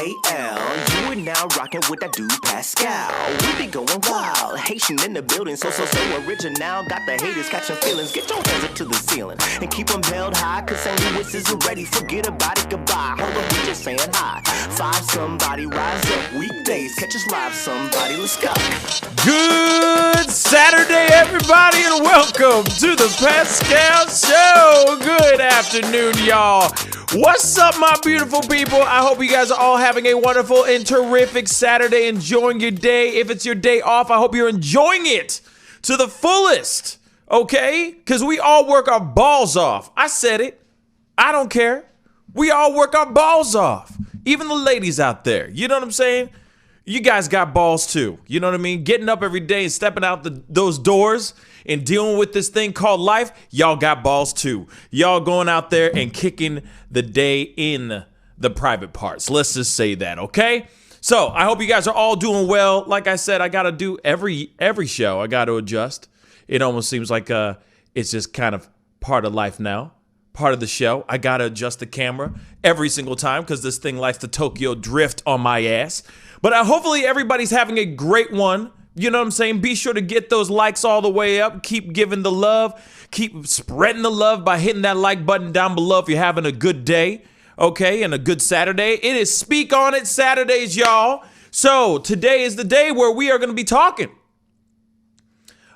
You are now rocking with that dude Pascal. We be going wild, Haitian in the building, so original. Got the haters catching feelings. Get your hands up to the ceiling and keep them held high, cause St. Louis isn't ready. Forget about it, goodbye. Hold up, we just saying hi. Five somebody, rise up weekdays. Catch us live, somebody, let's go. Good Saturday, everybody, and welcome to the Pascal Show. Good afternoon, y'all. What's up, my beautiful people? I hope you guys are all having a wonderful and terrific Saturday, enjoying your day. If it's your day off, I hope you're enjoying it to the fullest, okay? Because we all work our balls off. I said it. I don't care. We all work our balls off. Even the ladies out there. You know what I'm saying? You guys got balls too. You know what I mean? Getting up every day and stepping out those doors and dealing with this thing called life, y'all got balls too. Y'all going out there and kicking the day in the private parts. Let's just say that, okay? So I hope you guys are all doing well. Like I said, I got to do every show. I got to adjust. It almost seems like it's just kind of part of life now. Part of the show. I got to adjust the camera every single time because this thing likes to Tokyo drift on my ass. But hopefully everybody's having a great one. You know what I'm saying? Be sure to get those likes all the way up. Keep giving the love. Keep spreading the love by hitting that like button down below if you're having a good day, okay, and a good Saturday. It is Speak On It Saturdays, y'all. So today is the day where we are going to be talking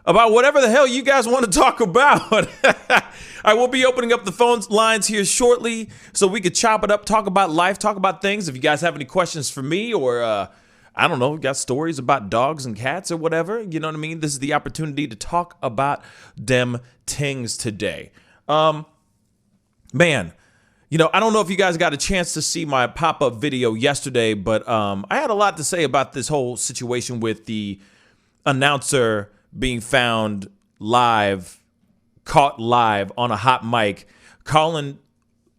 about whatever the hell you guys want to talk about. I will be opening up the phone lines here shortly so we could chop it up, talk about life, talk about things. If you guys have any questions for me or, I don't know, got stories about dogs and cats or whatever, you know what I mean? This is the opportunity to talk about them things today. Man, you know, I don't know if you guys got a chance to see my pop-up video yesterday, but I had a lot to say about this whole situation with the announcer being found caught live on a hot mic, calling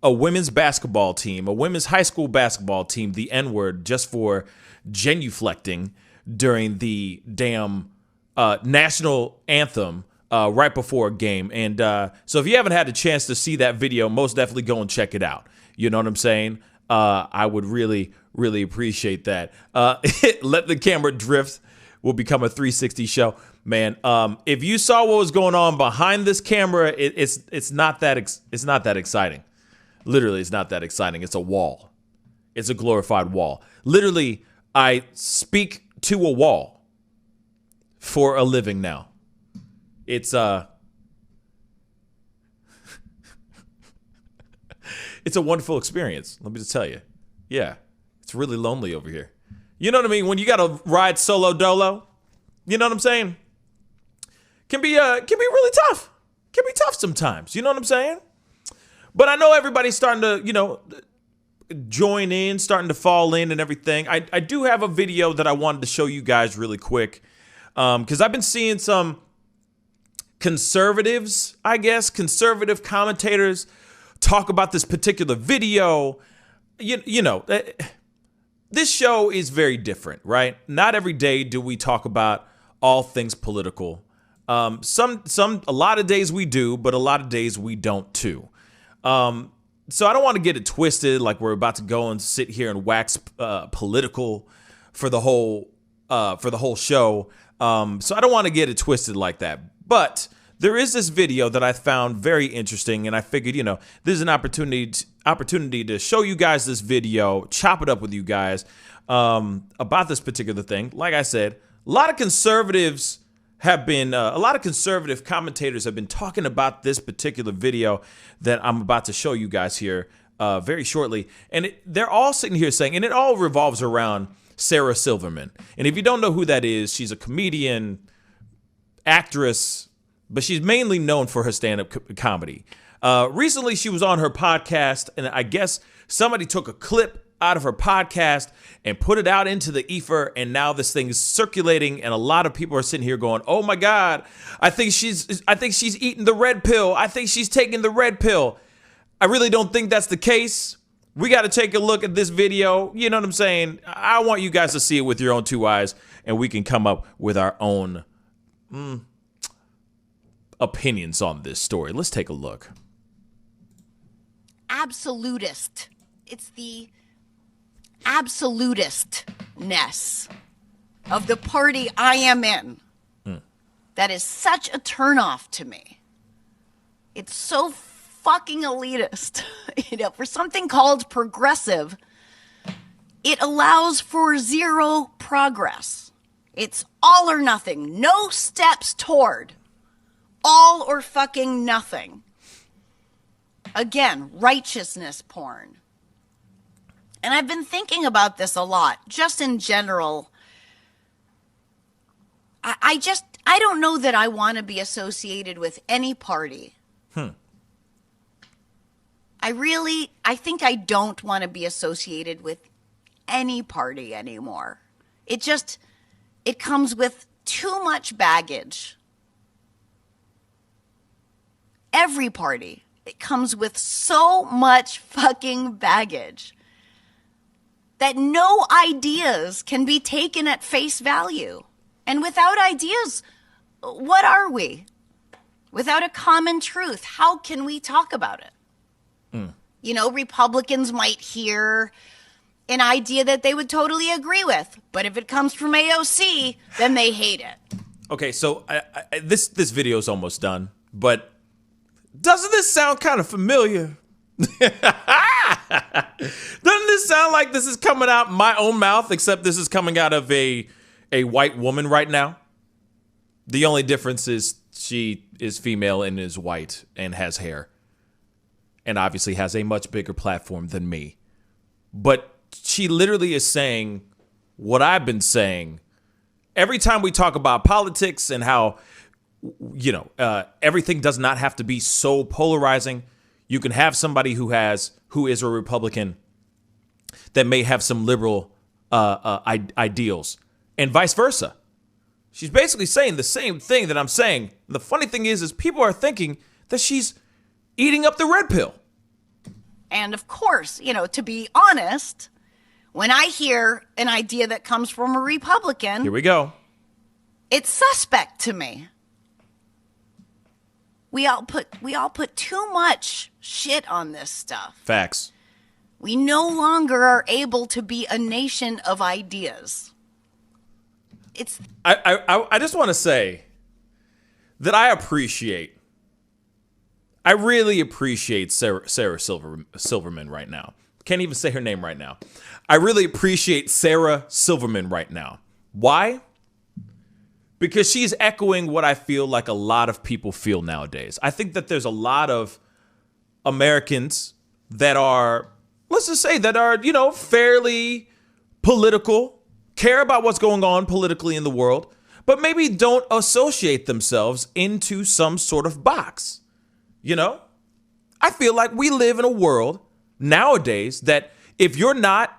a women's basketball team, a women's high school basketball team, the N-word just for genuflecting during the damn national anthem right before a game. And so if you haven't had a chance to see that video, most definitely go and check it out. You know what I'm saying? I would really, really appreciate that. Let the camera drift will become a 360 show. Man, if you saw what was going on behind this camera, it's not that exciting. Literally, it's not that exciting. It's a wall. It's a glorified wall. Literally, I speak to a wall for a living now. It's it's a wonderful experience. Let me just tell you. Yeah, it's really lonely over here. You know what I mean? When you got to ride solo dolo, you know what I'm saying? Can be really tough. Can be tough sometimes. You know what I'm saying? But I know everybody's starting to, you know, join in, starting to fall in and everything. I do have a video that I wanted to show you guys really quick because I've been seeing some conservatives, I guess, conservative commentators talk about this particular video. You know, this show is very different, right? Not every day do we talk about all things political. A lot of days we do, but a lot of days we don't too. So I don't want to get it twisted like we're about to go and sit here and wax political for the whole show. So I don't want to get it twisted like that. But there is this video that I found very interesting, and I figured, you know, this is an opportunity to show you guys this video, chop it up with you guys about this particular thing. Like I said, a lot of conservative commentators have been talking about this particular video that I'm about to show you guys here very shortly. And they're all sitting here saying, and it all revolves around Sarah Silverman. And if you don't know who that is, she's a comedian, actress, but she's mainly known for her stand-up comedy. Recently, she was on her podcast, and I guess somebody took a clip out of her podcast and put it out into the ether, and now this thing is circulating, and a lot of people are sitting here going, "Oh my God, I think she's eating the red pill. I think she's taking the red pill." I really don't think that's the case. We got to take a look at this video. You know what I'm saying? I want you guys to see it with your own two eyes, and we can come up with our own opinions on this story. Let's take a look. Absolutist. It's the absolutistness of the party I am in that is such a turnoff to me. It's so fucking elitist. For something called progressive, it allows for zero progress. It's all or nothing. No steps toward. All or fucking nothing. Again, righteousness porn. And I've been thinking about this a lot, just in general. I don't know that I want to be associated with any party. I think I don't want to be associated with any party anymore. It comes with too much baggage. Every party, it comes with so much fucking baggage that no ideas can be taken at face value. And without ideas, what are we? Without a common truth, how can we talk about it? Republicans might hear an idea that they would totally agree with, but if it comes from AOC, then they hate it. Okay, so this video is almost done, but doesn't this sound kind of familiar? Doesn't this sound like this is coming out my own mouth, except this is coming out of a white woman right now? The only difference is she is female and is white and has hair, and obviously has a much bigger platform than me. But she literally is saying what I've been saying every time we talk about politics and how, everything does not have to be so polarizing. You can have somebody who is a Republican that may have some liberal ideals, and vice versa. She's basically saying the same thing that I'm saying. The funny thing is people are thinking that she's eating up the red pill. And of course, to be honest, when I hear an idea that comes from a Republican, here we go. It's suspect to me. We all put too much shit on this stuff. Facts. We no longer are able to be a nation of ideas. I just want to say that I really appreciate Sarah Silverman right now. Can't even say her name right now. I really appreciate Sarah Silverman right now. Why? Because she's echoing what I feel like a lot of people feel nowadays. I think that there's a lot of Americans that are, fairly political, care about what's going on politically in the world, but maybe don't associate themselves into some sort of box. I feel like we live in a world nowadays that if you're not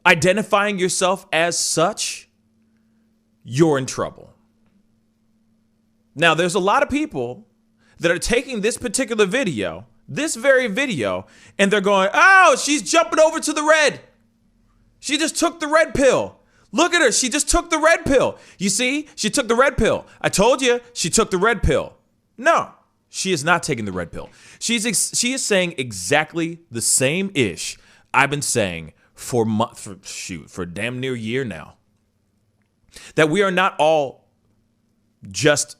identifying yourself as such, you're in trouble. Now, there's a lot of people that are taking this particular video, this very video, and they're going, oh, she's jumping over to the red. She just took the red pill. Look at her. She just took the red pill. You see, she took the red pill. I told you she took the red pill. No, she is not taking the red pill. She is saying exactly the same ish I've been saying for damn near a year now. That we are not all just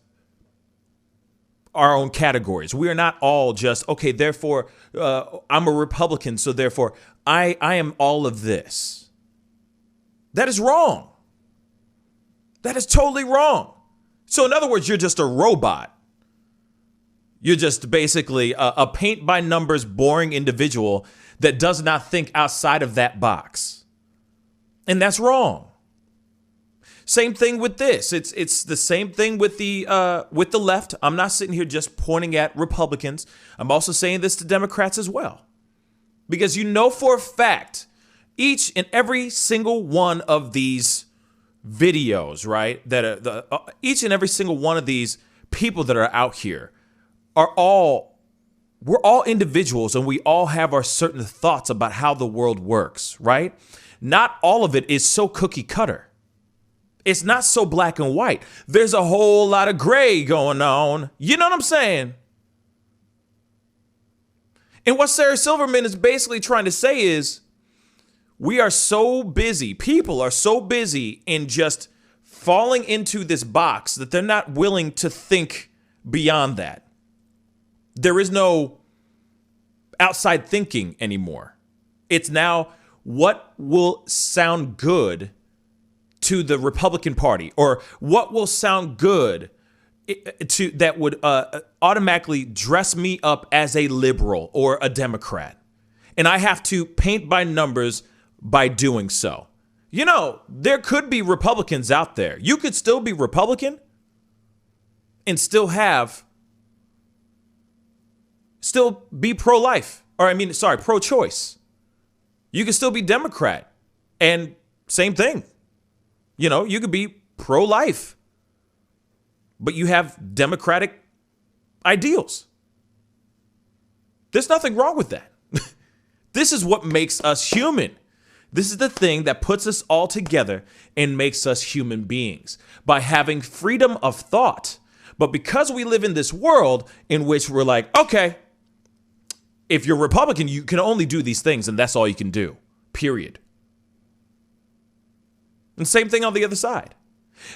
our own categories. We are not all just, okay, therefore, I'm a Republican, so therefore I am all of this. That is wrong. That is totally wrong. So in other words, you're just a robot. You're just basically a paint-by-numbers boring individual that does not think outside of that box. And that's wrong. Same thing with this. It's the same thing with the left. I'm not sitting here just pointing at Republicans. I'm also saying this to Democrats as well. Because for a fact, each and every single one of these videos, right, each and every single one of these people that are out here we're all individuals, and we all have our certain thoughts about how the world works, right? Not all of it is so cookie cutter. It's not so black and white. There's a whole lot of gray going on. You know what I'm saying? And what Sarah Silverman is basically trying to say is, We are so busy. People are so busy in just falling into this box that they're not willing to think beyond that. There is no outside thinking anymore. It's now what will sound good to the Republican Party, or what will sound good to that would automatically dress me up as a liberal or a Democrat. And I have to paint by numbers by doing so. You know, there could be Republicans out there. You could still be Republican and still be pro-life, or pro-choice. You could still be Democrat, and same thing. You know, you could be pro-life, but you have Democratic ideals. There's nothing wrong with that. This is what makes us human. This is the thing that puts us all together and makes us human beings, by having freedom of thought. But because we live in this world in which we're like, okay, if you're Republican, you can only do these things, and that's all you can do, period. And same thing on the other side.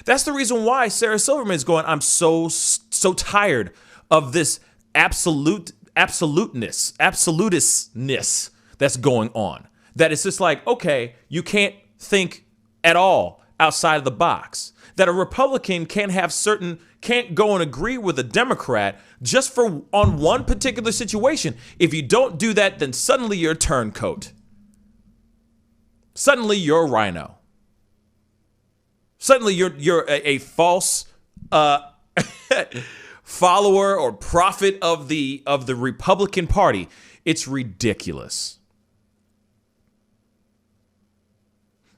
That's the reason why Sarah Silverman is going, I'm so tired of this absolutistness that's going on. That it's just like, okay, you can't think at all outside of the box. That a Republican can't go and agree with a Democrat just on one particular situation. If you don't do that, then suddenly you're a turncoat. Suddenly you're a rhino. Suddenly you're a false follower or prophet of the Republican Party. It's ridiculous.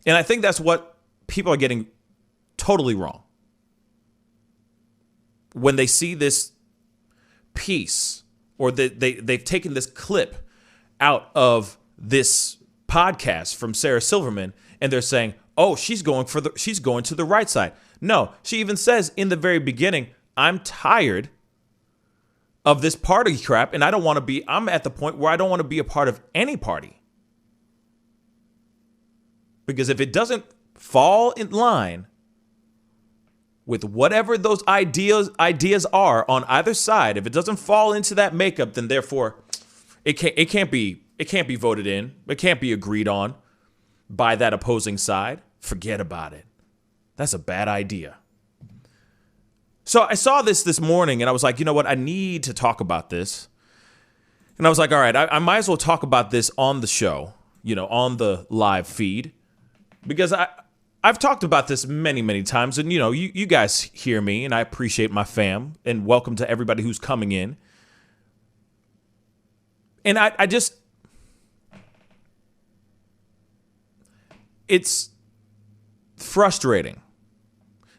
And I think that's what people are getting totally wrong. When they see this piece, or they've taken this clip out of this podcast from Sarah Silverman, and they're saying, oh, she's going to the right side. No, she even says in the very beginning, I'm tired of this party crap, and I'm at the point where I don't want to be a part of any party. Because if it doesn't fall in line with whatever those ideas are on either side, if it doesn't fall into that makeup, then therefore it can't be voted in. It can't be agreed on by that opposing side. Forget about it. That's a bad idea. So I saw this morning, and I was like, you know what? I need to talk about this. And I was like, all right, I might as well talk about this on the show, on the live feed. Because I've talked about this many, many times, and you guys hear me, and I appreciate my fam, and welcome to everybody who's coming in. And I just, it's frustrating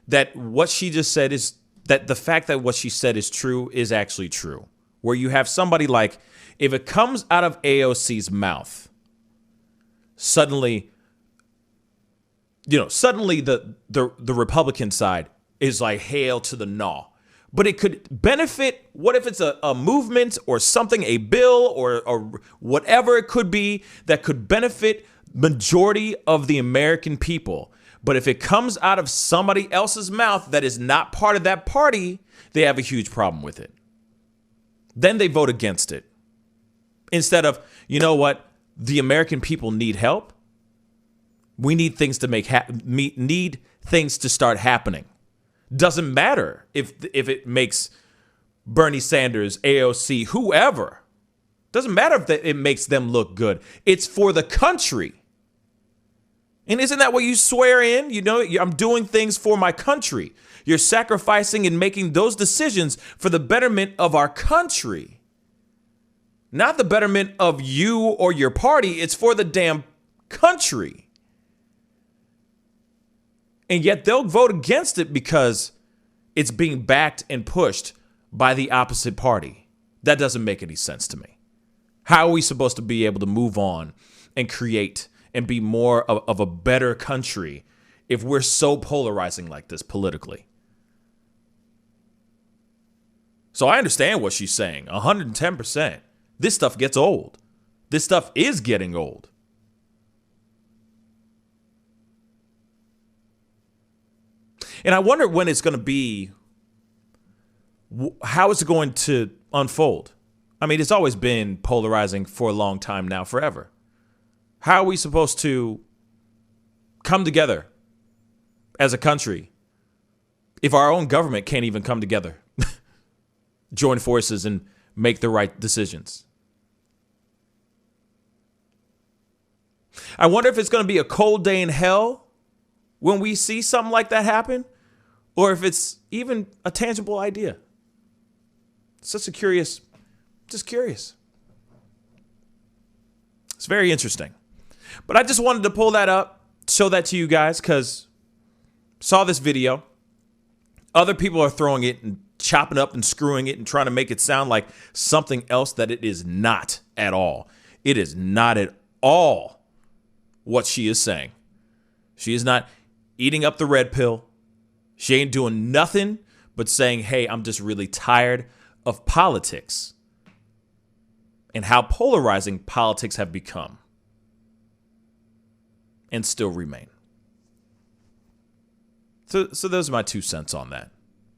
that what she just said is, that the fact that what she said is true is actually true. Where you have somebody like, if it comes out of AOC's mouth, suddenly the Republican side is like, hail to the gnaw. But it could benefit, what if it's a movement or something, a bill or whatever it could be that could benefit majority of the American people. But if it comes out of somebody else's mouth that is not part of that party, they have a huge problem with it. Then they vote against it. Instead of, you know what, the American people need help. We need things to need things to start happening. Doesn't matter if it makes Bernie Sanders, AOC, whoever. Doesn't matter if it makes them look good. It's for the country. And isn't that what you swear in? I'm doing things for my country. You're sacrificing and making those decisions for the betterment of our country. Not the betterment of you or your party. It's for the damn country. And yet they'll vote against it because it's being backed and pushed by the opposite party. That doesn't make any sense to me. How are we supposed to be able to move on and create and be more of a better country if we're so polarizing like this politically? So I understand what she's saying, 110%. This stuff gets old. This stuff is getting old. And I wonder when it's going to be, how is it going to unfold? I mean, it's always been polarizing for a long time now, forever. How are we supposed to come together as a country if our own government can't even come together, join forces and make the right decisions? I wonder if it's going to be a cold day in hell when we see something like that happen, or if it's even a tangible idea. It's just curious. It's very interesting. But I just wanted to pull that up, show that to you guys, because saw this video. Other people are throwing it and chopping up and screwing it and trying to make it sound like something else that it is not at all. It is not at all what she is saying. She is not eating up the red pill. She ain't doing nothing but saying, hey, I'm just really tired of politics and how polarizing politics have become and still remain. So those are my 2 cents on that.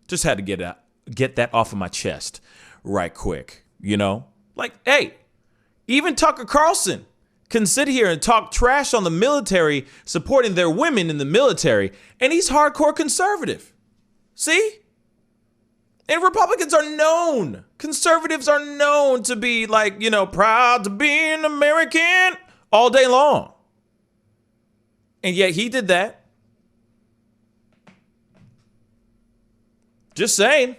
Just had to get that off of my chest right quick, you know? Like, hey, even Tucker Carlson can sit here and talk trash on the military, supporting their women in the military, and he's hardcore conservative. See? And Republicans are known, conservatives are known to be like, you know, proud to be an American all day long. And yet he did that. Just saying.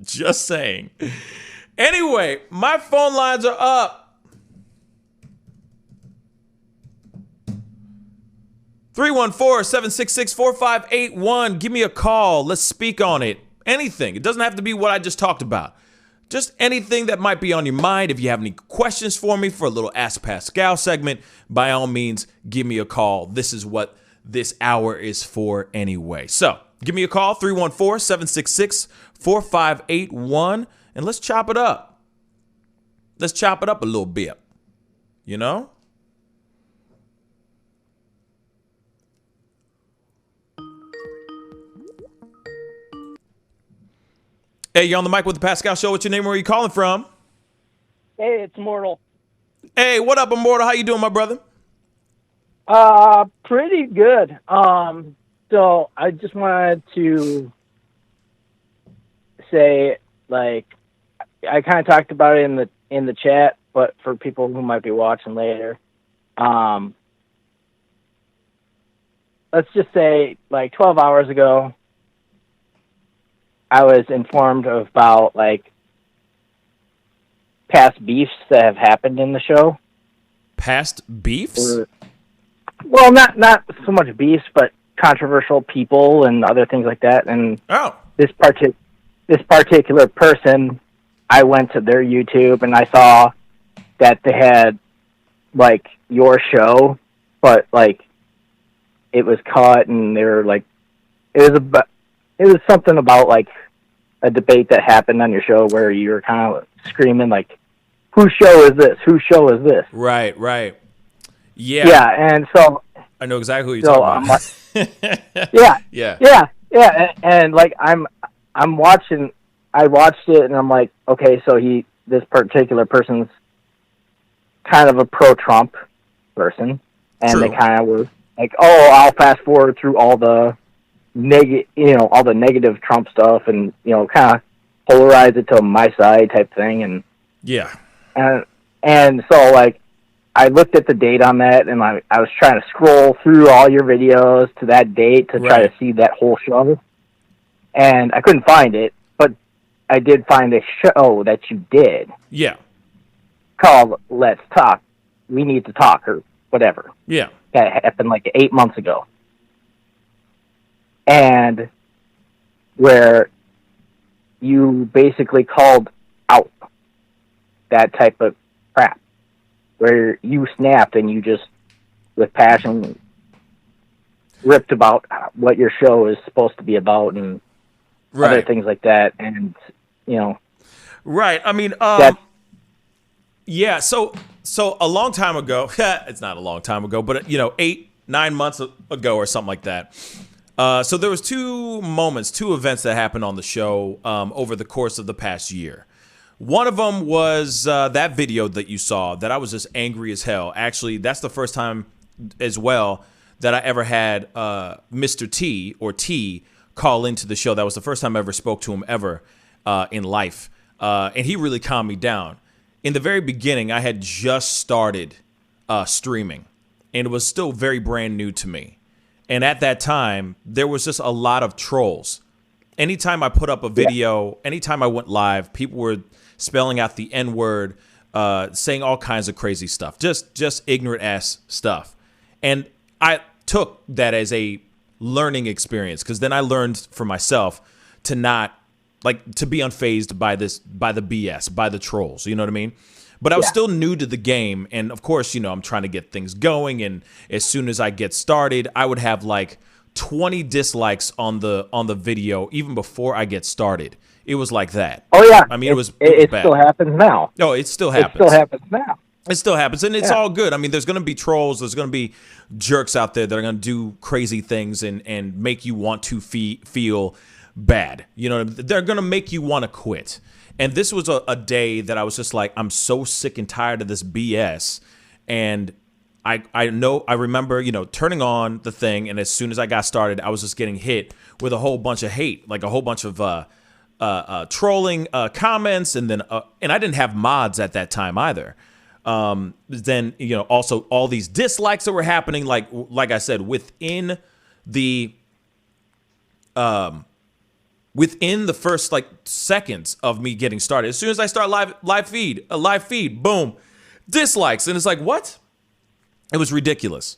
Just saying. Anyway, my phone lines are up. 314-766-4581. Give me a call. Let's speak on it. Anything. It doesn't have to be what I just talked about. Just anything that might be on your mind. If you have any questions for me for a little Ask Pascal segment, by all means, give me a call. This is what this hour is for anyway. So give me a call, 314-766-4581, and let's chop it up. Let's chop it up a little bit, you know? Hey, you're on the mic with the Pascal Show. What's your name? Where are you calling from? Hey, it's Mortal. Hey, what up, Immortal? How you doing, my brother? Pretty good. So I just wanted to say, like, I kind of talked about it in the chat, but for people who might be watching later, let's just say, like, 12 hours ago, I was informed about, like, past beefs that have happened in the show. Past beefs? Well, not so much beefs, but controversial people and other things like that. And this particular person, I went to their YouTube and I saw that they had, like, your show, but, like, it was cut and they were like, it was something about, like, a debate that happened on your show where you were kind of screaming, like, whose show is this? Whose show is this? Right. Yeah. Yeah, and so I know exactly who you're talking about. Yeah. And like I'm watching. I watched it, and I'm like, okay, so this particular person's kind of a pro-Trump person, and True. They kind of were like, oh, I'll fast forward through all the negative Trump stuff, and kind of polarize it to my side type thing, and yeah, and so like. I looked at the date on that, and I was trying to scroll through all your videos to that date to try to see that whole show, and I couldn't find it, but I did find a show that you did. Yeah. Called Let's Talk. We Need to Talk, or whatever. Yeah. That happened like 8 months ago. And where you basically called out that type of crap. Where you snapped and you just, with passion, ripped about what your show is supposed to be about and other things like that. And, Right. I mean, yeah. So a long time ago, it's not a long time ago, but, 9 months ago or something like that. So there was two events that happened on the show over the course of the past year. One of them was that video that you saw that I was just angry as hell. Actually, that's the first time as well that I ever had Mr. T or T call into the show. That was the first time I ever spoke to him ever in life. And he really calmed me down. In the very beginning, I had just started streaming, and it was still very brand new to me. And at that time, there was just a lot of trolls. Anytime I put up a video, anytime I went live, people were spelling out the N-word, saying all kinds of crazy stuff, just ignorant ass stuff. And I took that as a learning experience, because then I learned for myself to not to be unfazed by the BS, by the trolls. You know what I mean? But I was still new to the game. And of course, I'm trying to get things going. And as soon as I get started, I would have 20 dislikes on the video, even before I get started. It was like that. Oh yeah. I mean, it still happens now. No, it still happens. It still happens now. It still happens, and it's all good. I mean, there's going to be trolls. There's going to be jerks out there that are going to do crazy things and make you want to feel bad. They're going to make you want to quit. And this was a day that I was just like, I'm so sick and tired of this BS. And I remember, turning on the thing, and as soon as I got started, I was just getting hit with a whole bunch of hate, a whole bunch of trolling comments, and then and I didn't have mods at that time either. Then also all these dislikes that were happening, like I said, within the first seconds of me getting started. As soon as I start live feed, boom, dislikes, and it's like, what? It was ridiculous.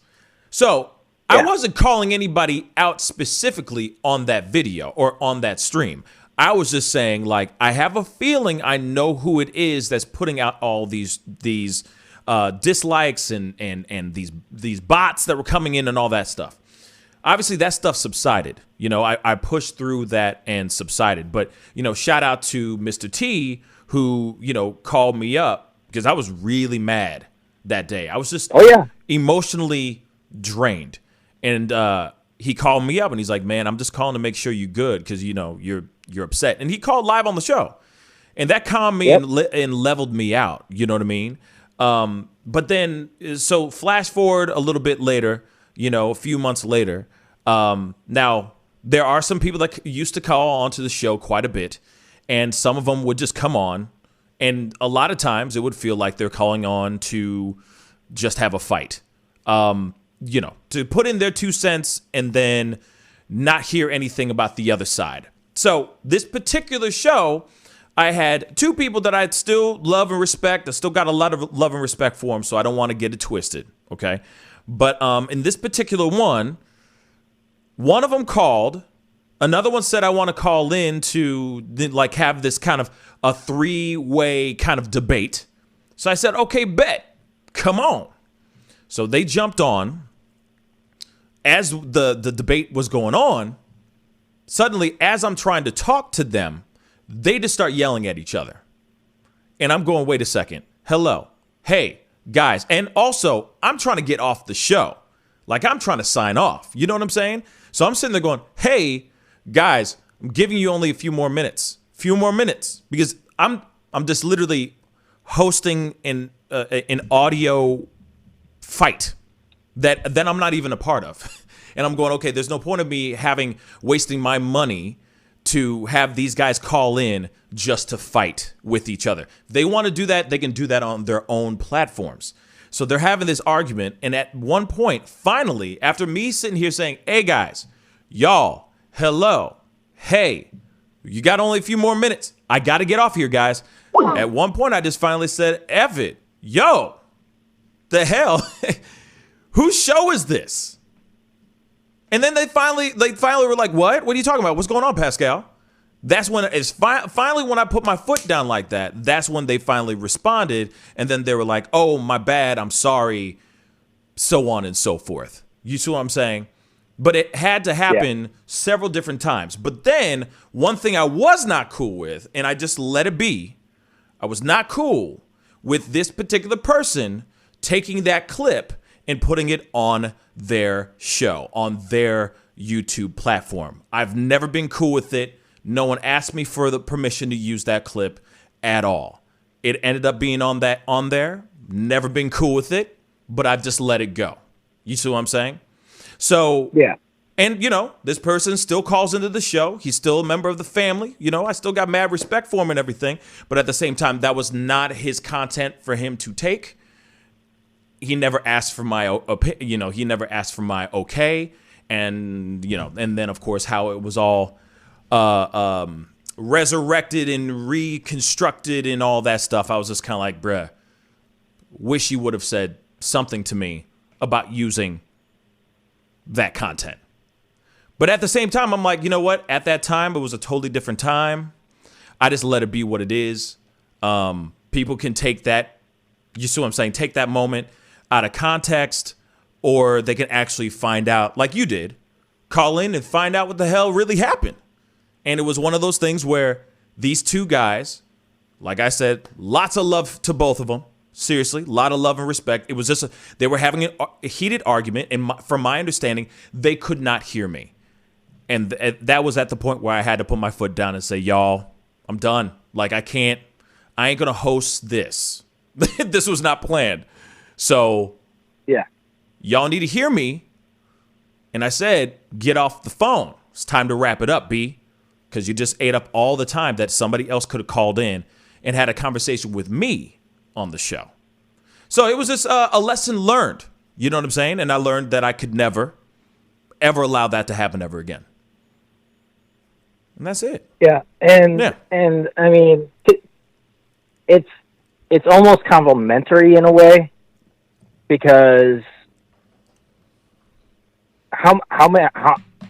So I wasn't calling anybody out specifically on that video or on that stream. I was just saying, I have a feeling I know who it is that's putting out all these dislikes and these bots that were coming in and all that stuff. Obviously, that stuff subsided. I pushed through that and subsided. But, shout out to Mr. T, who, called me up, because I was really mad that day. I was just emotionally drained. And he called me up and he's like, man, I'm just calling to make sure you're good, because, you're upset. And he called live on the show. And that calmed me and leveled me out. You know what I mean? But then, so flash forward a little bit later, a few months later. Now, there are some people that used to call onto the show quite a bit, and some of them would just come on, and a lot of times it would feel like they're calling on to just have a fight, to put in their 2 cents and then not hear anything about the other side. So this particular show, I had 2 people that I still love and respect. I still got a lot of love and respect for them, so I don't want to get it twisted, okay? But in this particular one of them called. Another one said, I want to call in to have this kind of a 3-way kind of debate. So I said, okay, bet. Come on. So they jumped on. As the debate was going on, suddenly, as I'm trying to talk to them, they just start yelling at each other. And I'm going, wait a second. Hello. Hey, guys. And also, I'm trying to get off the show. I'm trying to sign off. You know what I'm saying? So I'm sitting there going, hey, guys, I'm giving you only a few more minutes. Because I'm just literally hosting an audio fight that I'm not even a part of. And I'm going, okay, there's no point of me wasting my money to have these guys call in just to fight with each other. If they want to do that, they can do that on their own platforms. So they're having this argument. And at one point, finally, after me sitting here saying, hey, guys, y'all, hello, hey, you got only a few more minutes. I got to get off here, guys. At one point, I just finally said, F it. Yo, the hell? Whose show is this? And then they finally were like, what? What are you talking about? What's going on, Pascal? That's when it's finally when I put my foot down like that, that's when they finally responded. And then they were like, oh, my bad. I'm sorry. So on and so forth. You see what I'm saying? But it had to happen several different times. But then one thing I was not cool with, and I just let it be, I was not cool with this particular person taking that clip and putting it on their show, on their YouTube platform. I've never been cool with it. No one asked me for the permission to use that clip at all. It ended up being on there. Never been cool with it, but I've just let it go. You see what I'm saying? So, yeah. And, this person still calls into the show. He's still a member of the family. I still got mad respect for him and everything. But at the same time, that was not his content for him to take. He never asked for my opinion. He never asked for my okay. And, and then, of course, how it was all resurrected and reconstructed and all that stuff. I was just kind of like, bruh, wish you would have said something to me about using that content. But at the same time, I'm like, you know what? At that time, it was a totally different time. I just let it be what it is. People can take that, you see what I'm saying? Take that moment out of context, or they can actually find out, like you did, call in and find out what the hell really happened. And it was one of those things where these two guys, like I said, lots of love to both of them. Seriously, a lot of love and respect. It was just they were having a heated argument, and from my understanding, they could not hear me. And that was at the point where I had to put my foot down and say, y'all, I'm done. Like, I ain't going to host this. This was not planned. So, yeah, y'all need to hear me. And I said, get off the phone. It's time to wrap it up, B. Because you just ate up all the time that somebody else could have called in and had a conversation with me on the show. So it was just a lesson learned. You know what I'm saying? And I learned that I could never, ever allow that to happen ever again. And that's it. Yeah, and I mean, it's almost complimentary in a way, because how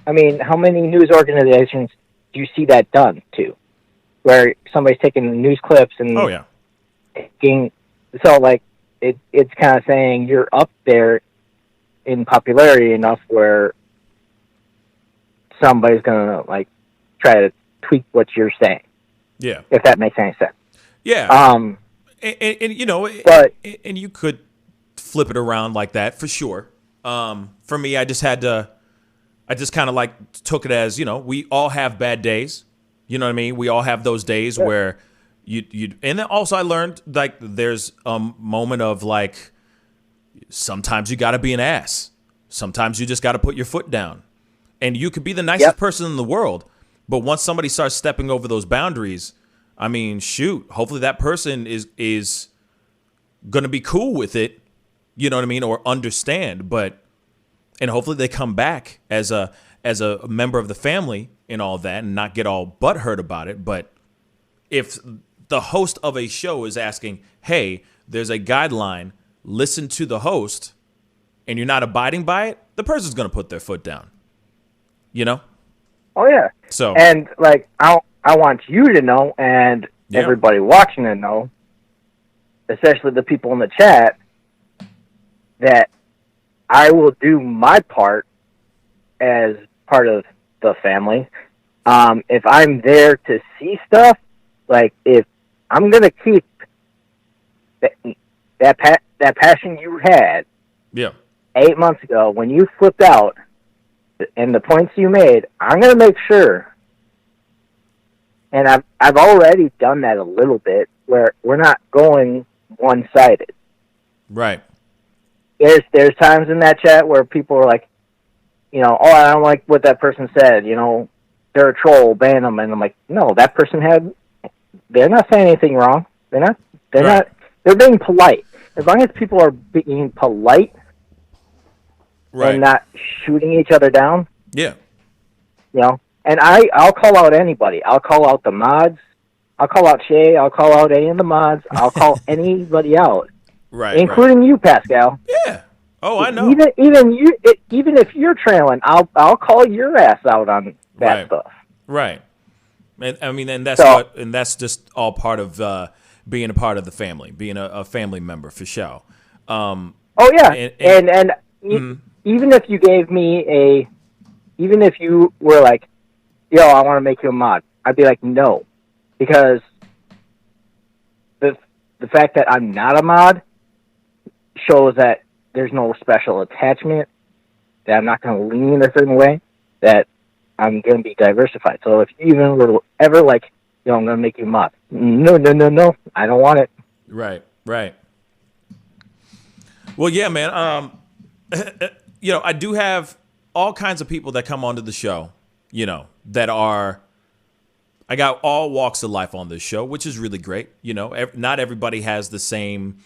many news organizations do you see that done to, where somebody's taking news clips and so like it's kind of saying you're up there in popularity enough where somebody's gonna like try to tweak what you're saying. Yeah. If that makes any sense. Yeah. And you could flip it around like that for sure. For me, I just kind of like took it as, we all have bad days. You know what I mean? We all have those days where and then also I learned like there's a moment of like, sometimes you got to be an ass. Sometimes you just got to put your foot down. And you could be the nicest person in the world, but once somebody starts stepping over those boundaries, I mean, shoot, hopefully that person is going to be cool with it, you know what I mean, or understand, and hopefully they come back as a member of the family and all that and not get all butthurt about it. But if the host of a show is asking, hey, there's a guideline, listen to the host, and you're not abiding by it, the person's going to put their foot down, Oh, yeah. So, and like, I want you to know, and everybody watching to know, especially the people in the chat, that I will do my part as part of the family. If I'm there to see stuff, like if I'm going to keep that passion you had 8 months ago when you flipped out and the points you made, I'm going to make sure. And I've already done that a little bit where we're not going one-sided. Right. There's times in that chat where people are like, I don't like what that person said, they're a troll, ban them. And I'm like, no, that person they're not saying anything wrong. They're being polite. As long as people are being polite and not shooting each other down. Yeah. And I'll call out anybody. I'll call out the mods. I'll call out Shay. I'll call out any of the mods. I'll call anybody out. Right. Including you, Pascal. Yeah. Oh, I know. Even if you're trailing, I'll call your ass out on that stuff. Right. And I mean, and that's just all part of being a part of the family, being a family member for sure. And even if you gave me even if you were like, yo, I want to make you a mod, I'd be like, no, because the fact that I'm not a mod shows that there's no special attachment, that I'm not going to lean a certain way, that I'm going to be diversified. So if you even were ever like, I'm going to make you mock. No, I don't want it. Right. Well, yeah, man. I do have all kinds of people that come onto the show, that are, I got all walks of life on this show, which is really great. Not everybody has the same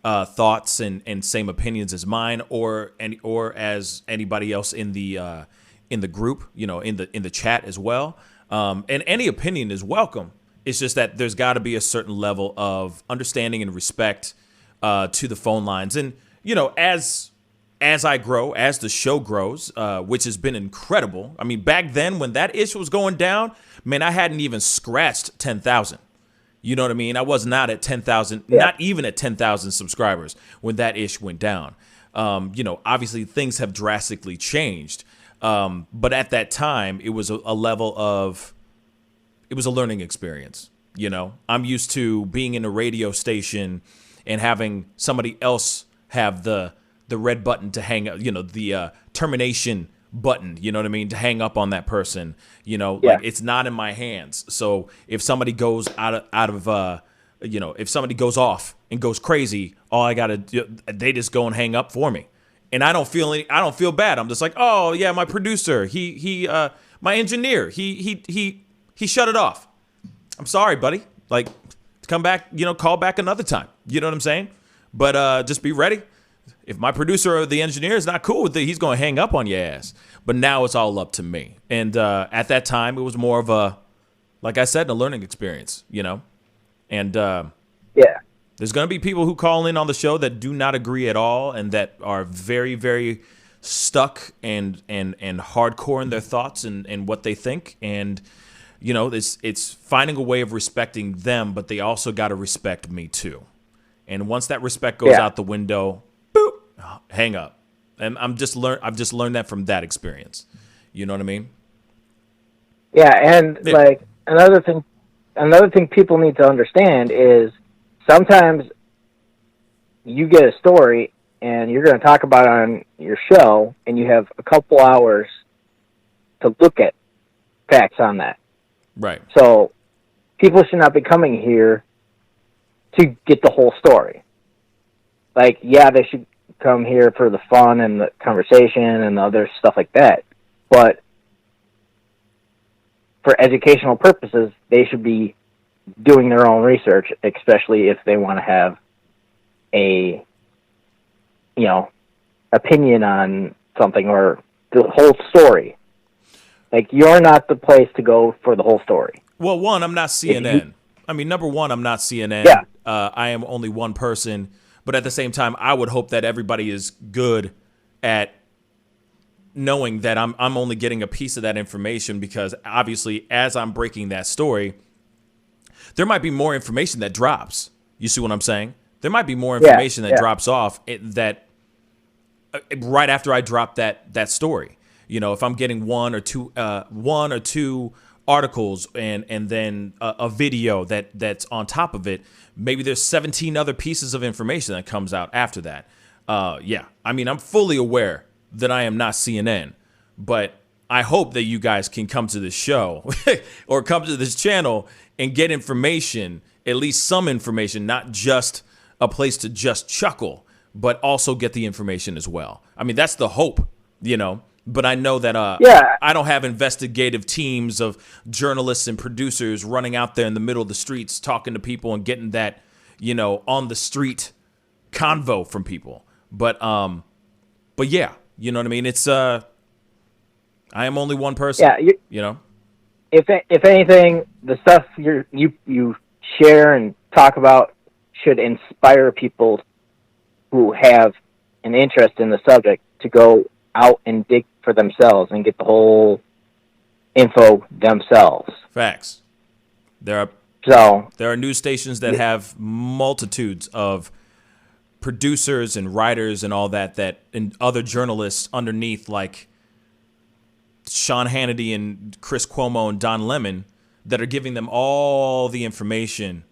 thoughts and same opinions as mine, or as anybody else in the group, in the chat as well. And any opinion is welcome. It's just that there's got to be a certain level of understanding and respect to the phone lines. And as I grow, as the show grows, which has been incredible. I mean, back then when that issue was going down, man, I hadn't even scratched 10,000. You know what I mean? I was not at 10,000, not even at 10,000 subscribers when that ish went down. Obviously things have drastically changed. But at that time, it was a learning experience. I'm used to being in a radio station and having somebody else have the red button to hang up, the termination button, you know what I mean, to hang up on that person, like it's not in my hands. So if somebody goes if somebody goes off and goes crazy, all I got to do, they just go and hang up for me. And I don't feel bad. I'm just like, oh yeah, my producer, my engineer, he shut it off. I'm sorry, buddy. Like, come back, call back another time. You know what I'm saying? But just be ready. If my producer or the engineer is not cool with it, he's going to hang up on your ass. But now it's all up to me. And at that time, it was more of a, like I said, a learning experience, And there's going to be people who call in on the show that do not agree at all and that are very, very stuck and hardcore in their thoughts and what they think. And, it's finding a way of respecting them, but they also got to respect me too. And once that respect goes out the window, boop, hang up. And I've just learned that from that experience. You know what I mean? Yeah, and like another thing people need to understand is sometimes you get a story and you're going to talk about it on your show, and you have a couple hours to look at facts on that. Right. So people should not be coming here to get the whole story. Like, yeah, they should come here for the fun and the conversation and the other stuff like that. But for educational purposes, they should be doing their own research, especially if they want to have a, opinion on something or the whole story. Like, you're not the place to go for the whole story. Well, one, I'm not CNN. Number one, I'm not CNN. Yeah. I am only one person. But at the same time, I would hope that everybody is good at knowing that I'm only getting a piece of that information, because obviously as I'm breaking that story, there might be more information that drops. You see what I'm saying? There might be more information that drops off that right after I drop that story. If I'm getting one or two articles and then a video that's on top of it, maybe there's 17 other pieces of information that comes out after that. I'm fully aware that I am not CNN, but I hope that you guys can come to this show or come to this channel and get information, at least some information, not just a place to just chuckle, but also get the information as well. That's the hope, But I know that I don't have investigative teams of journalists and producers running out there in the middle of the streets talking to people and getting that, on the street convo from people. But yeah, you know what I mean? It's I am only one person. Yeah, If anything, the stuff you share and talk about should inspire people who have an interest in the subject to go out and dig for themselves and get the whole info themselves. Facts. There are news stations that have multitudes of producers and writers and all that and other journalists underneath, like Sean Hannity and Chris Cuomo and Don Lemon, that are giving them all the information.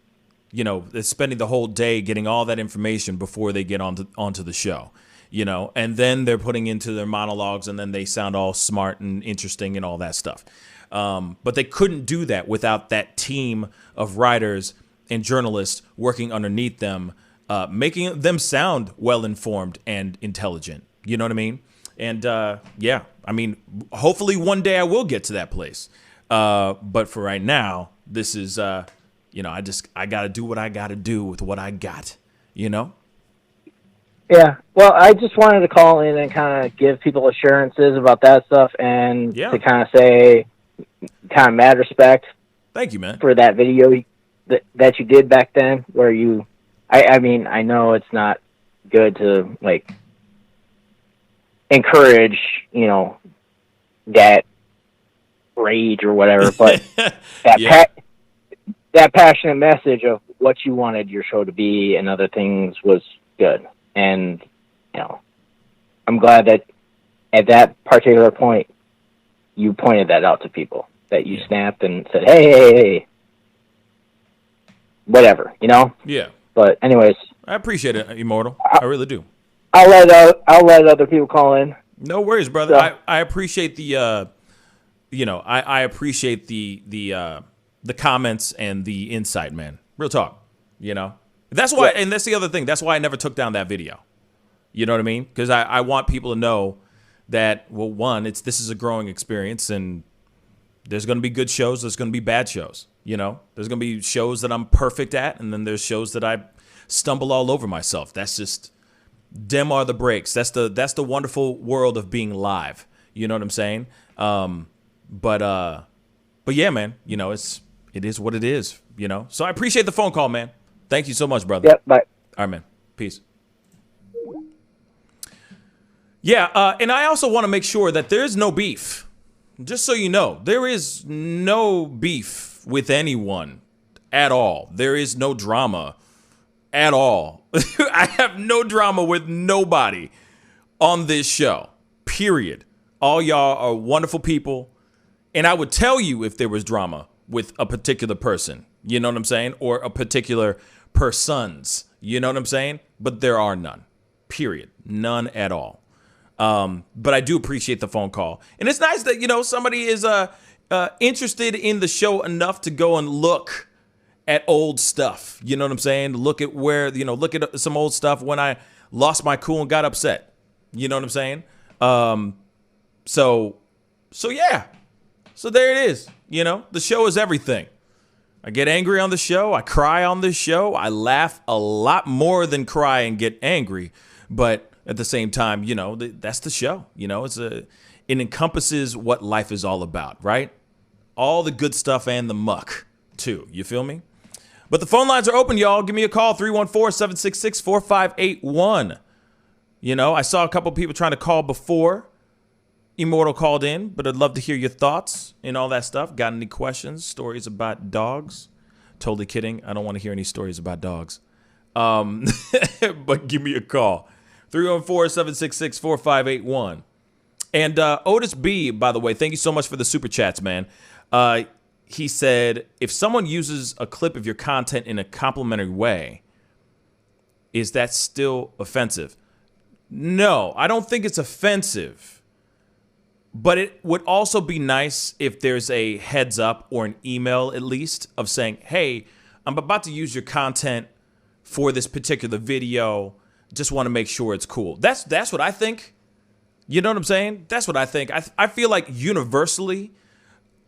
They're spending the whole day getting all that information before they get onto the show. you know, and then they're putting into their monologues and then they sound all smart and interesting and all that stuff. But they couldn't do that without that team of writers and journalists working underneath them, making them sound well-informed and intelligent. You know what I mean? And yeah, I mean, hopefully one day I will get to that place. But for right now, this is, you know, I got to do what I got to do with what I got, you know? Yeah. Well, I just wanted to call in and kind of give people assurances about that stuff and to kind of say, kind of mad respect. Thank you, man. For that video that you did back then where you, I mean, I know it's not good to, like, encourage, you know, that rage or whatever, but that passionate message of what you wanted your show to be and other things was good. And, you know, I'm glad that at that particular point, you pointed that out to people, that you snapped and said, hey, whatever, you know? Yeah. But anyways, I appreciate it, Immortal. I really do. I'll let other people call in. No worries, brother. So, I appreciate the, you know, I appreciate the comments and the insight, man. Real talk, you know. That's why, and that's the other thing. That's why I never took down that video. You know what I mean? Because I want people to know that, well, one, this is a growing experience, and there's going to be good shows. There's going to be bad shows. You know, there's going to be shows that I'm perfect at, and then there's shows that I stumble all over myself. That's just, them are the breaks. That's the wonderful world of being live. You know what I'm saying? But yeah, man, you know, it is what it is, you know? So I appreciate the phone call, man. Thank you so much, brother. Yep, bye. All right, man. Peace. Yeah, and I also want to make sure that there is no beef. Just so you know, there is no beef with anyone at all. There is no drama at all. I have no drama with nobody on this show, period. All y'all are wonderful people. And I would tell you if there was drama with a particular person, you know what I'm saying? Or a particular persons, you know what I'm saying? But there are none, period. None at all. But I do appreciate the phone call. And it's nice that, you know, somebody is interested in the show enough to go and look at old stuff. You know what I'm saying? Look at where, you know, look at some old stuff when I lost my cool and got upset. You know what I'm saying? So yeah. So there it is. You know, the show is everything. I get angry on the show. I cry on this show. I laugh a lot more than cry and get angry. But at the same time, you know, that's the show. You know, it encompasses what life is all about, right? All the good stuff and the muck, too. You feel me? But the phone lines are open, y'all. Give me a call, 314-766-4581. You know, I saw a couple people trying to call before Immortal called in, but I'd love to hear your thoughts and all that stuff. Got any questions, stories about dogs? Totally kidding. I don't want to hear any stories about dogs. But give me a call. 314-766-4581. And Otis B, by the way, thank you so much for the super chats, man. He said, if someone uses a clip of your content in a complimentary way, is that still offensive? No, I don't think it's offensive. But it would also be nice if there's a heads up or an email at least of saying, hey, I'm about to use your content for this particular video. Just want to make sure it's cool. That's what I think. You know what I'm saying? That's what I think. I feel like universally,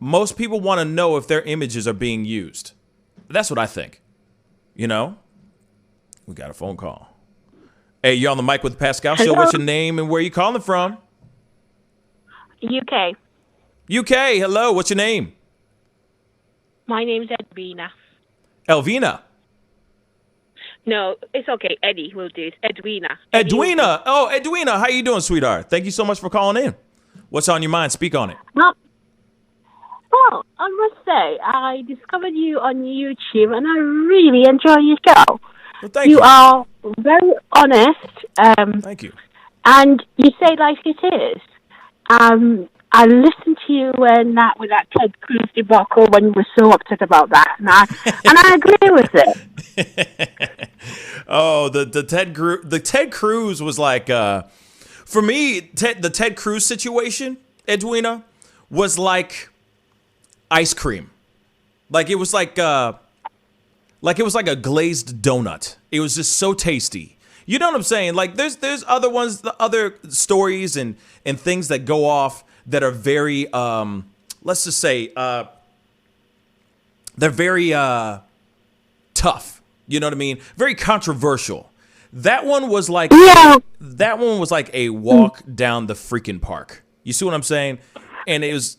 most people want to know if their images are being used. That's what I think. You know? We got a phone call. Hey, you're on the mic with the Pascal Show. What's your name and where you calling from? UK. UK, hello. What's your name? My name's Edwina. Elvina. No, it's okay. Eddie will do it. Edwina. Edwina. Oh, Edwina. How you doing, sweetheart? Thank you so much for calling in. What's on your mind? Speak on it. Well, I must say, I discovered you on YouTube, and I really enjoy your show. Well, thank you. You are very honest. Thank you. And you say like it is. I listened to you with that Ted Cruz debacle when you were so upset about that, and I agree with it. Oh, the Ted Cruz was like, for me, the Ted Cruz situation, Edwina, was like ice cream. Like it was like a glazed donut. It was just so tasty. You know what I'm saying? Like there's other ones, the other stories and things that go off that are very let's just say they're very tough. You know what I mean? Very controversial. That one was like a walk down the freaking park. You see what I'm saying? And it was,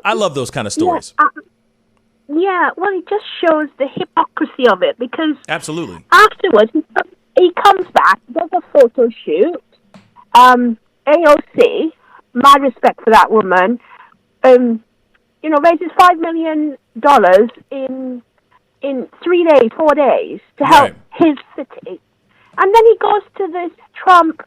I love those kind of stories. Yeah, well, it just shows the hypocrisy of it because absolutely. Afterwards, he comes back, does a photo shoot. AOC, my respect for that woman, raises $5 million in 3 days, 4 days to help his city, and then he goes to this Trump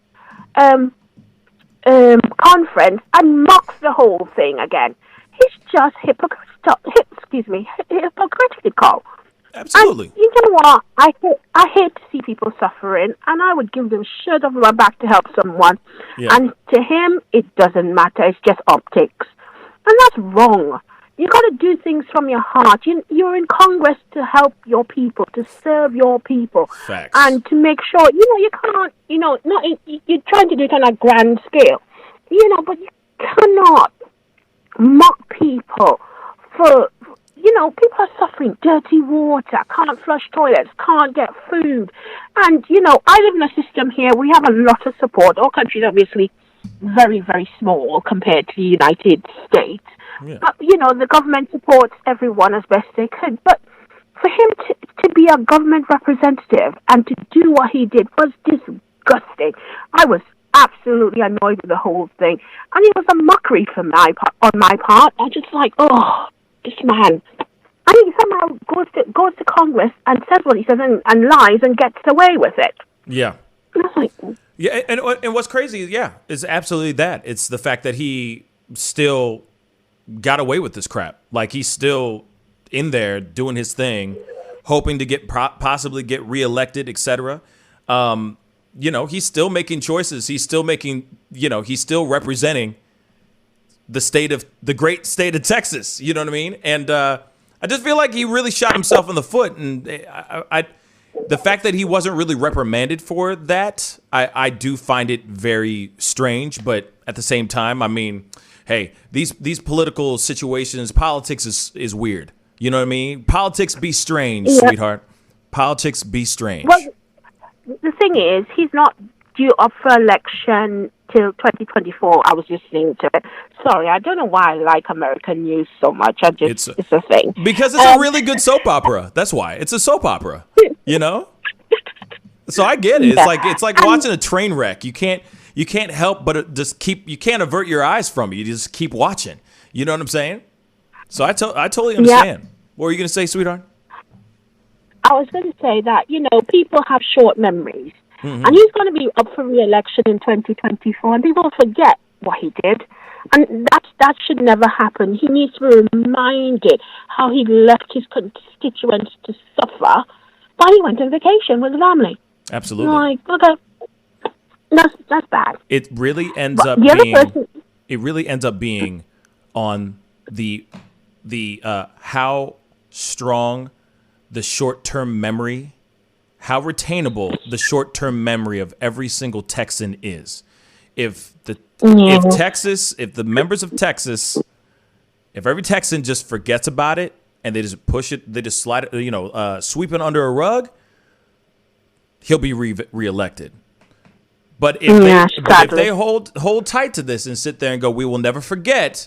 conference and mocks the whole thing again. He's just hypocritical. Absolutely. And you know what? I hate to see people suffering, and I would give them a shirt off my back to help someone. Yeah. And to him, it doesn't matter. It's just optics. And that's wrong. You got to do things from your heart. You're in Congress to help your people, to serve your people. Facts. And to make sure, you can't, you're trying to do it on a grand scale, but you cannot mock people for, people are suffering dirty water, can't flush toilets, can't get food. And, I live in a system here. We have a lot of support. Our country is obviously very, very small compared to the United States. Yeah. But, the government supports everyone as best they could. But for him to be a government representative and to do what he did was disgusting. I was absolutely annoyed with the whole thing. And it was a mockery on my part. I just like, oh, this man. And he somehow goes to Congress and says what he says and lies and gets away with it. Yeah. And I was like... Yeah, and what's crazy, is absolutely that. It's the fact that he still got away with this crap. Like, he's still in there doing his thing, hoping to possibly get reelected, etc. He's still making choices. He's still making, he's still representing the great state of Texas. You know what I mean? And I just feel like he really shot himself in the foot. And the fact that he wasn't really reprimanded for that, I do find it very strange. But at the same time, I mean, hey, these political situations, politics is weird. You know what I mean? Politics be strange, sweetheart. Politics be strange. Well, the thing is, he's not due up for election till 2024. I was listening to it. Sorry, I don't know why I like American news so much. It's a thing. Because it's a really good soap opera. That's why. It's a soap opera. So I get it. It's like watching a train wreck. You can't help but you can't avert your eyes from it. You just keep watching. You know what I'm saying? So I totally understand. Yep. What were you going to say, sweetheart? I was going to say that, people have short memories. Mm-hmm. And he's going to be up for re-election in 2024, and people forget what he did. And that should never happen. He needs to be reminded how he left his constituents to suffer while he went on vacation with the family. Absolutely. Like, okay, that's bad. It really ends up being on the how strong the short-term memory, how retainable the short-term memory of every single Texan is. If the members of Texas, if every Texan just forgets about it and they just push it, they just slide it, sweep it under a rug, he'll be reelected. But if they hold tight to this and sit there and go, we will never forget,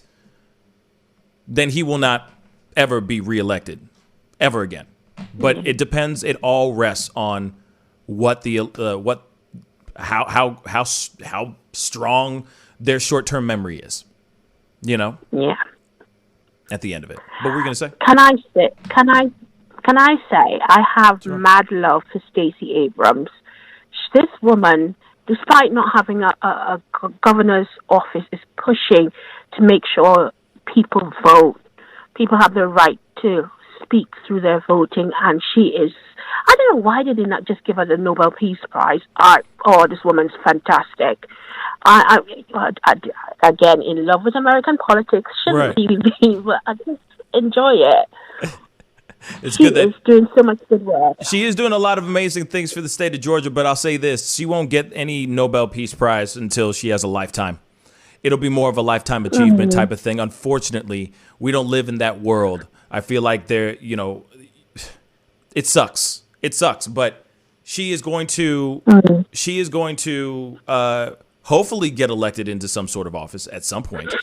then he will not ever be reelected ever again. But it depends. It all rests on how strong their short-term memory is. Yeah. At the end of it. What were you going to say? Can I say I have mad love for Stacey Abrams. This woman, despite not having a governor's office, is pushing to make sure people vote. People have the right to speak through their voting, and she is I don't know why they did not just give her the Nobel Peace Prize. This woman's fantastic. Again, in love with American politics, shouldn't really be, but I just enjoy it. It's good that she is doing so much good work. She is doing a lot of amazing things for the state of Georgia, but I'll say this, she won't get any Nobel Peace Prize until she has a lifetime. It'll be more of a lifetime achievement type of thing. Unfortunately, we don't live in that world. I feel like it sucks. It sucks, but she is going to hopefully get elected into some sort of office at some point.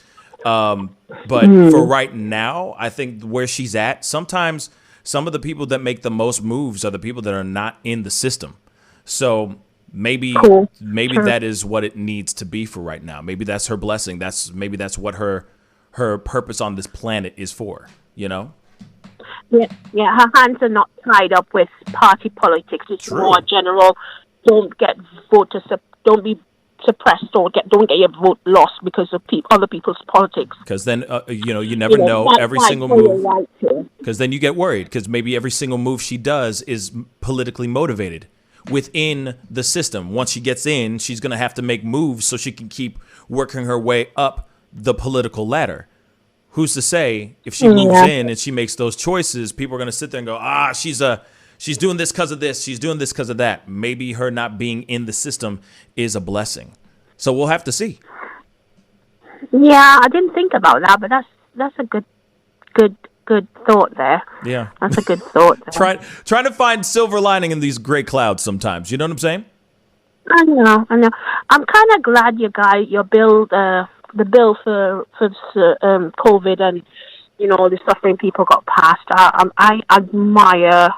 But for right now, I think where she's at, sometimes some of the people that make the most moves are the people that are not in the system. So maybe that is what it needs to be for right now. Maybe that's her blessing. Maybe that's what her purpose on this planet is for, you know? Yeah, her hands are not tied up with party politics. It's more general. Don't get voters. Don't be suppressed or don't get your vote lost because of other people's politics. Because then you never know every single move. Because then you get worried because maybe every single move she does is politically motivated within the system. Once she gets in, she's going to have to make moves so she can keep working her way up the political ladder. Who's to say if she moves in and she makes those choices, people are going to sit there and go, she's doing this because of this. She's doing this because of that. Maybe her not being in the system is a blessing. So we'll have to see. Yeah, I didn't think about that, but that's a good thought there. Yeah, that's a good thought there. Trying to find silver lining in these gray clouds sometimes. You know what I'm saying? I know. I'm kind of glad your bill, the bill for COVID and the suffering people got passed. I admire.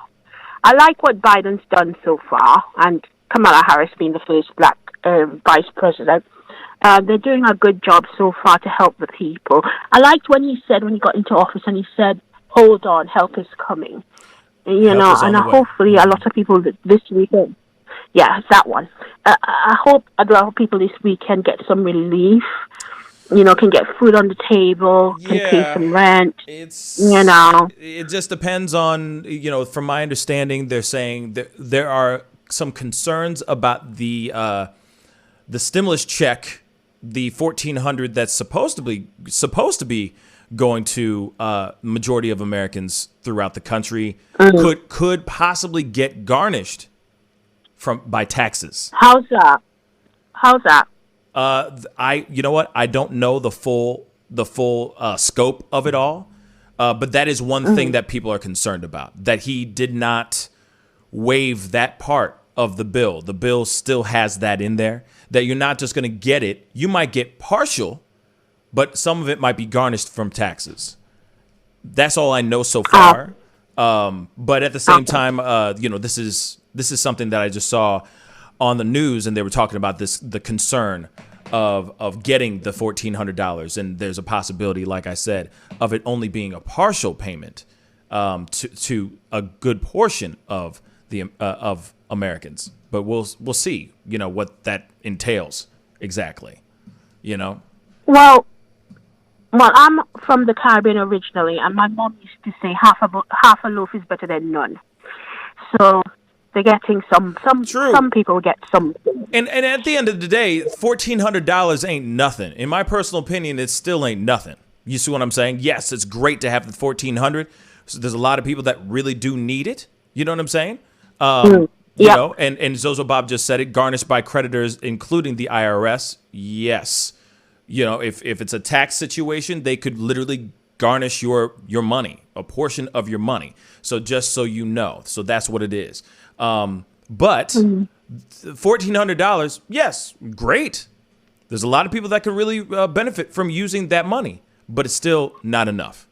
I like what Biden's done so far, and Kamala Harris being the first black vice president. They're doing a good job so far to help the people. I liked when he got into office and he said, "Hold on, help is coming." Hopefully a lot of people this weekend. Yeah, that one. I hope a lot of people this weekend get some relief. Can get food on the table, can pay some rent. It just depends on, from my understanding, they're saying that there are some concerns about the stimulus check, the $1,400 that's supposed to be going to majority of Americans throughout the country could possibly get garnished by taxes. How's that? You know what? I don't know the full scope of it all, but that is one thing that people are concerned about, that he did not waive that part of the bill. The bill still has that in there, that you're not just going to get it. You might get partial, but some of it might be garnished from taxes. That's all I know so far. But at the same time, this is something that I just saw on the news, and they were talking about the concern of getting the $1,400, and there's a possibility, like I said, of it only being a partial payment to a good portion of of Americans. But we'll see, what that entails exactly. Well, I'm from the Caribbean originally, and my mom used to say half a loaf is better than none. So they're getting some people get something. And at the end of the day, $1,400 ain't nothing. In my personal opinion, it still ain't nothing. You see what I'm saying? Yes, it's great to have the $1,400. So there's a lot of people that really do need it. You know what I'm saying? And Zozo Bob just said it, garnished by creditors, including the IRS. Yes. If it's a tax situation, they could literally garnish your money, a portion of your money. So just so you know. So that's what it is. But $1,400, yes, great. There's a lot of people that could really benefit from using that money, but it's still not enough.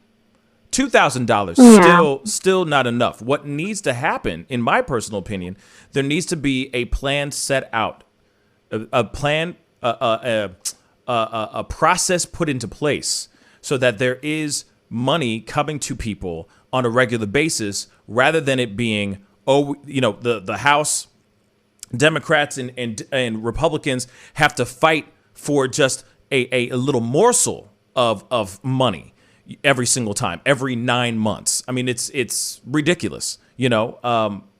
$2,000, still not enough. What needs to happen, in my personal opinion, there needs to be a plan set out, a process put into place so that there is money coming to people on a regular basis, rather than it being, the House Democrats and Republicans have to fight for just a little morsel of money every single time, every 9 months. I mean, it's ridiculous,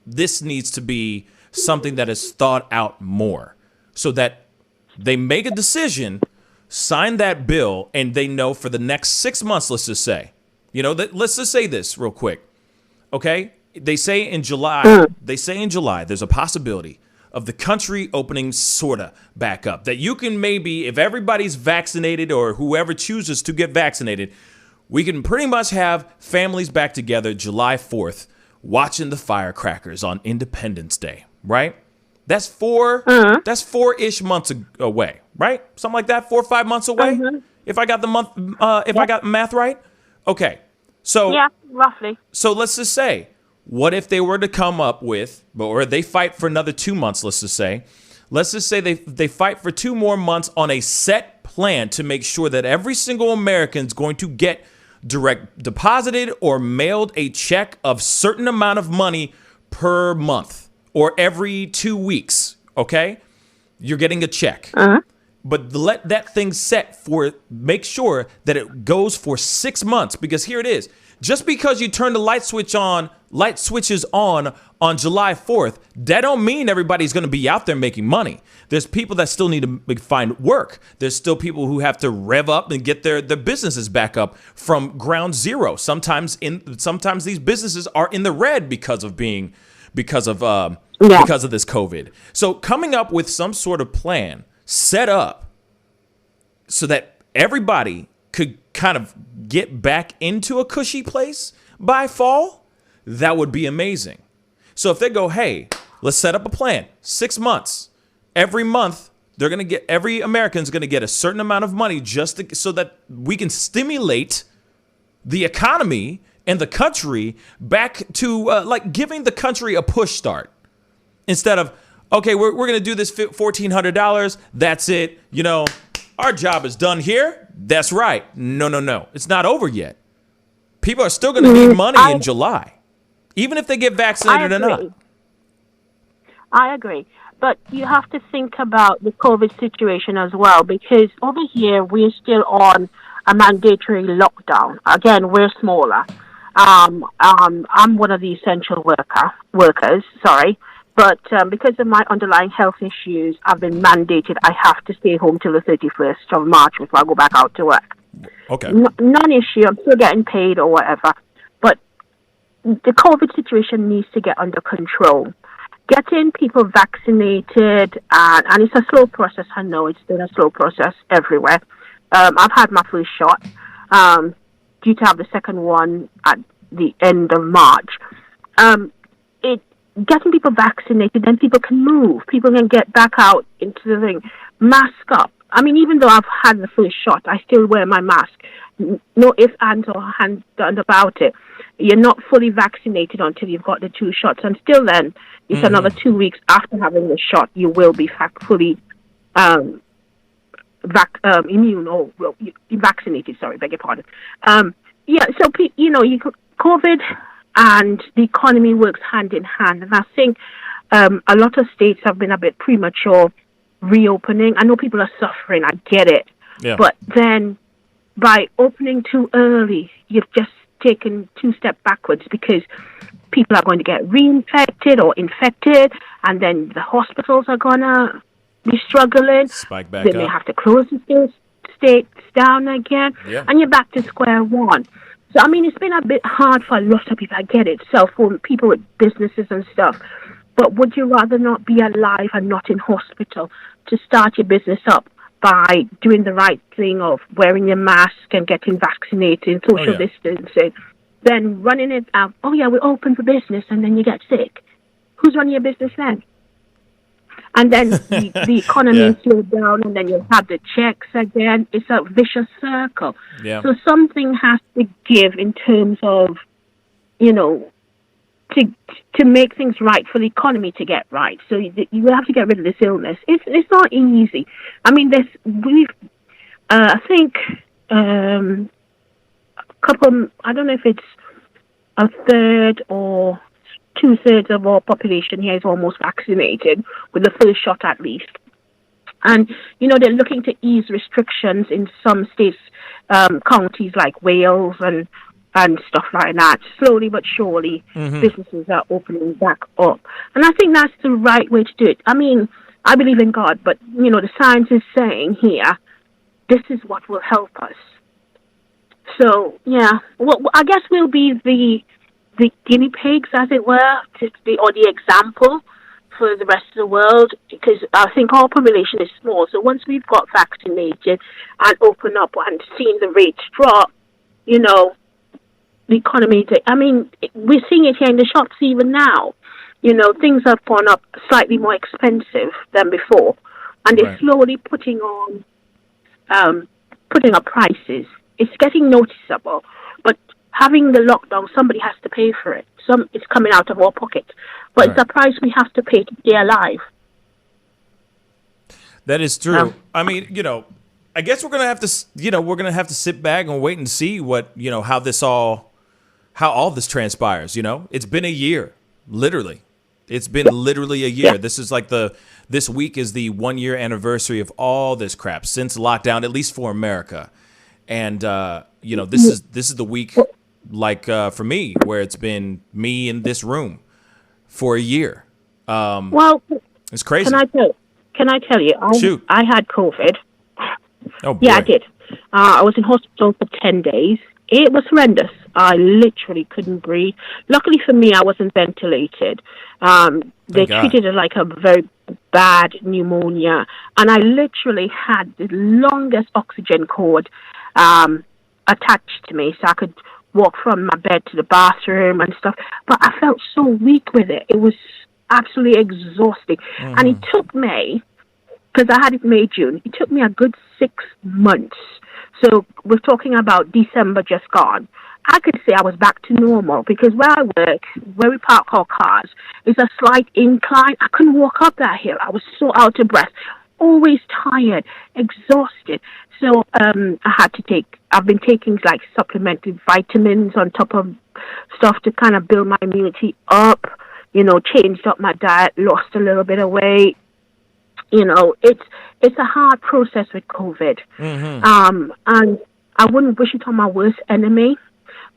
this needs to be something that is thought out more so that they make a decision, sign that bill, and they know for the next 6 months, let's just say, let's just say this real quick. Okay. They say in July, there's a possibility of the country opening sort of back up, that you can maybe, if everybody's vaccinated or whoever chooses to get vaccinated, we can pretty much have families back together July 4th watching the firecrackers on Independence Day, right? That's 4-ish months away, right? Something like that, 4 or 5 months away. If I got I got math right. Okay. So yeah, roughly. So let's just say, what if they were to come up with, or they fight for another 2 months, let's just say they fight for 2 more months on a set plan to make sure that every single American is going to get direct deposited or mailed a check of certain amount of money per month or every 2 weeks. Okay. You're getting a check, but let that thing make sure that it goes for 6 months, because here it is. Just because you turn the light switches on July 4th, that don't mean everybody's going to be out there making money. There's people that still need to find work. There's still people who have to rev up and get their businesses back up from ground zero. Sometimes these businesses are in the red because of this COVID. So coming up with some sort of plan set up so that everybody could kind of get back into a cushy place by fall, that would be amazing. So if they go, hey, let's set up a plan, 6 months, every month, every American's going to get a certain amount of money so that we can stimulate the economy and the country back to giving the country a push start, instead of, okay, we're going to do this $1,400. That's it. Our job is done here. That's right. No. It's not over yet. People are still going to need money in July, even if they get vaccinated or not. I agree. But you have to think about the COVID situation as well, because over here we're still on a mandatory lockdown. Again, we're smaller. I'm one of the essential workers. Sorry. But because of my underlying health issues, I've been mandated. I have to stay home till the 31st of March before I go back out to work. Okay. Non-issue. I'm still getting paid or whatever. But the COVID situation needs to get under control. Getting people vaccinated, and it's a slow process. I know it's been a slow process everywhere. I've had my first shot, due to have the second one at the end of March. Getting people vaccinated, then people can move. People can get back out into the thing. Mask up. I mean, even though I've had the first shot, I still wear my mask. No ifs, ands, or hands done about it. You're not fully vaccinated until you've got the 2 shots. And still then, it's another 2 weeks after having the shot, you will be fully immune or vaccinated. Sorry, beg your pardon. COVID and the economy works hand in hand. And I think a lot of states have been a bit premature reopening. I know people are suffering. I get it. Yeah. But then by opening too early, you've just taken 2 steps backwards, because people are going to get reinfected or infected, and then the hospitals are going to be struggling. Spike back then up. They have to close the states down again. Yeah. And you're back to square one. So, I mean, it's been a bit hard for a lot of people. I get it. So, for people with businesses and stuff. But would you rather not be alive and not in hospital to start your business up by doing the right thing of wearing your mask and getting vaccinated, social distancing, than running it out, we're open for business, and then you get sick? Who's running your business then? And then the economy is slowed down, and then you'll have the checks again. It's a vicious circle. Yeah. So something has to give in terms of, to make things right for the economy to get right. So you will have to get rid of this illness. It's not easy. I mean, I think a couple, I don't know if it's a third or 2/3 of our population here is almost vaccinated with the first shot at least. And, they're looking to ease restrictions in some states, counties like Wales and and stuff like that. Slowly but surely, businesses are opening back up. And I think that's the right way to do it. I mean, I believe in God, but, the science is saying here, this is what will help us. So, yeah, well, I guess we'll be the guinea pigs, as it were, or the example for the rest of the world, because I think our population is small. So once we've got vaccinated and open up and seen the rates drop, the economy, we're seeing it here in the shops even now. Things have gone up slightly more expensive than before, and they're slowly putting up prices. It's getting noticeable, but having the lockdown, somebody has to pay for it. It's coming out of our pockets, but it's a price we have to pay to stay alive. That is true. I mean, I guess we're gonna have to, sit back and wait and see what, how all this transpires. It's been a year, literally. It's been literally a year. Yeah. This is like this week is the 1 year anniversary of all this crap since lockdown, at least for America. And this is the week, for me, where it's been me in this room for a year. It's crazy. Can I tell you? Shoot. I had COVID. Oh boy. Yeah, I did. I was in hospital for 10 days. It was horrendous. I literally couldn't breathe. Luckily for me, I wasn't ventilated. They treated it like a very bad pneumonia, and I literally had the longest oxygen cord attached to me, so I could walk from my bed to the bathroom and stuff. But I felt so weak with it. It was absolutely exhausting. And it took me, because I had it May, June, it took me a good 6 months. So we're talking about December just gone. I could say I was back to normal, because where I work, where we park our cars, is a slight incline. I couldn't walk up that hill. I was so out of breath, always tired, exhausted. So I've been taking like supplemented vitamins on top of stuff to kind of build my immunity up, changed up my diet, lost a little bit of weight. It's a hard process with COVID. And I wouldn't wish it on my worst enemy,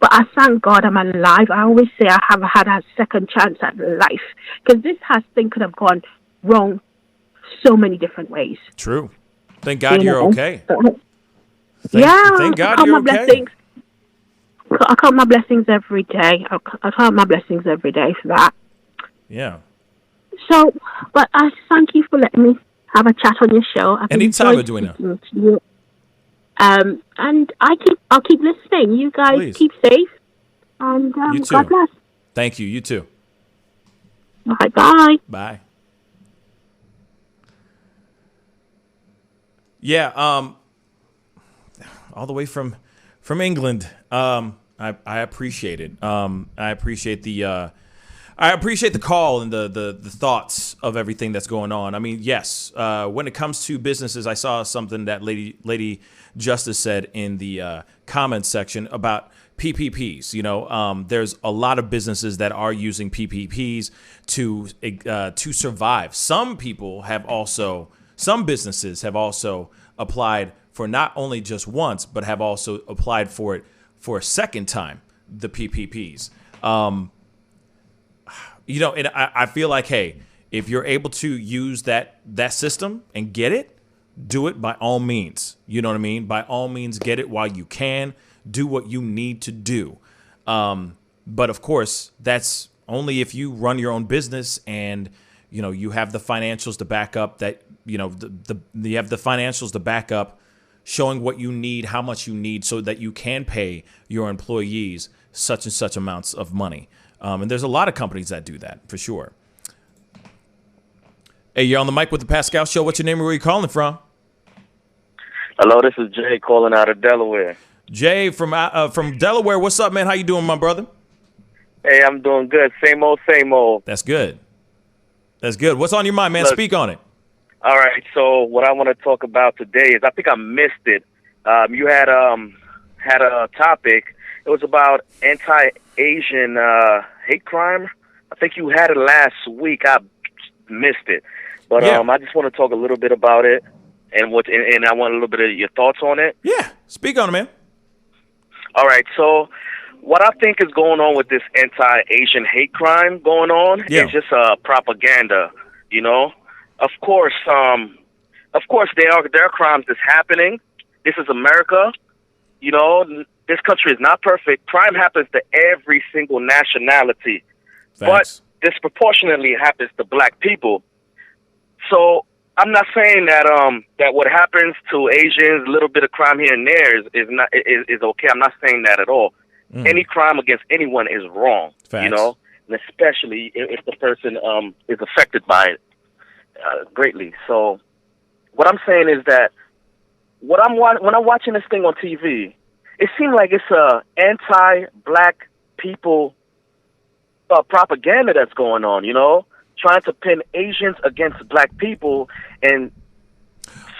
but I thank God I'm alive. I always say I have had a second chance at life, because thing could have gone wrong so many different ways. True. Thank God you're okay. Thank God you're okay. I count my blessings every day. I count my blessings every day for that. Yeah. So, but I thank you for letting me have a chat on your show. Anytime, Edwina. And I'll keep listening. You guys keep safe. And you too. God bless. Thank you. You too. All right. Bye. Bye. Yeah, all the way from England. I appreciate it. I appreciate the call and the thoughts of everything that's going on. I mean, yes, when it comes to businesses, I saw something that Lady Justice said in the comments section about PPPs. There's a lot of businesses that are using PPPs to survive. Some businesses have also applied for not only just once, but have also applied for it for a second time, the PPPs. And I feel like, hey, if you're able to use that system and get it, do it by all means. You know what I mean? By all means, get it while you can. Do what you need to do. But of course, that's only if you run your own business and you have the financials to back up that, you have the financials to back up showing what you need, how much you need, so that you can pay your employees such and such amounts of money. And there's a lot of companies that do that for sure. Hey, you're on the mic with the Pascal Show. What's your name and where are you calling from? Hello, this is Jay calling out of Delaware. Jay from Delaware. What's up, man? How you doing, my brother? Hey, I'm doing good. Same old, same old. That's good. That's good. What's on your mind, man? Look, speak on it. All right. So what I want to talk about today is I think I missed it. You had a topic. It was about anti-Asian hate crime. I think you had it last week. I missed it, but yeah. I just want to talk a little bit about it and I want a little bit of your thoughts on it. Yeah, speak on it, man. All right. So what I think is going on with this anti-Asian hate crime going on is just propaganda. You know, of course, there are crimes that's happening. This is America. You know, this country is not perfect. Crime happens to every single nationality, but disproportionately happens to black people. So I'm not saying that that what happens to Asians, a little bit of crime here and there, is okay. I'm not saying that at all. Any crime against anyone is wrong. You know, and especially if the person is affected by it greatly. So what I'm saying is that when I'm watching this thing on TV, it seems like it's a anti-black people propaganda that's going on. You know, trying to pin Asians against black people and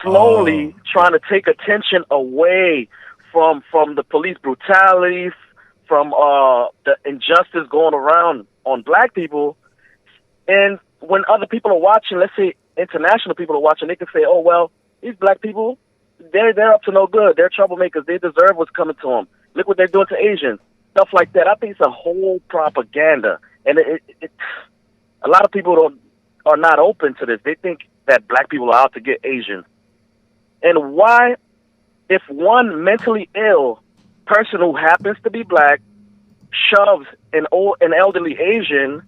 slowly trying to take attention away from the police brutality, from the injustice going around on black people. And when other people are watching, let's say international people are watching, they can say, oh, well, these black people, they're up to no good. They're troublemakers. They deserve what's coming to them. Look what they're doing to Asians. Stuff like that. I think it's a whole propaganda. And a lot of people are not open to this. They think that black people are out to get Asians. And why, if one mentally ill person who happens to be black shoves an elderly Asian,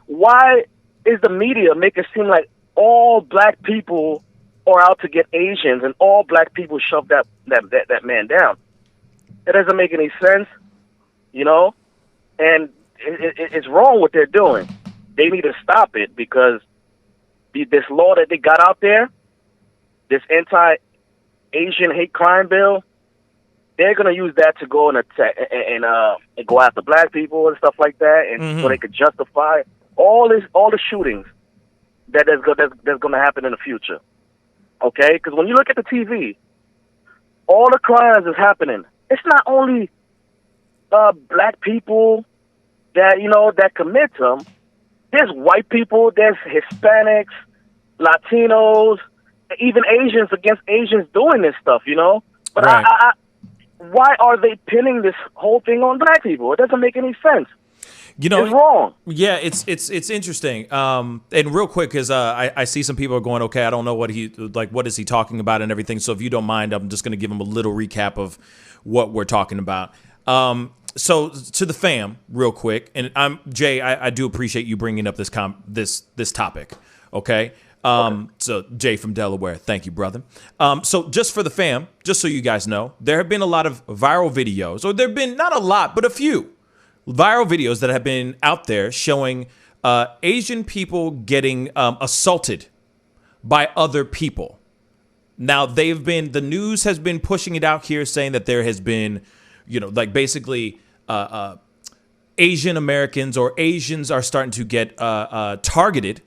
why is the media make it seem like all black people are out to get Asians and all black people shove that man down? It doesn't make any sense, you know? And it's wrong what they're doing. They need to stop it, because this law that they got out there, this anti-Asian hate crime bill, they're going to use that to go and attack and go after black people and stuff like that, and so they could justify all the shootings that's going to happen in the future. Okay, because when you look at the TV, all the crimes is happening. It's not only black people that commit them. There's white people, there's Hispanics, Latinos, even Asians against Asians doing this stuff, you know? But right. Why are they pinning this whole thing on black people? It doesn't make any sense. You know, it's wrong. Yeah, it's interesting. And real quick, because I see some people are going, okay, I don't know what is he talking about and everything. So if you don't mind, I'm just going to give him a little recap of what we're talking about. So to the fam, real quick, and Jay, I do appreciate you bringing up this topic. Okay. So Jay from Delaware, thank you, brother. So just for the fam, just so you guys know, there have been a lot of viral videos, or there have been not a lot, but a few viral videos that have been out there showing Asian people getting assaulted by other people. Now the news has been pushing it out here, saying that there has been, basically Asian Americans or Asians are starting to get targeted,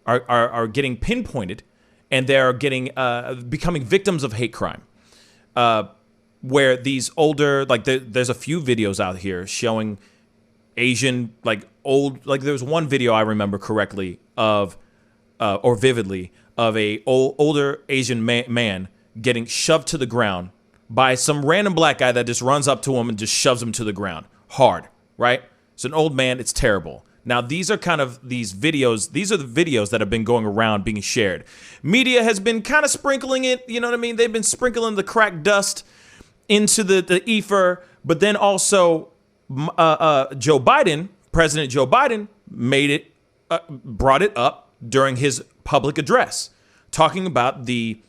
are getting pinpointed, and they're getting becoming victims of hate crime. Where these older, there's a few videos out here showing Asian, there's one video I remember correctly of, or vividly, of a older Asian man getting shoved to the ground by some random black guy that just runs up to him and just shoves him to the ground hard, right? It's an old man. It's terrible. Now, these are these videos. These are the videos that have been going around being shared. Media has been kind of sprinkling it. You know what I mean? They've been sprinkling the crack dust into the ether. But then also President Joe Biden brought it up during his public address, talking about the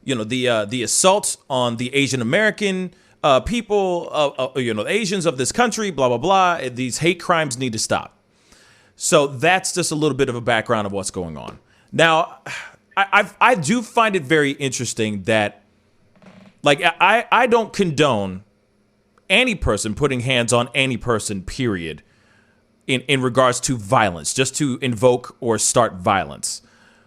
assaults on the Asian American people, Asians of this country, blah, blah, blah. These hate crimes need to stop. So that's just a little bit of a background of what's going on. Now, I do find it very interesting that, I don't condone any person putting hands on any person, period, in regards to violence, just to invoke or start violence.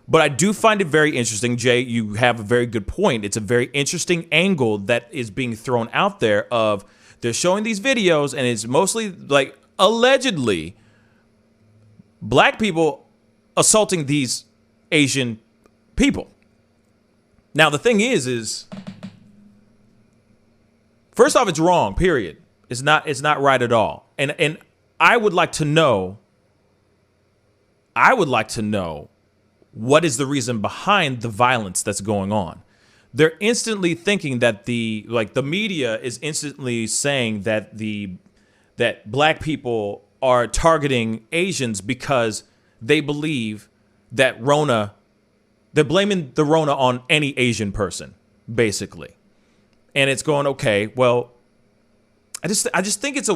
But I do find it very interesting, Jay, you have a very good point. It's a very interesting angle that is being thrown out there of they're showing these videos, and it's mostly, allegedly black people assaulting these Asian people. Now, the thing is first off, it's wrong, period. It's not right at all. And I would like to know what is the reason behind the violence that's going on. They're instantly thinking that the media is instantly saying that that black people are targeting Asians because they believe that they're blaming the Rona on any Asian person, basically. And it's going, okay, well, I just think it's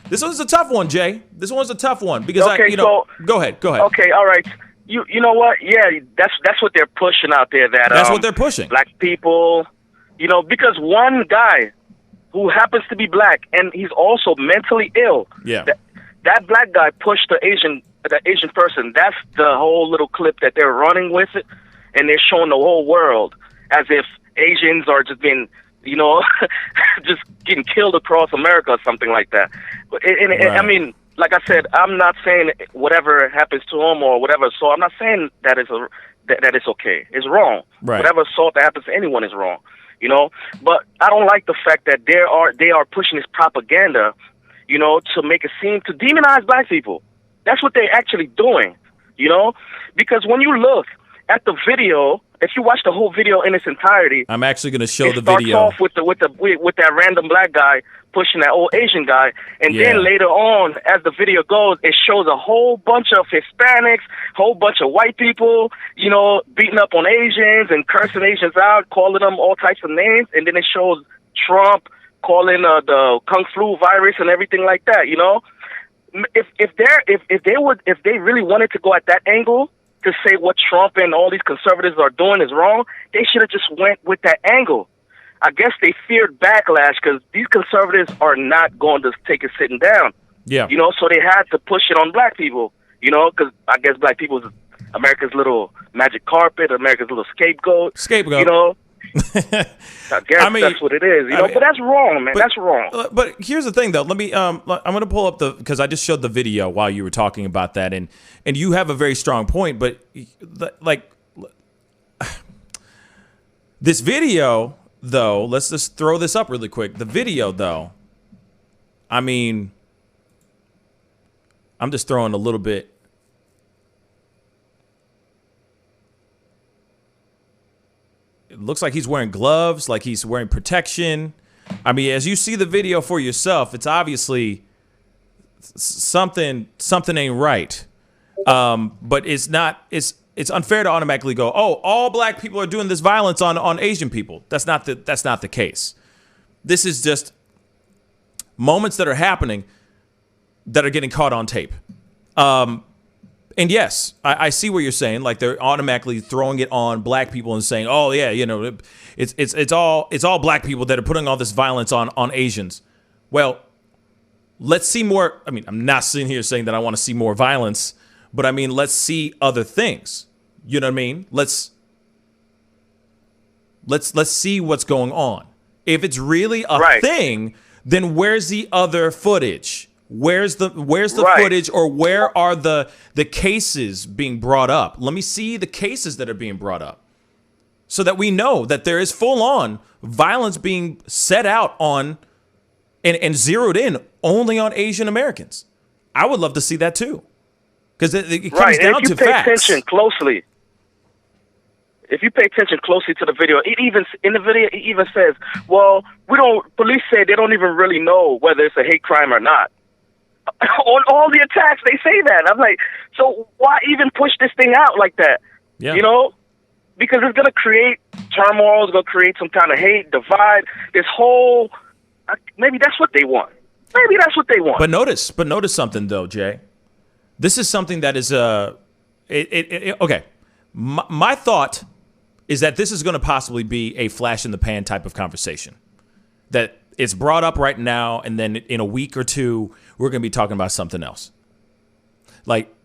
this one's a tough one, Jay. This one's a tough one because go ahead. Okay, all right. You know what? Yeah, that's what they're pushing out there. That's what they're pushing. Black people, because one guy who happens to be black and he's also mentally ill. Yeah. That black guy pushed the Asian person. That's the whole little clip that they're running with it, and they're showing the whole world as if Asians are just being, just getting killed across America or something like that. And right. I mean, like I said, I'm not saying whatever happens to him or whatever. So I'm not saying that it's okay. It's wrong. Right. Whatever assault that happens to anyone is wrong. But I don't like the fact that they are pushing this propaganda, to make it seem to demonize black people. That's what they're actually doing, because when you look at the video, if you watch the whole video in its entirety, I'm actually going to show the video. It starts off with that random black guy pushing that old Asian guy, and then later on, as the video goes, it shows a whole bunch of Hispanics, whole bunch of white people, beating up on Asians and cursing Asians out, calling them all types of names, and then it shows Trump calling the Kung Flu virus and everything like that. If they really wanted to go at that angle to say what Trump and all these conservatives are doing is wrong, they should have just went with that angle. I guess they feared backlash because these conservatives are not going to take it sitting down. Yeah. So they had to push it on black people, because I guess black people is America's little magic carpet, America's little scapegoat. I guess that's what it is, but that's wrong, man. That's wrong. But here's the thing, though. Let me. I'm going to pull up because I just showed the video while you were talking about that, and you have a very strong point. But this video, though, let's just throw this up really quick. The video, though, I mean, I'm just throwing a little bit. It looks like he's wearing gloves, like he's wearing protection. I mean, as you see the video for yourself, it's obviously something ain't right. But it's not. It's unfair to automatically go, oh, all black people are doing this violence on Asian people. That's not the case. This is just moments that are happening that are getting caught on tape. And yes, I see what you're saying. Like they're automatically throwing it on black people and saying, "Oh yeah, it's all black people that are putting all this violence on Asians." Well, let's see more. I mean, I'm not sitting here saying that I want to see more violence, but I mean, let's see other things. You know what I mean? Let's see what's going on. If it's really a thing, then where's the other footage? Where's the footage, or where are the cases being brought up? Let me see the cases that are being brought up so that we know that there is full on violence being set out on and zeroed in only on Asian Americans. I would love to see that too, because it comes down to facts. If you pay attention closely to the video, it even says, well, police say they don't even really know whether it's a hate crime or not. On all the attacks, they say that. I'm like, so why even push this thing out like that? Yeah. Because it's going to create turmoil. It's going to create some kind of hate, divide. This whole, maybe that's what they want. But notice something though, Jay. This is something that is okay. My thought is that this is going to possibly be a flash in the pan type of conversation. That it's brought up right now, and then in a week or two, we're going to be talking about something else.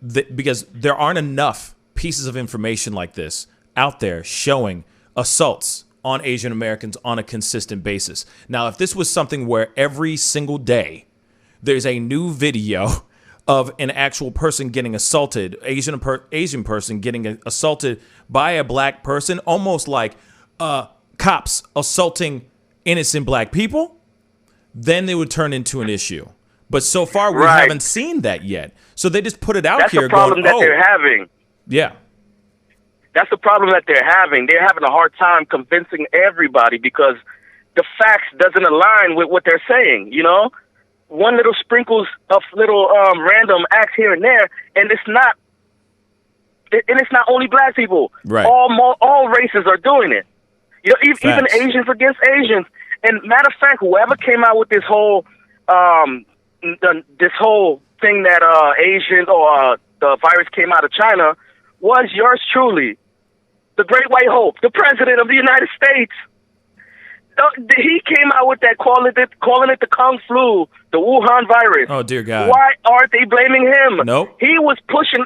Because there aren't enough pieces of information like this out there showing assaults on Asian Americans on a consistent basis. Now, if this was something where every single day there's a new video of an actual person getting assaulted, Asian person getting assaulted by a black person, almost like cops assaulting innocent black people, then they would turn into an issue. But so far, we haven't seen that yet. So they just put it out here. That's the problem that they're having. Yeah. That's the problem that they're having. They're having a hard time convincing everybody because the facts doesn't align with what they're saying, you know? One little sprinkles of little random acts here and there, and it's not only black people. Right. All races are doing it. You know, even Asians against Asians. And matter of fact, whoever came out with this whole thing that Asians or the virus came out of China was yours truly, the Great White Hope, the President of the United States. He came out with that, calling it the Kung Flu, the Wuhan virus. Oh, dear God. Why aren't they blaming him? Nope. He was pushing,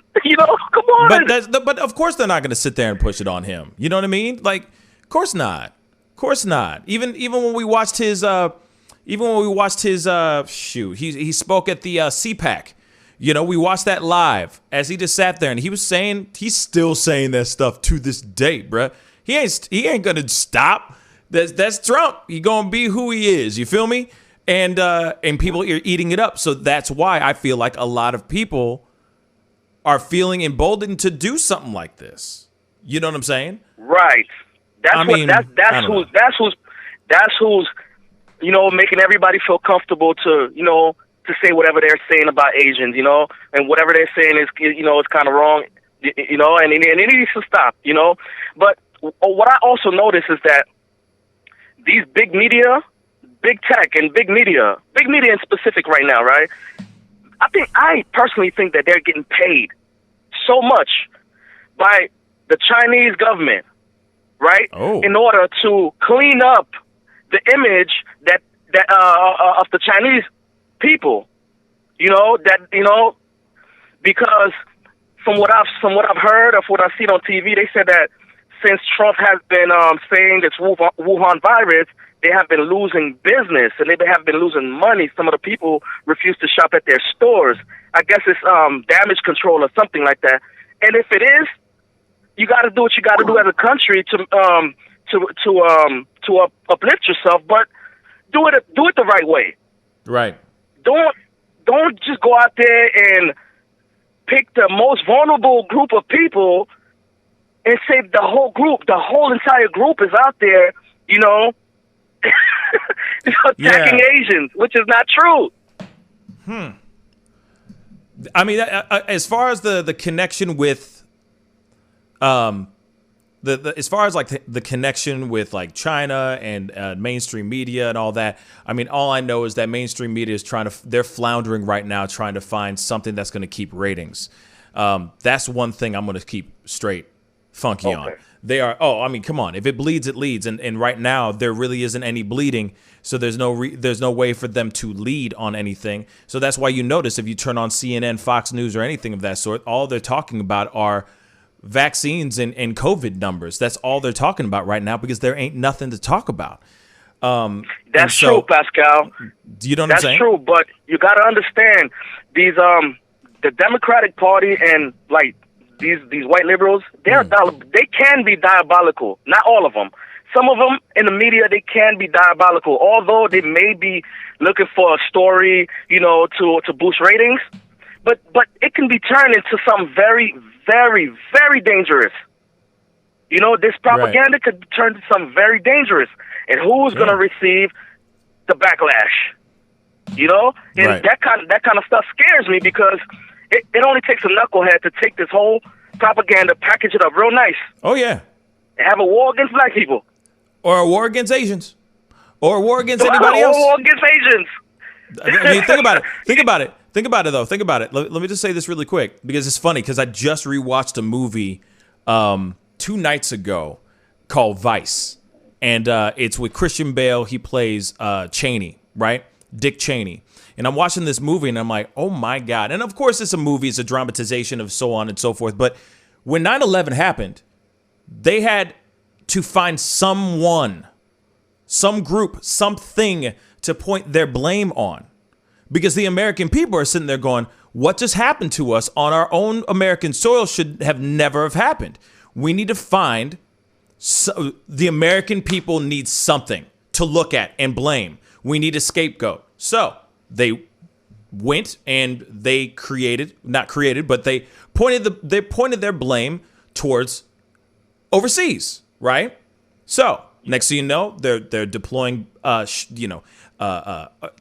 come on. But of course they're not going to sit there and push it on him. You know what I mean? Like, of course not. Of course not. Even when we watched his, he spoke at the CPAC. You know, we watched that live as he just sat there and he's still saying that stuff to this day, bruh. He ain't going to stop. That's Trump. He gonna be who he is. You feel me? And people are eating it up. So that's why I feel like a lot of people are feeling emboldened to do something like this. You know what I'm saying? Right. That's who's making everybody feel comfortable to to say whatever they're saying about Asians, and whatever they're saying is it's kind of wrong, and it needs to stop, But what I also notice is that these big media, big tech and big media in specific right now, right? I personally think that they're getting paid so much by the Chinese government, right? Oh. In order to clean up the image that of the Chinese people, because from what I've heard of what I've seen on TV, they said that since Trump has been saying this Wuhan virus, they have been losing business and they have been losing money. Some of the people refuse to shop at their stores. I guess it's damage control or something like that. And if it is, you got to do what you got to do as a country to uplift yourself, but do it the right way. Right. Don't just go out there and pick the most vulnerable group of people and say the whole entire group is out there, attacking Asians, which is not true. I mean, as far as the connection with, as far as like the connection with like China and mainstream media and all that, I mean, all I know is that mainstream media is they're floundering right now, trying to find something that's going to keep ratings. That's one thing I'm going to keep straight funky on. They are, come on. If it bleeds, it leads. And right now there really isn't any bleeding. So there's no way for them to lead on anything. So that's why you notice if you turn on CNN, Fox News or anything of that sort, all they're talking about are vaccines and COVID numbers. That's all they're talking about right now because there ain't nothing to talk about. That's true, Pascal. Do you know what I'm saying? That's true, but you got to understand these the Democratic Party and like these white liberals, they can be diabolical. Not all of them. Some of them in the media, they can be diabolical. Although they may be looking for a story, to boost ratings, but it can be turned into something very, very, very dangerous. This propaganda could turn into something very dangerous. And who's going to receive the backlash? And that kind of stuff scares me because it only takes a knucklehead to take this whole propaganda, package it up real nice. Oh, yeah. And have a war against black people. Or a war against Asians. Or a war against anybody else. Or a war against Asians. I mean, think about it. Think about it. Think about it, though. Think about it. Let me just say this really quick because it's funny because I just rewatched a movie 2 nights ago called Vice. And it's with Christian Bale. He plays Cheney, right? Dick Cheney. And I'm watching this movie and I'm like, oh my God. And of course it's a movie, it's a dramatization of so on and so forth. But when 9/11 happened, they had to find someone, some group, something to point their blame on. Because the American people are sitting there going, what just happened to us on our own American soil should have never have happened. We need to find, the American people need something to look at and blame. We need a scapegoat. So they went and they they pointed their blame towards overseas, right? So next thing you know, they're deploying,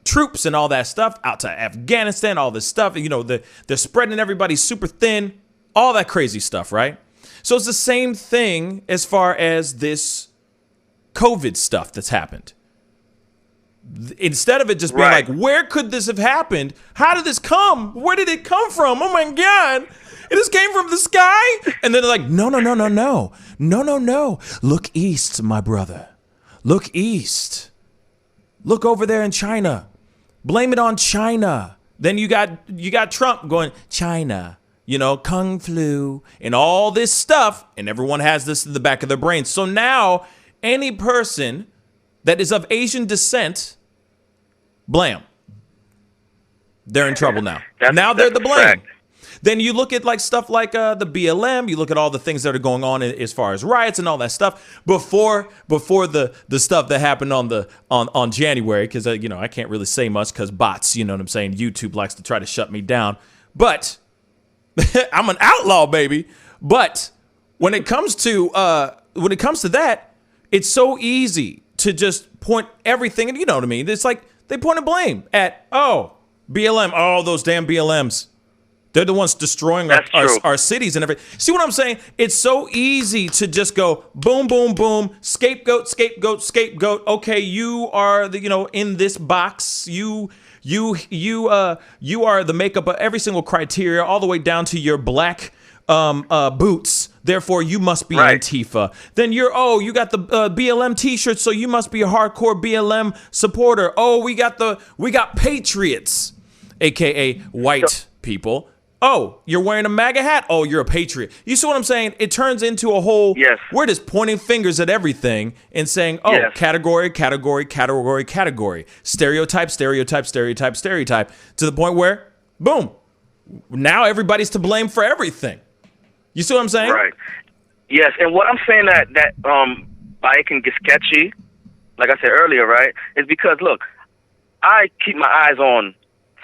troops and all that stuff out to Afghanistan, all this stuff. You know, they're spreading everybody super thin, all that crazy stuff, right? So it's the same thing as far as this COVID stuff that's happened. Instead of it just being like, where could this have happened? How did this come? Where did it come from? Oh my God. It just came from the sky? And then they're like, no. Look east, my brother. Look east. Look over there in China. Blame it on China. Then you got Trump going, China, Kung flu and all this stuff. And everyone has this in the back of their brain. So now any person that is of Asian descent, blam. They're in trouble now. Now they're the blame. Fact. Then you look at like stuff like the BLM. You look at all the things that are going on as far as riots and all that stuff before the stuff that happened on January. Because I can't really say much because bots. You know what I'm saying? YouTube likes to try to shut me down. But I'm an outlaw, baby. But when it comes to that, it's so easy to just point everything. And you know what I mean? It's like they point a blame at BLM. Oh, those damn BLMs. They're the ones destroying our cities and everything. See what I'm saying? It's so easy to just go boom, boom, boom, scapegoat. Okay, you are in this box. You are the makeup of every single criteria, all the way down to your black boots. Therefore, you must be Antifa. Then you got the BLM T-shirt, so you must be a hardcore BLM supporter. Oh, we got patriots, aka white people. Oh, you're wearing a MAGA hat? Oh, you're a patriot. You see what I'm saying? It turns into a whole, we're just pointing fingers at everything and saying, category, stereotype, to the point where, boom, now everybody's to blame for everything. You see what I'm saying? Right. Yes, and what I'm saying that it can get sketchy, like I said earlier, right, is because, look, I keep my eyes on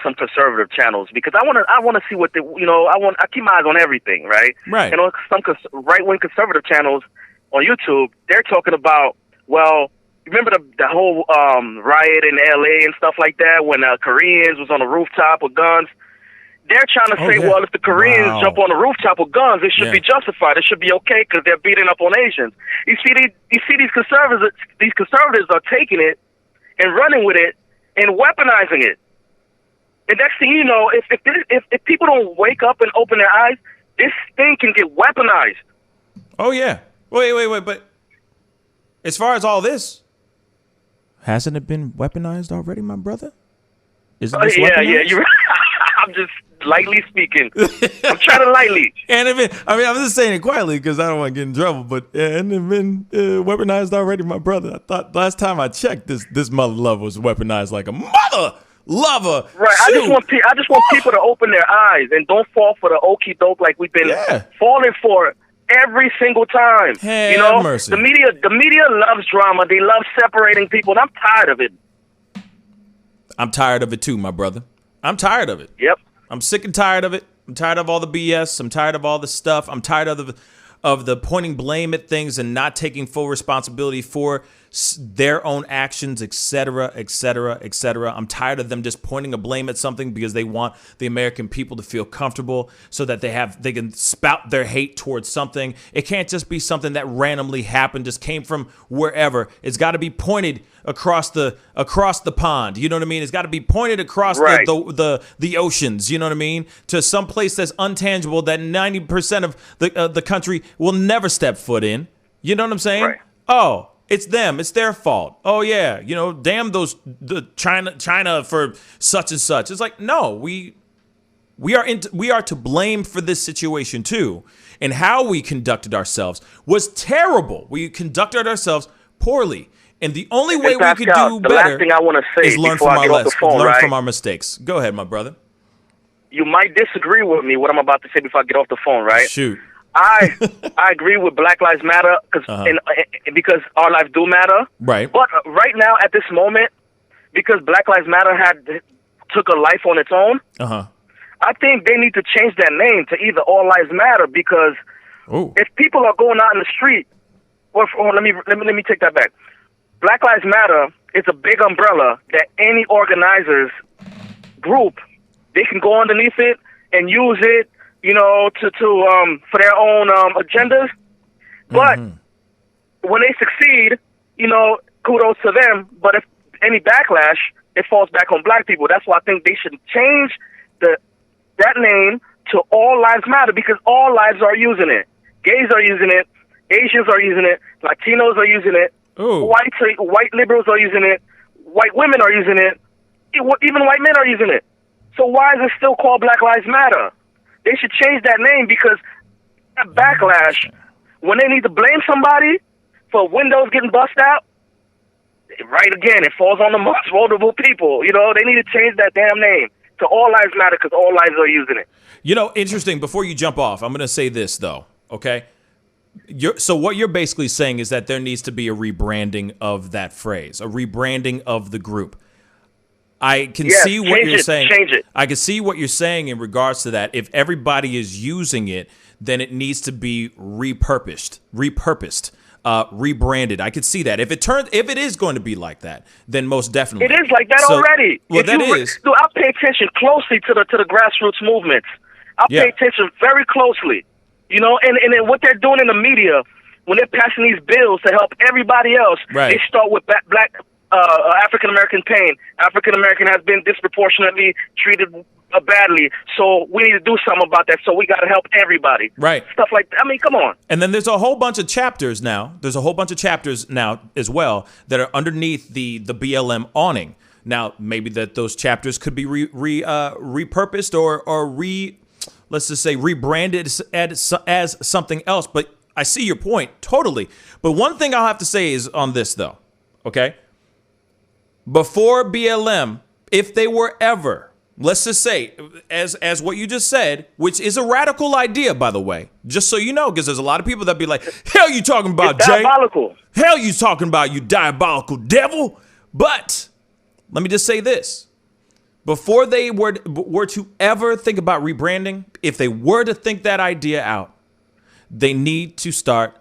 some conservative channels because I want to see what I keep my eyes on everything, right? Right. Some right-wing conservative channels on YouTube, they're talking about, well, remember the whole riot in LA and stuff like that when Koreans was on the rooftop with guns? They're trying to say, well, if the Koreans jump on the rooftop with guns, it should be justified. It should be okay because they're beating up on Asians. You see these conservatives are taking it and running with it and weaponizing it. And next thing you know, if people don't wake up and open their eyes, this thing can get weaponized. Oh, yeah. Wait. But as far as all this, hasn't it been weaponized already, my brother? Isn't this weaponized? Yeah. You're right. I'm just lightly speaking. I'm trying to lightly. And I'm just saying it quietly because I don't want to get in trouble. But and it been weaponized already, my brother. I thought last time I checked, this mother love was weaponized like a mother lover. Right. I just want people to open their eyes and don't fall for the okie doke like we've been falling for every single time. Mercy. The media loves drama. They love separating people, and I'm tired of it. I'm tired of it too, my brother. I'm tired of it. Yep. I'm sick and tired of it. I'm tired of all the BS. I'm tired of all the stuff. I'm tired of the pointing blame at things and not taking full responsibility for their own actions, etc. I'm tired of them just pointing a blame at something because they want the American people to feel comfortable so that they can spout their hate towards something. It can't just be something that randomly happened, just came from wherever. It's got to be pointed across the pond. You know what I mean? It's got to be pointed across the oceans. You know what I mean? To some place that's untangible that 90% of the country will never step foot in. You know what I'm saying? Right. Oh, it's them. It's their fault. Oh yeah, damn the China for such and such. It's like, no, we are to blame for this situation too. And how we conducted ourselves was terrible. We conducted ourselves poorly. And the only way we could do better last thing I want to say is learn from our mistakes. Go ahead, my brother. You might disagree with me what I'm about to say before I get off the phone, right? Shoot. I agree with Black Lives Matter because our lives do matter. Right. But right now, at this moment, because Black Lives Matter took a life on its own. I think they need to change that name to either All Lives Matter, because if people are going out in the street, or let me take that back. Black Lives Matter is a big umbrella that any organizers group, they can go underneath it and use it, to for their own agendas. But when they succeed, kudos to them. But if any backlash, it falls back on black people. That's why I think they should change that name to All Lives Matter, because all lives are using it. Gays are using it. Asians are using it. Latinos are using it. White liberals are using it. White women are using it. Even white men are using it. So why is it still called Black Lives Matter? They should change that name, because that backlash, when they need to blame somebody for windows getting busted out, right again, it falls on the most vulnerable people. They need to change that damn name to All Lives Matter, because all lives are using it. Interesting. Before you jump off, I'm going to say this, though, okay? So what you're basically saying is that there needs to be a rebranding of that phrase, a rebranding of the group. I can see what you're saying. Change it. I can see what you're saying in regards to that. If everybody is using it, then it needs to be repurposed, rebranded. I could see that. If it is going to be like that, then most definitely. It is like that already. Well, that is. Dude, I pay attention closely to the grassroots movements. I pay attention very closely. And then what they're doing in the media, when they're passing these bills to help everybody else, they start with black African American pain. African American has been disproportionately treated badly, so we need to do something about that. So we got to help everybody. Right. Stuff like that. I mean, come on. And then there's a whole bunch of chapters now. There's a whole bunch of chapters now as well that are underneath the BLM awning. Now, maybe those chapters could be repurposed or let's just say rebranded as something else. But I see your point totally. But one thing I'll have to say is on this, though, okay? Before BLM, if they were ever, let's just say, as what you just said, which is a radical idea, by the way, just so you know, because there's a lot of people that be like, hell you talking about, it's diabolical. Jay? Hell you talking about, you diabolical devil? But let me just say this. Before they were to ever think about rebranding, if they were to think that idea out, they need to start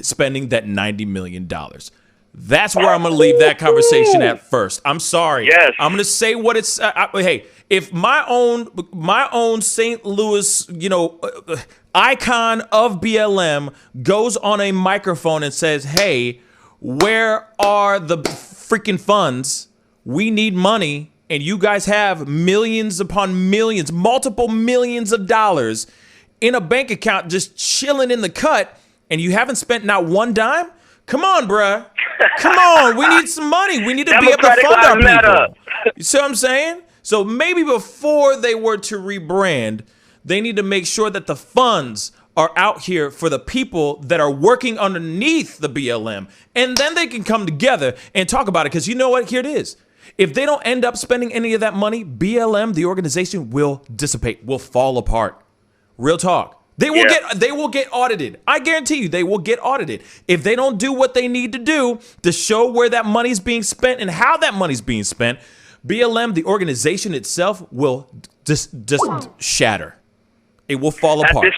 spending that $90 million. That's where I'm going to leave that conversation at first. I'm sorry. Yes. I'm going to say what it's. Hey, if my own St. Louis, icon of BLM goes on a microphone and says, "Hey, where are the freaking funds? We need money." And you guys have millions upon millions, multiple millions of dollars in a bank account just chilling in the cut, and you haven't spent not one dime? Come on, bruh. Come on. We need some money. We need to be able to fund our people. You see what I'm saying? So maybe before they were to rebrand, they need to make sure that the funds are out here for the people that are working underneath the BLM. And then they can come together and talk about it. Because you know what? Here it is. If they don't end up spending any of that money, BLM, the organization, will dissipate, will fall apart. Real talk. They will get audited. I guarantee you they will get audited. If they don't do what they need to do to show where that money's being spent and how that money's being spent, BLM, the organization itself, will just shatter. It will fall apart. At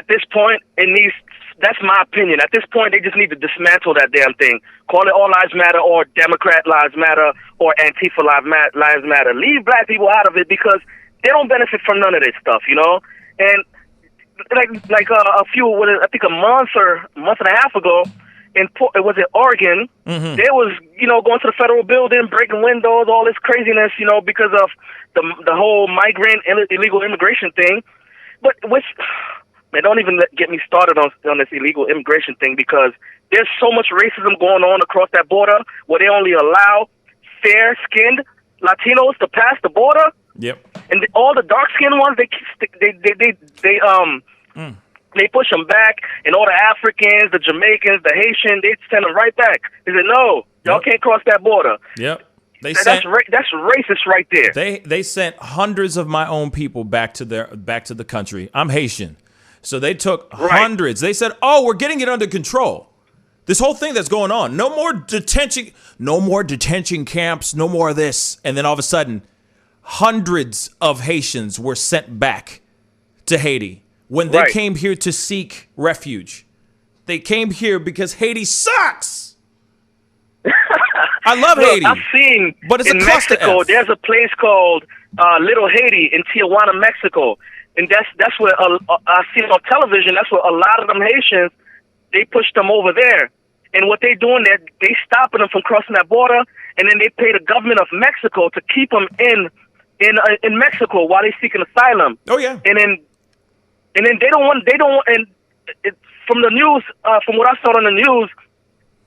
this point, it needs. That's my opinion. At this point, they just need to dismantle that damn thing. Call it All Lives Matter or Democrat Lives Matter or Antifa Lives Matter. Leave black people out of it, because they don't benefit from none of this stuff, And like a few, I think a month and a half ago, it was in Oregon. Mm-hmm. They was going to the federal building, breaking windows, all this craziness, because of the whole migrant illegal immigration thing. But man, don't even get me started on this illegal immigration thing, because there's so much racism going on across that border where they only allow fair-skinned Latinos to pass the border. Yep. And all the dark-skinned ones, they push them back, and all the Africans, the Jamaicans, the Haitians, they send them right back. They say, no, y'all can't cross that border. Yep. That's racist right there. They sent hundreds of my own people back to the country. I'm Haitian. So they took hundreds. They said, "Oh, we're getting it under control." This whole thing that's going on. No more detention camps, no more of this. And then all of a sudden, hundreds of Haitians were sent back to Haiti when they came here to seek refuge. They came here because Haiti sucks. I love Haiti. I've seen but it's in Mexico, there's a place called Little Haiti in Tijuana, Mexico. And that's where I see on television, that's where a lot of them Haitians, they push them over there. And what they doing, they stopping them from crossing that border, and then they pay the government of Mexico to keep them in Mexico while they seeking asylum. Oh yeah. And then they don't want, from the news, from what I saw on the news,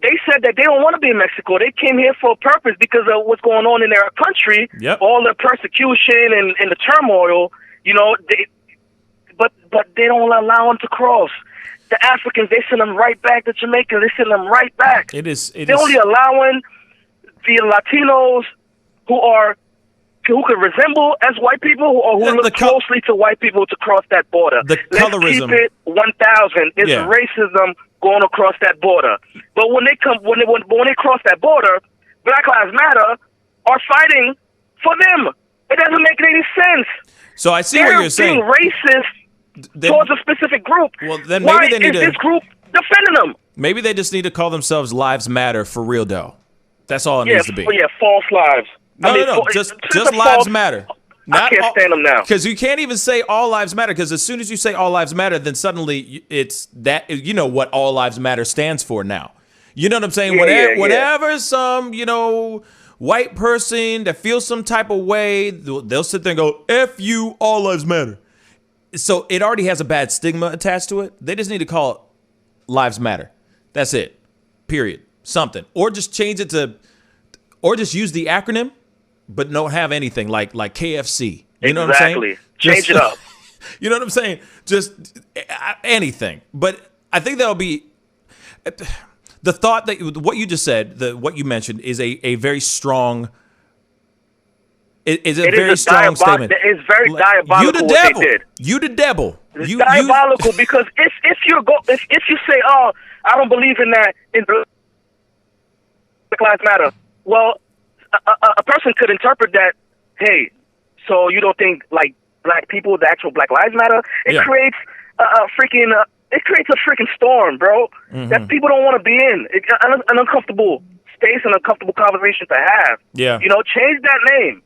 they said that they don't want to be in Mexico. They came here for a purpose because of what's going on in their country, all the persecution and the turmoil, you know, but they don't allow them to cross. The Africans, they send them right back to Jamaica. They send them right back. They're only allowing the Latinos who could resemble as white people or who look closely to white people to cross that border. The colorism. Let's keep it 1,000. It's racism going across that border. But when they cross that border, Black Lives Matter are fighting for them. It doesn't make any sense. So I see what you're saying. They're being racist towards a specific group. Well, then maybe they need this group defending them? Maybe they just need to call themselves Lives Matter for real, though. That's all it needs to be. Yeah, false lives. No. Just Lives Matter. I can't stand them now. Because you can't even say all lives matter, because as soon as you say all lives matter, then suddenly it's that, you know what all lives matter stands for now. You know what I'm saying? Whenever some, white person that feels some type of way, they'll sit there and go, F you, all lives matter. So it already has a bad stigma attached to it. They just need to call it Lives Matter. That's it. Period. Something. Or just change it to, or just use the acronym, but don't have anything like KFC. You know what I'm saying? Change it up. You know what I'm saying? Just anything. But I think that'll be the thought that what you just said, what you mentioned is a very strong. It is a very strong statement. It's very diabolical. You the what devil. They did. You the devil. It's diabolical because if you say, oh, I don't believe in that in Black Lives Matter, well, a person could interpret that, hey, so you don't think like black people, the actual Black Lives Matter? It creates a freaking storm, bro. Mm-hmm. That people don't want to be in. An uncomfortable space, an uncomfortable conversation to have. Yeah. Change that name.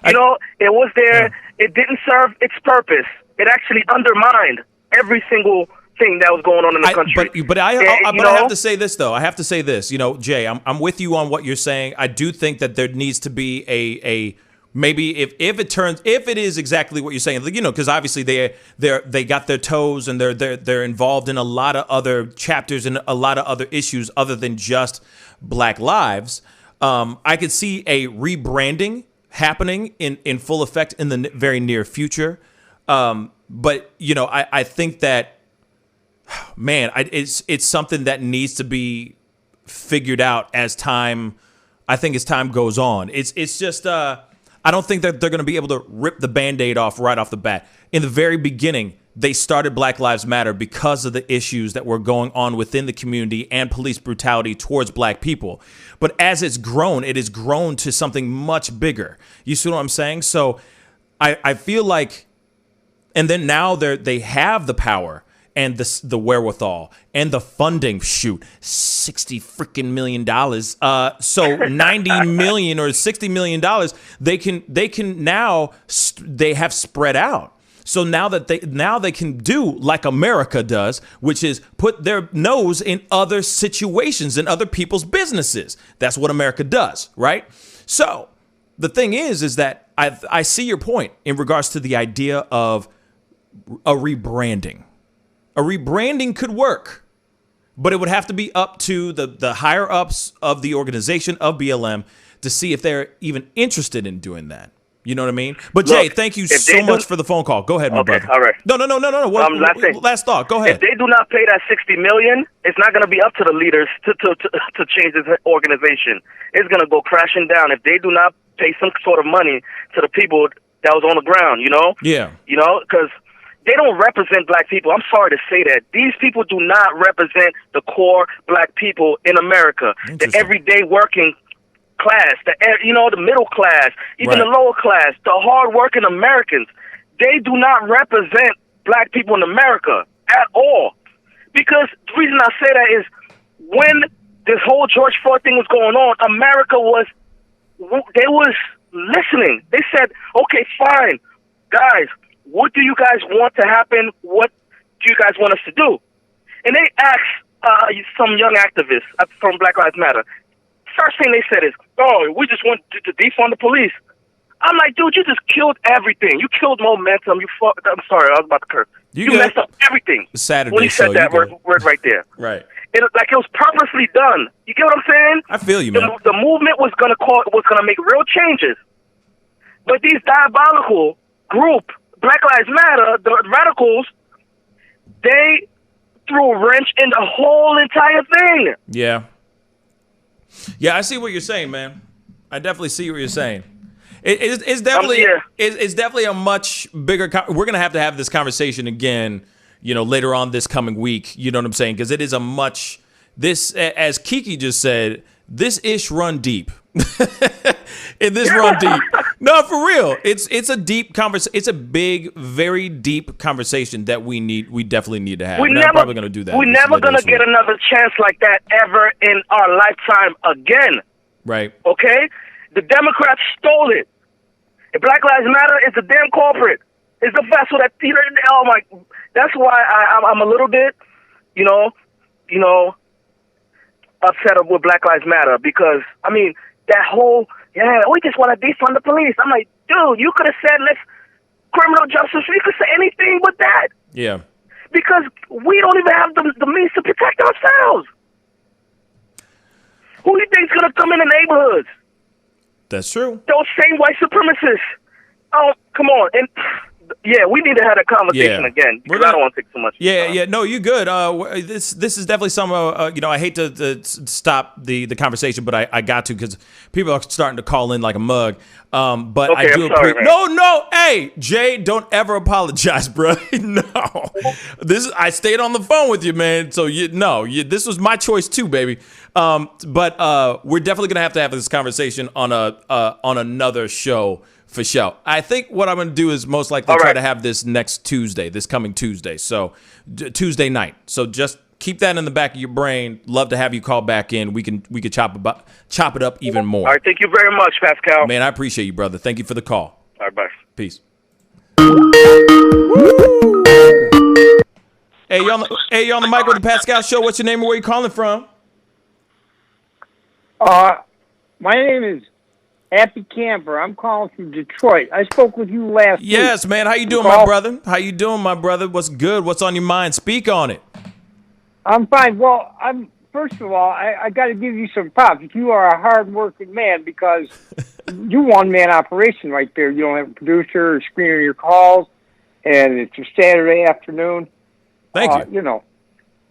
It was there. Yeah. It didn't serve its purpose. It actually undermined every single thing that was going on in the country. But I have to say this, though. I have to say this. Jay, I'm with you on what you're saying. I do think that there needs to be a maybe if it is exactly what you're saying, because obviously they got their toes and they're involved in a lot of other chapters and a lot of other issues other than just Black lives. I could see a rebranding happening in full effect in the very near future. But I think that, man, it's something that needs to be figured out as time goes on. It's just I don't think that they're going to be able to rip the Band-Aid off right off the bat. In the very beginning, they started Black Lives Matter because of the issues that were going on within the community and police brutality towards black people. But as it's grown, it has grown to something much bigger. You see what I'm saying? So I feel like, and then now they have the power and the wherewithal and the funding. Shoot, $60 freaking million. So $90 million or $60 million. They can now they have spread out. So now they can do like America does, which is put their nose in other situations and other people's businesses. That's what America does, right? So the thing is that I see your point in regards to the idea of a rebranding. A rebranding could work, but it would have to be up to the higher ups of the organization of BLM to see if they're even interested in doing that. You know what I mean? But Jay, thank you so much for the phone call. Go ahead, my brother. All right. No. Last thought. Go ahead. If they do not pay that $60 million, it's not going to be up to the leaders to change this organization. It's going to go crashing down if they do not pay some sort of money to the people that was on the ground. Yeah. Because they don't represent black people. I'm sorry to say that. These people do not represent the core black people in America. The everyday working class, the middle class, even the lower class, the hard-working Americans. They do not represent black people in America at all. Because the reason I say that is when this whole George Floyd thing was going on, America was listening. They said, okay, fine, guys, what do you guys want to happen? What do you guys want us to do? And they asked some young activists from Black Lives Matter. First thing they said is, oh, we just want to defund the police. I'm like, dude, you just killed everything. You killed momentum. I'm sorry, I was about to curse. You messed up everything. Saturday when you said that word right there. Right. It was purposely done. You get what I'm saying? I feel you, man. The movement was gonna make real changes. But these diabolical group, Black Lives Matter, the radicals, they threw a wrench in the whole entire thing. Yeah. Yeah, I see what you're saying, man. I definitely see what you're saying. It's definitely a much bigger. We're gonna have to have this conversation again, later on this coming week. You know what I'm saying? Because it is as Kiki just said, this ish run deep. Run deep. No, for real. It's a deep conversation. It's a big, very deep conversation that we definitely need to have. We're probably gonna do that. We're never gonna get another chance like that ever in our lifetime again. Right. Okay. The Democrats stole it. If Black Lives Matter is a damn corporate. It's the vessel that oh my. That's why I'm a little bit, upset with Black Lives Matter because that whole we just want to defund the police. I'm like, dude, you could have said let's criminal justice. You could say anything but that. Yeah. Because we don't even have the means to protect ourselves. Who do you think's gonna come in the neighborhoods? That's true. Those same white supremacists. Oh, come on. And we need to have a conversation again because I don't want to take too much. Yeah. No, you good. This is definitely some. I hate to stop the conversation, but I got to because people are starting to call in like a mug. But okay, I do appreciate. No. Hey, Jay, don't ever apologize, bro. No, I stayed on the phone with you, man. So this was my choice too, baby. But we're definitely gonna have this conversation on another show. For sure. I think what I'm going to do is most likely try to have this this coming Tuesday. So Tuesday night. So just keep that in the back of your brain. Love to have you call back in. We can chop it up even more. All right. Thank you very much, Pascal. Man, I appreciate you, brother. Thank you for the call. All right. Bye. Peace. Hey, you on the mic with the Pascal Show. What's your name and where you calling from? My name is Happy Camper. I'm calling from Detroit. I spoke with you last week. Yes, man. How you doing, my brother? How you doing, my brother? What's good? What's on your mind? Speak on it. I'm fine. Well, first of all, I got to give you some props. You are a hard-working man because you one-man operation right there. You don't have a producer or screener your calls, and it's a Saturday afternoon. Thank you.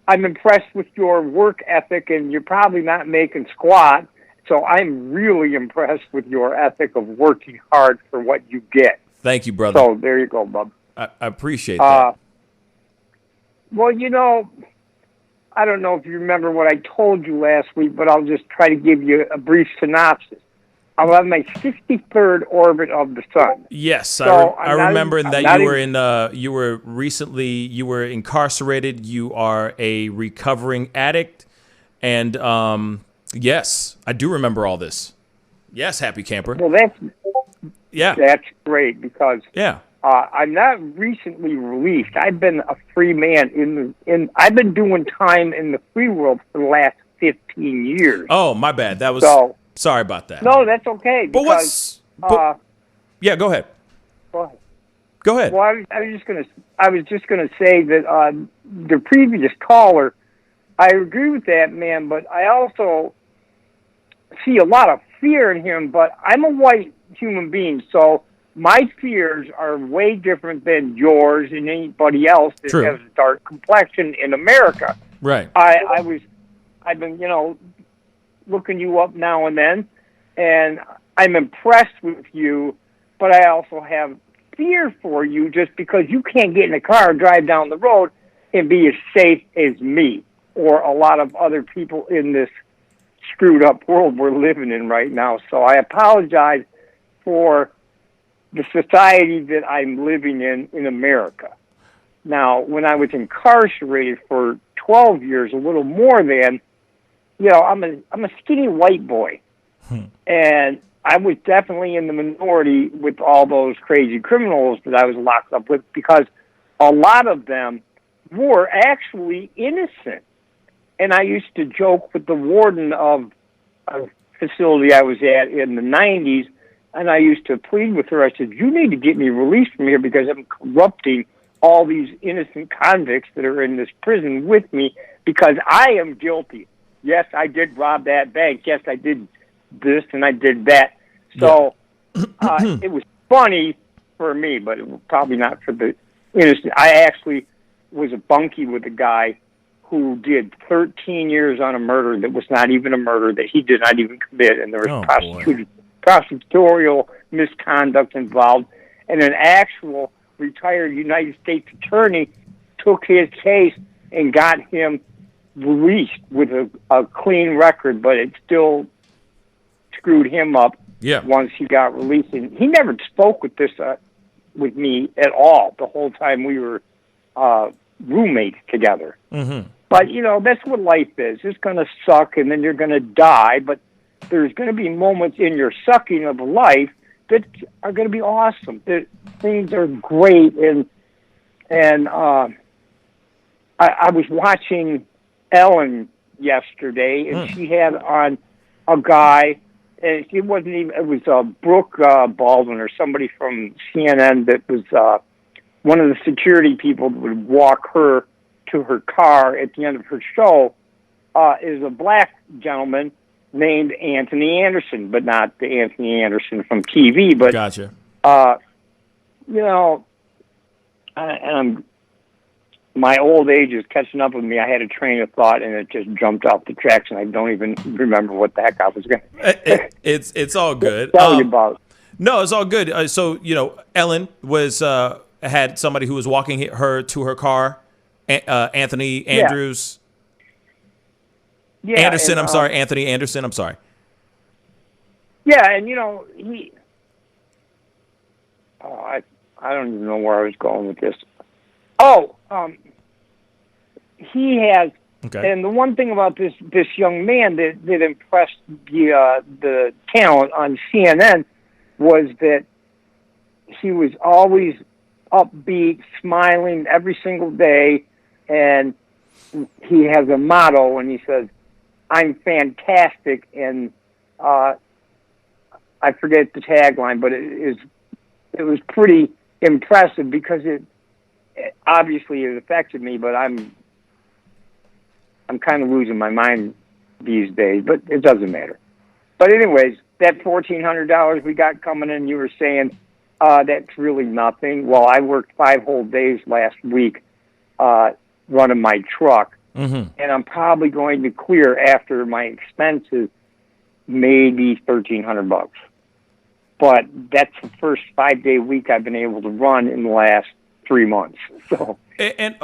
I'm impressed with your work ethic, and you're probably not making squat. So I'm really impressed with your ethic of working hard for what you get. Thank you, brother. So there you go, bub. I appreciate that. Well, I don't know if you remember what I told you last week, but I'll just try to give you a brief synopsis. I'm on my 63rd orbit of the sun. Yes, so I remember that you were incarcerated. You are a recovering addict, and yes, I do remember all this. Yes, Happy Camper. Well, that's great because I'm not recently released. I've been a free man I've been doing time in the free world for the last 15 years. Oh, my bad. Sorry about that. No, that's okay. But go ahead. Go ahead. Well, I was just gonna say that the previous caller, I agree with that man, but I also see a lot of fear in him, but I'm a white human being, so my fears are way different than yours and anybody else that has a dark complexion in America. Right. I've been, looking you up now and then, and I'm impressed with you, but I also have fear for you just because you can't get in a car and drive down the road and be as safe as me or a lot of other people in this screwed up world we're living in right now. So I apologize for the society that I'm living in America. Now, when I was incarcerated for 12 years, a little more than, I'm a skinny white boy. And I was definitely in the minority with all those crazy criminals that I was locked up with, because a lot of them were actually innocent. And I used to joke with the warden of a facility I was at in the 90s, and I used to plead with her. I said, you need to get me released from here because I'm corrupting all these innocent convicts that are in this prison with me because I am guilty. Yes, I did rob that bank. Yes, I did this and I did that. So it was funny for me, but it was probably not for the innocent. I actually was a bunkie with a guy who did 13 years on a murder that was not even a murder, that he did not even commit, and there was prosecutorial misconduct involved, and an actual retired United States attorney took his case and got him released with a clean record, but it still screwed him up once he got released. And he never spoke with with me at all the whole time we were roommates together. Mm-hmm. But, that's what life is. It's going to suck, and then you're going to die, but there's going to be moments in your sucking of life that are going to be awesome. That things are great, and I was watching Ellen yesterday, and she had on a guy, and it wasn't even, it was Brooke Baldwin or somebody from CNN that was one of the security people that would walk her to her car at the end of her show, is a black gentleman named Anthony Anderson, but not the Anthony Anderson from TV. But gotcha. My old age is catching up with me. I had a train of thought, and it just jumped off the tracks, and I don't even remember what the heck I was going to It's all good. tell you about. No, it's all good. So, Ellen was had somebody who was walking her to her car, Anthony Andrews. Yeah, Anderson, and, I'm sorry. Anthony Anderson, I'm sorry. Yeah, and he. I don't even know where I was going with this. He has, and the one thing about this young man that impressed the talent on CNN was that he was always upbeat, smiling every single day, and he has a motto, and he says, "I'm fantastic," and I forget the tagline, but it was pretty impressive because it obviously it affected me, but I'm kind of losing my mind these days, but it doesn't matter. But anyways, that $1,400 we got coming in, you were saying that's really nothing. Well, I worked 5 whole days last week running my truck, and I'm probably going to clear after my expenses maybe $1,300. But that's the first 5-day week I've been able to run in the last 3 months. So, and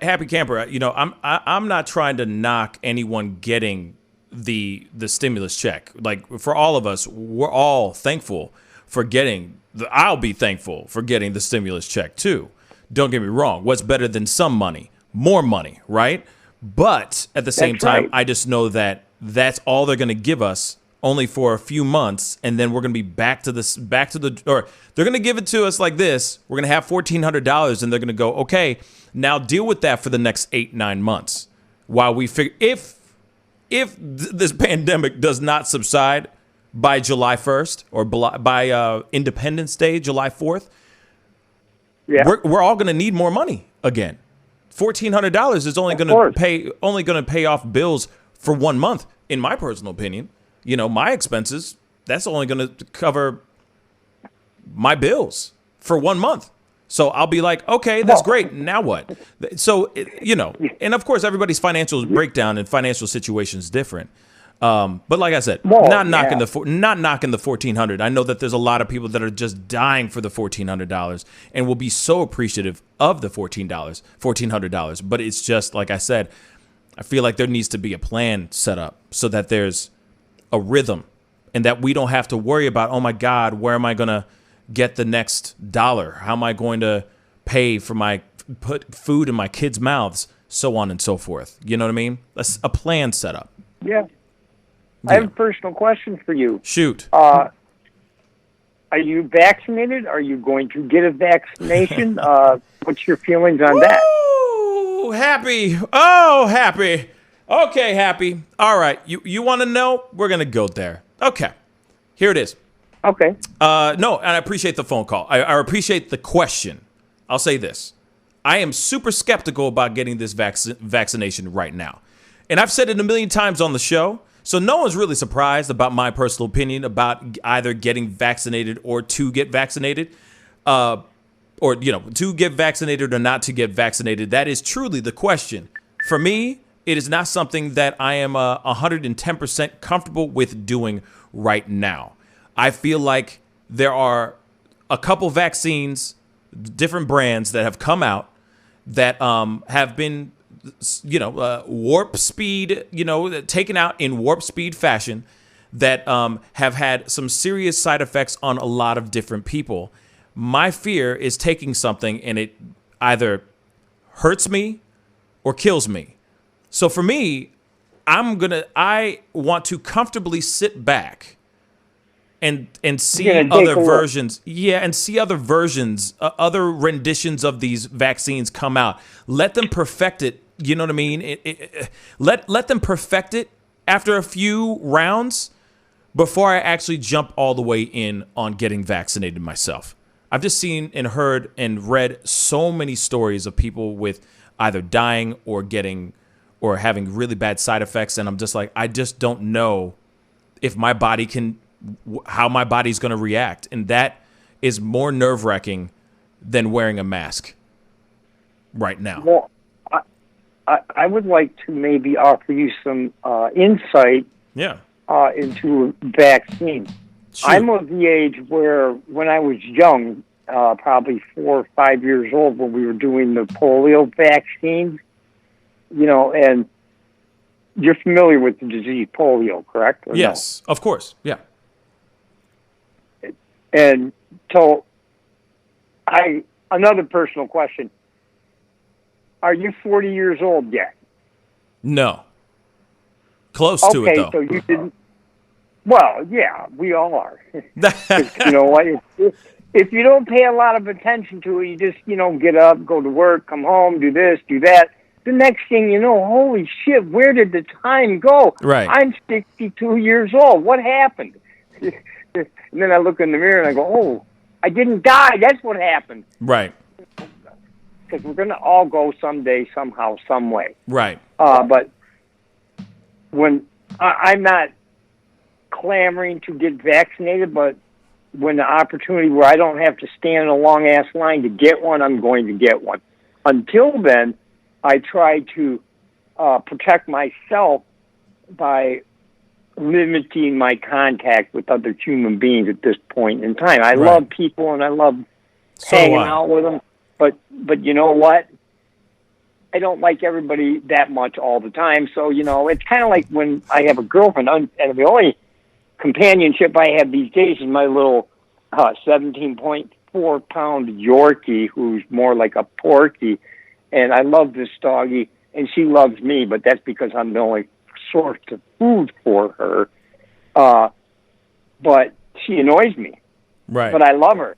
happy camper, I'm not trying to knock anyone getting the stimulus check. Like, for all of us, we're all thankful for getting I'll be thankful for getting the stimulus check too. Don't get me wrong. What's better than some money? More money, right? But at the same time, I just know that that's all they're going to give us, only for a few months, and then we're going to be or they're going to give it to us like this. We're going to have $1,400, and they're going to go, okay, now deal with that for the next 8-9 months while we figure if this pandemic does not subside by July 1st or by Independence Day, July 4th, we're all going to need more money again. $1,400 is only going to pay off bills for 1 month, in my personal opinion. My expenses, that's only going to cover my bills for 1 month. So I'll be like, okay, that's great. Now what? So, and of course, everybody's financial breakdown and financial situation is different. But like I said, not knocking the $1,400. I know that there's a lot of people that are just dying for the $1,400 and will be so appreciative of the $1,400. But it's just like I said, I feel like there needs to be a plan set up so that there's a rhythm and that we don't have to worry about, oh my God, where am I going to get the next dollar? How am I going to pay for put food in my kids' mouths, so on and so forth. You know what I mean? A plan set up. Yeah. I have a personal question for you. Shoot. Are you vaccinated? Are you going to get a vaccination? What's your feelings on that? Ooh, happy. Oh, happy. Okay, happy. All right. You want to know? We're going to go there. Okay. Here it is. Okay. No, and I appreciate the phone call. I appreciate the question. I'll say this. I am super skeptical about getting this vaccination right now. And I've said it a million times on the show, so no one's really surprised about my personal opinion about either getting vaccinated or to get vaccinated, or, to get vaccinated or not to get vaccinated. That is truly the question. For me, it is not something that I am 110% comfortable with doing right now. I feel like there are a couple vaccines, different brands that have come out that have been, warp speed, taken out in warp speed fashion that have had some serious side effects on a lot of different people. My fear is taking something and it either hurts me or kills me. So for me, I want to comfortably sit back and see other versions. Yeah, and see other versions, other renditions of these vaccines come out. Let them perfect it. You know what I mean? Let them perfect it after a few rounds before I actually jump all the way in on getting vaccinated myself. I've just seen and heard and read so many stories of people with either dying or having really bad side effects. And I'm just like, I just don't know if my body how my body's going to react. And that is more nerve-wracking than wearing a mask right now. Well, I would like to maybe offer you some insight into vaccine. Sure. I'm of the age where when I was young, probably 4 or 5 years old, when we were doing the polio vaccines, and you're familiar with the disease polio, correct? Yes, no? Of course. Yeah. And so another personal question. Are you 40 years old yet? No. Close to it, though. Okay, so you didn't. Well, yeah, we all are. You know what? If you don't pay a lot of attention to it, you just, get up, go to work, come home, do this, do that. The next thing you know, holy shit, where did the time go? Right. I'm 62 years old. What happened? And then I look in the mirror and I go, oh, I didn't die. That's what happened. Right. Because we're going to all go someday, somehow, some way. Right. But when I'm not clamoring to get vaccinated, but when the opportunity where I don't have to stand in a long-ass line to get one, I'm going to get one. Until then, I try to protect myself by limiting my contact with other human beings at this point in time. I love people and I love hanging out with them, but you know what? I don't like everybody that much all the time. So, it's kind of like when I have a girlfriend, and the only companionship I have these days is my little 17.4-pound Yorkie, who's more like a porky. And I love this doggy, and she loves me, but that's because I'm the only source of food for her. But she annoys me. Right. But I love her.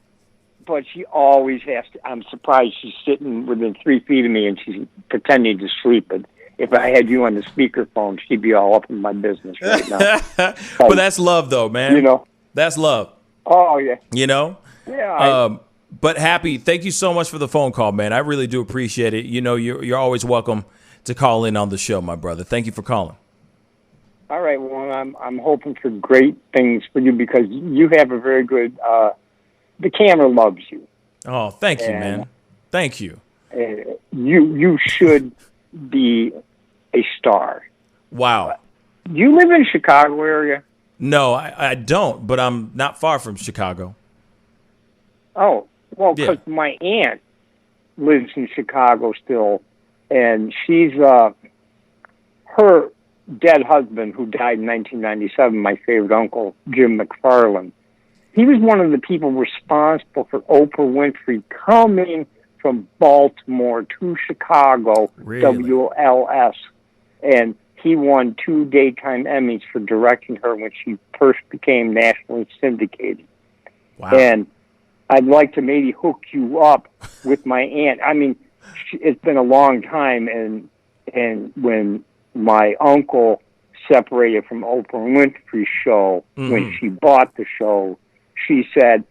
But she always has to. I'm surprised she's sitting within 3 feet of me and she's pretending to sleep. But if I had you on the speakerphone, she'd be all up in my business right now. But that's love, though, man. That's love. Oh, yeah. Yeah. But Happy, thank you so much for the phone call, man. I really do appreciate it. You're always welcome to call in on the show, my brother. Thank you for calling. All right. Well, I'm hoping for great things for you because you have a very good. The camera loves you. Oh, thank you, man. Thank you. You should be a star. Wow. Do you live in Chicago area? No, I don't, but I'm not far from Chicago. Oh, well, because my aunt lives in Chicago still, and she's her dead husband, who died in 1997, my favorite uncle, Jim McFarland. He was one of the people responsible for Oprah Winfrey coming from Baltimore to Chicago, WLS, and he won 2 daytime Emmys for directing her when she first became nationally syndicated. Wow. And I'd like to maybe hook you up with my aunt. I mean, it's been a long time, and when my uncle separated from Oprah Winfrey's show, when she bought the show, she said,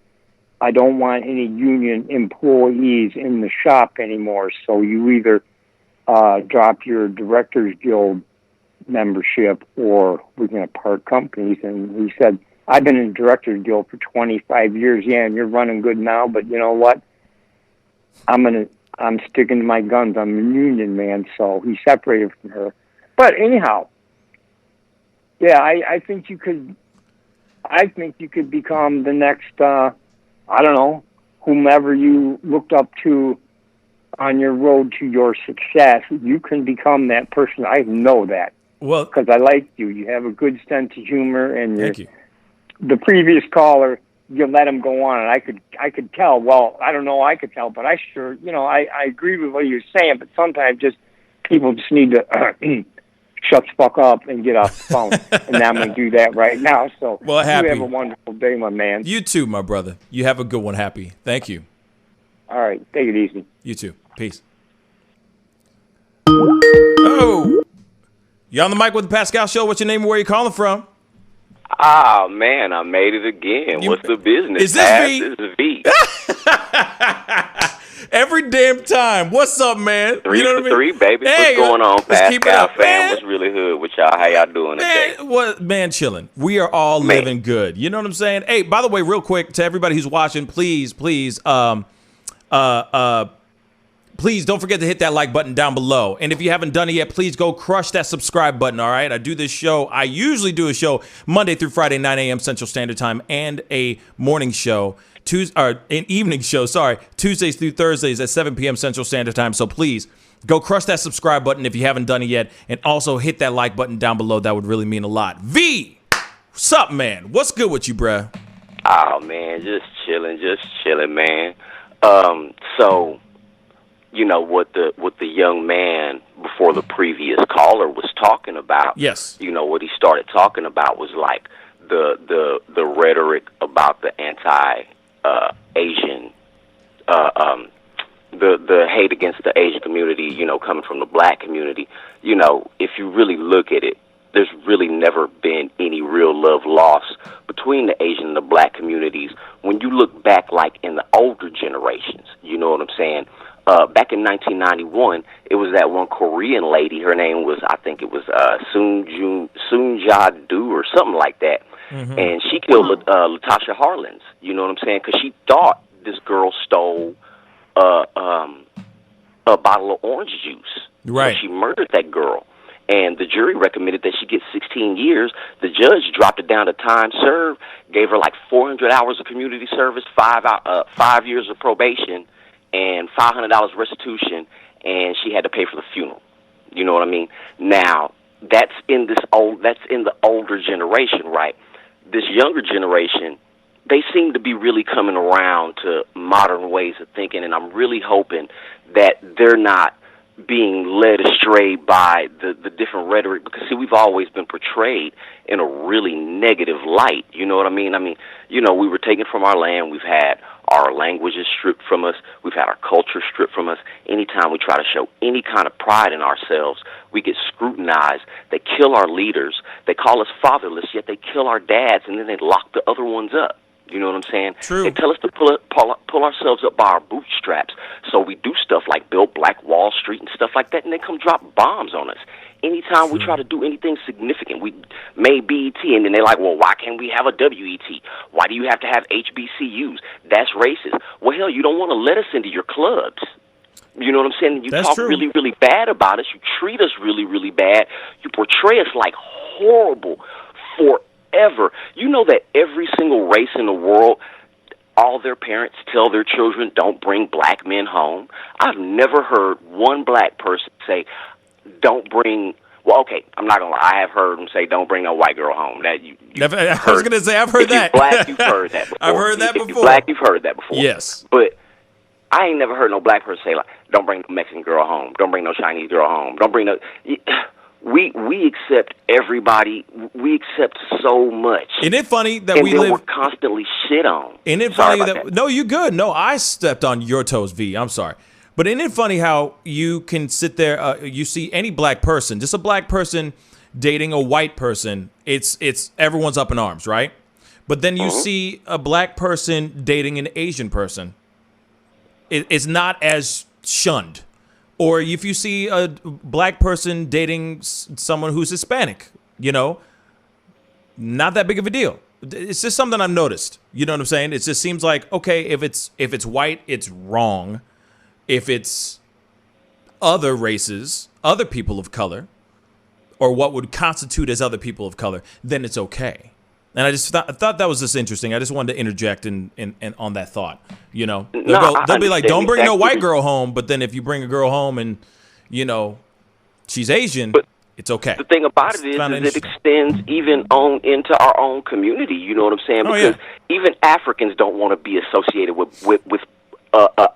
I don't want any union employees in the shop anymore, so you either drop your Directors Guild membership or we're going to part companies. And he said, I've been in Directors Guild for 25 years. Yeah, and you're running good now, but you know what? I'm sticking to my guns. I'm a union man, so he separated from her. But anyhow, yeah, I think you could become the next, I don't know, whomever you looked up to on your road to your success. You can become that person. I know that. Well, because I like you. You have a good sense of humor, and thank you. The previous caller, you let him go on, and I could tell. Well, I don't know, I could tell, but I sure, I agree with what you're saying. But sometimes just people just need to shut the fuck up and get off the phone, and I'm going to do that right now. So, well, happy. You have a wonderful day, my man. You too, my brother. You have a good one, Happy. Thank you. All right, take it easy. You too. Peace. Oh. You on the mic with the Pascal Show? What's your name and where you calling from? Ah, man, I made it again. What's the business? Is this V? This is V. Every damn time. What's up, man? Three for three, baby. Hey, what's going on, Pascal fam? Man. What's really hood with y'all? How y'all doing today? Man, chilling. We are all living good. You know what I'm saying? Hey, by the way, real quick, to everybody who's watching, please, please don't forget to hit that like button down below. And if you haven't done it yet, please go crush that subscribe button, all right? I usually do a show Monday through Friday, 9 a.m. Central Standard Time, and a morning show, an evening show, Tuesdays through Thursdays at 7 p.m. Central Standard Time. So please go crush that subscribe button if you haven't done it yet, and also hit that like button down below. That would really mean a lot. V, what's up, man? What's good with you, bruh? Oh, man, just chilling, man. So, you know, what the young man before the previous caller was talking about. Yes. You know, what he started talking about was like the rhetoric about the anti-Asian, the hate against the Asian community, you know, coming from the black community. You know, if you really look at it, there's really never been any real love lost between the Asian and the black communities. When you look back, like in the older generations, you know what I'm saying? Back in 1991, it was that one Korean lady. Her name was, I think it was Soon Ja-do or something like that. Mm-hmm. And she killed Latasha Harlins. You know what I'm saying? Because she thought this girl stole a bottle of orange juice. Right. So she murdered that girl. And the jury recommended that she get 16 years. The judge dropped it down to time served, gave her like 400 hours of community service, 5 years of probation, and $500 restitution, and she had to pay for the funeral. You know what I mean? Now, that's in the older generation, right? This younger generation, they seem to be really coming around to modern ways of thinking, and I'm really hoping that they're not being led astray by the different rhetoric, because see, we've always been portrayed in a really negative light. You know what I mean? You know, we were taken from our land. We've had our languages stripped from us. We've had our culture stripped from us. Anytime we try to show any kind of pride in ourselves, we get scrutinized. They kill our leaders. They call us fatherless, yet they kill our dads, and then they lock the other ones up. You know what I'm saying? True. They tell us to pull ourselves up by our bootstraps. So we do stuff like build Black Wall Street and stuff like that, and they come drop bombs on us. Anytime we try to do anything significant, we made BET, and then they're like, well, why can't we have a WET? Why do you have to have HBCUs? That's racist. Well, hell, you don't want to let us into your clubs. You know what I'm saying? You talk really, really bad about us. You treat us really, really bad. You portray us like horrible forever. You know that every single race in the world, all their parents tell their children, don't bring black men home. I've never heard one black person say, don't bring... Well, okay, I'm not going to lie. I have heard them say, don't bring a white girl home. That I was going to say, I've heard that. If you're black, you've heard that before. I've heard that before. If you're black, you've heard that before. Yes. But I ain't never heard no black person say, like, don't bring no Mexican girl home. Don't bring no Chinese girl home. Don't bring no... We accept everybody. We accept so much. Isn't it funny that we're constantly shit on? Isn't it funny that... No, you good. No, I stepped on your toes, V. I'm sorry. But isn't it funny how you can sit there, you see any black person, just a black person dating a white person, it's everyone's up in arms, right? But then you see a black person dating an Asian person, it's not as shunned. Or if you see a black person dating someone who's Hispanic, not that big of a deal. It's just something I've noticed. You know what I'm saying? It just seems like, okay, if it's white, it's wrong. If it's other races, other people of color, or what would constitute as other people of color, then it's okay. And I just thought that was just interesting. I just wanted to interject in on that thought. They'll be like, don't bring no white girl home. But then if you bring a girl home and, she's Asian, it's okay. The thing about it is it extends even on into our own community. You know what I'm saying? Because even Africans don't want to be associated with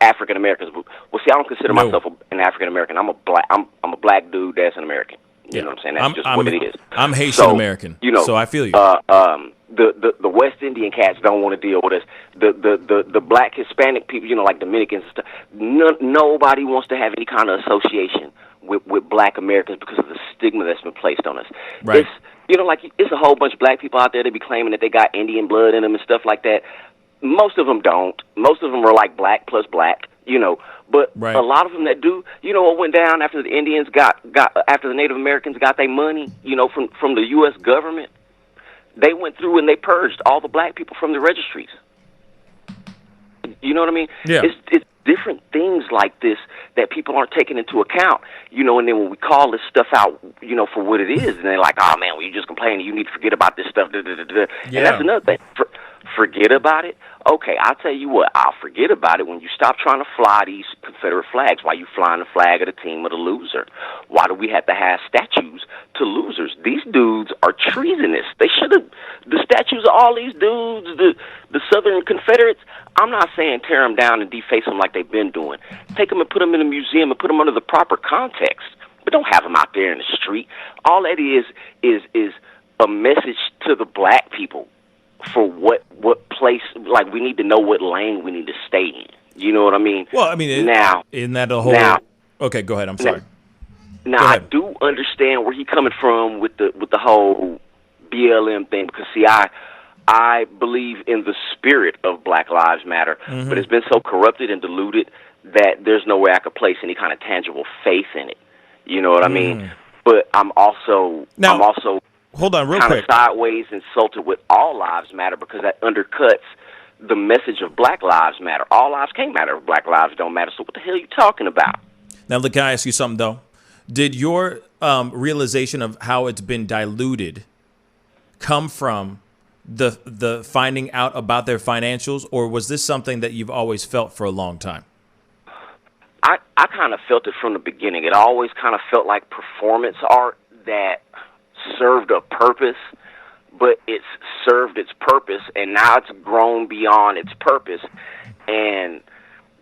African Americans. Well, see, I don't consider myself an African American. I'm a black dude that's an American. You know what I'm saying? That's just what it is. I'm Haitian American, so I feel you. The West Indian cats don't want to deal with us. The black Hispanic people, like Dominicans and stuff. Nobody wants to have any kind of association with black Americans because of the stigma that's been placed on us. Right. It's a whole bunch of black people out there that be claiming that they got Indian blood in them and stuff like that. Most of them don't. Most of them are like black plus black, But a lot of them that do, what went down after the Indians after the Native Americans got their money, from the U.S. government? They went through and they purged all the black people from the registries. You know what I mean? Yeah. It's different things like this that people aren't taking into account, and then when we call this stuff out, for what it is, and they're like, oh, man, well, you just complaining, you need to forget about this stuff, And that's another thing. Forget about it? Okay, I'll tell you what, I'll forget about it when you stop trying to fly these Confederate flags. Why you flying the flag of the team of the loser? Why do we have to have statues to losers? These dudes are treasonous. They should have, the statues of all these dudes, the Southern Confederates, I'm not saying tear them down and deface them like they've been doing. Take them and put them in a museum and put them under the proper context. But don't have them out there in the street. All that is a message to the black people for what place, like, we need to know what lane we need to stay in. You know what I mean? Well, I mean, isn't that a whole... Okay, go ahead. I'm sorry. Now I do understand where he's coming from with the whole BLM thing, because, see, I believe in the spirit of Black Lives Matter, but it's been so corrupted and diluted that there's no way I could place any kind of tangible faith in it. You know what I mean? But I'm also hold on, real kind quick. of sideways insulted with all lives matter, because that undercuts the message of Black Lives Matter. All lives can't matter if Black lives don't matter. So what the hell are you talking about? Now, look, can I ask you something, though? Did your realization of how it's been diluted come from the finding out about their financials, or was this something that you've always felt for a long time? I kind of felt it from the beginning. It always kind of felt like performance art that served a purpose, but it's served its purpose, and now it's grown beyond its purpose, and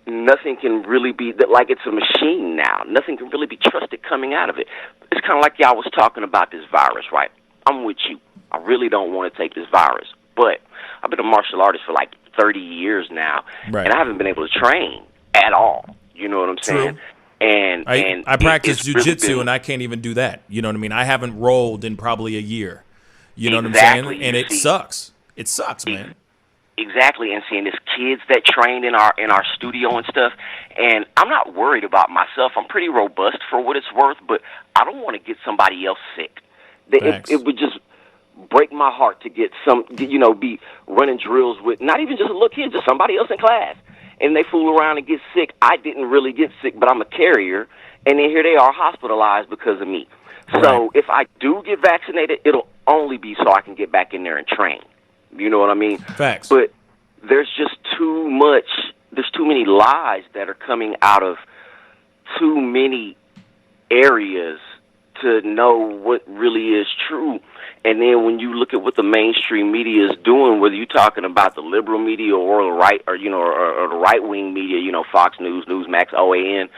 nothing can really be like, it's a machine now. Nothing can really be trusted coming out of it. It's kind of like y'all was talking about this virus, right? I'm with you. I really don't want to take this virus, but I've been a martial artist for like 30 years now, and I haven't been able to train at all. You know what I'm saying? And I practice jiu-jitsu, and I can't even do that. You know what I mean? I haven't rolled in probably a year. You know what I'm saying? And it sucks. It sucks, man. Exactly. And seeing there's kids that train in our studio and stuff, and I'm not worried about myself. I'm pretty robust for what it's worth, but I don't want to get somebody else sick. It would just break my heart to get be running drills with not even just a little kid, just somebody else in class. And they fool around and get sick. I didn't really get sick, but I'm a carrier. And then here they are hospitalized because of me. So if I do get vaccinated, it'll only be so I can get back in there and train. You know what I mean? Facts. But there's just too many lies that are coming out of too many areas to know what really is true. And then when you look at what the mainstream media is doing, whether you're talking about the liberal media or the right, or or the right wing media, Fox News, Newsmax, OAN,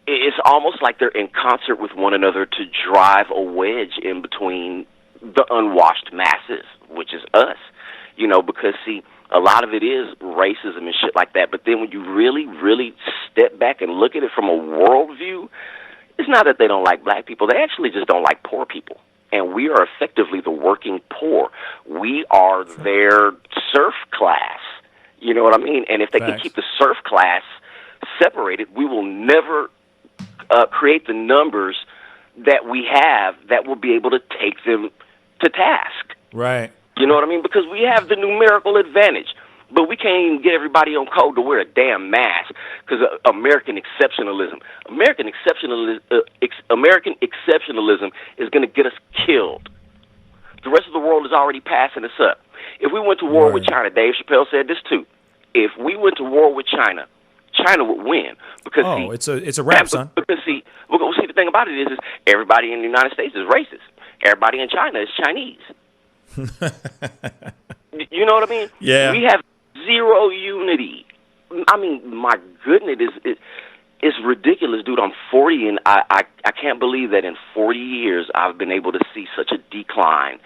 it's almost like they're in concert with one another to drive a wedge in between the unwashed masses, which is us. Because see, a lot of it is racism and shit like that. But then when you really, really step back and look at it from a worldview, it's not that they don't like black people. They actually just don't like poor people. And we are effectively the working poor. We are their serf class. You know what I mean? And if they can keep the serf class separated, we will never create the numbers that we have that will be able to take them to task. Right. You know what I mean? Because we have the numerical advantage. But we can't even get everybody on code to wear a damn mask because American exceptionalism is going to get us killed. The rest of the world is already passing us up. If we went to war with China, Dave Chappelle said this too. If we went to war with China, China would win because it's a wrap, son. Because see, the thing about it is everybody in the United States is racist. Everybody in China is Chinese. You know what I mean? Yeah. We have zero unity. I mean, my goodness, it's ridiculous, dude. I'm 40, and I can't believe that in 40 years I've been able to see such a decline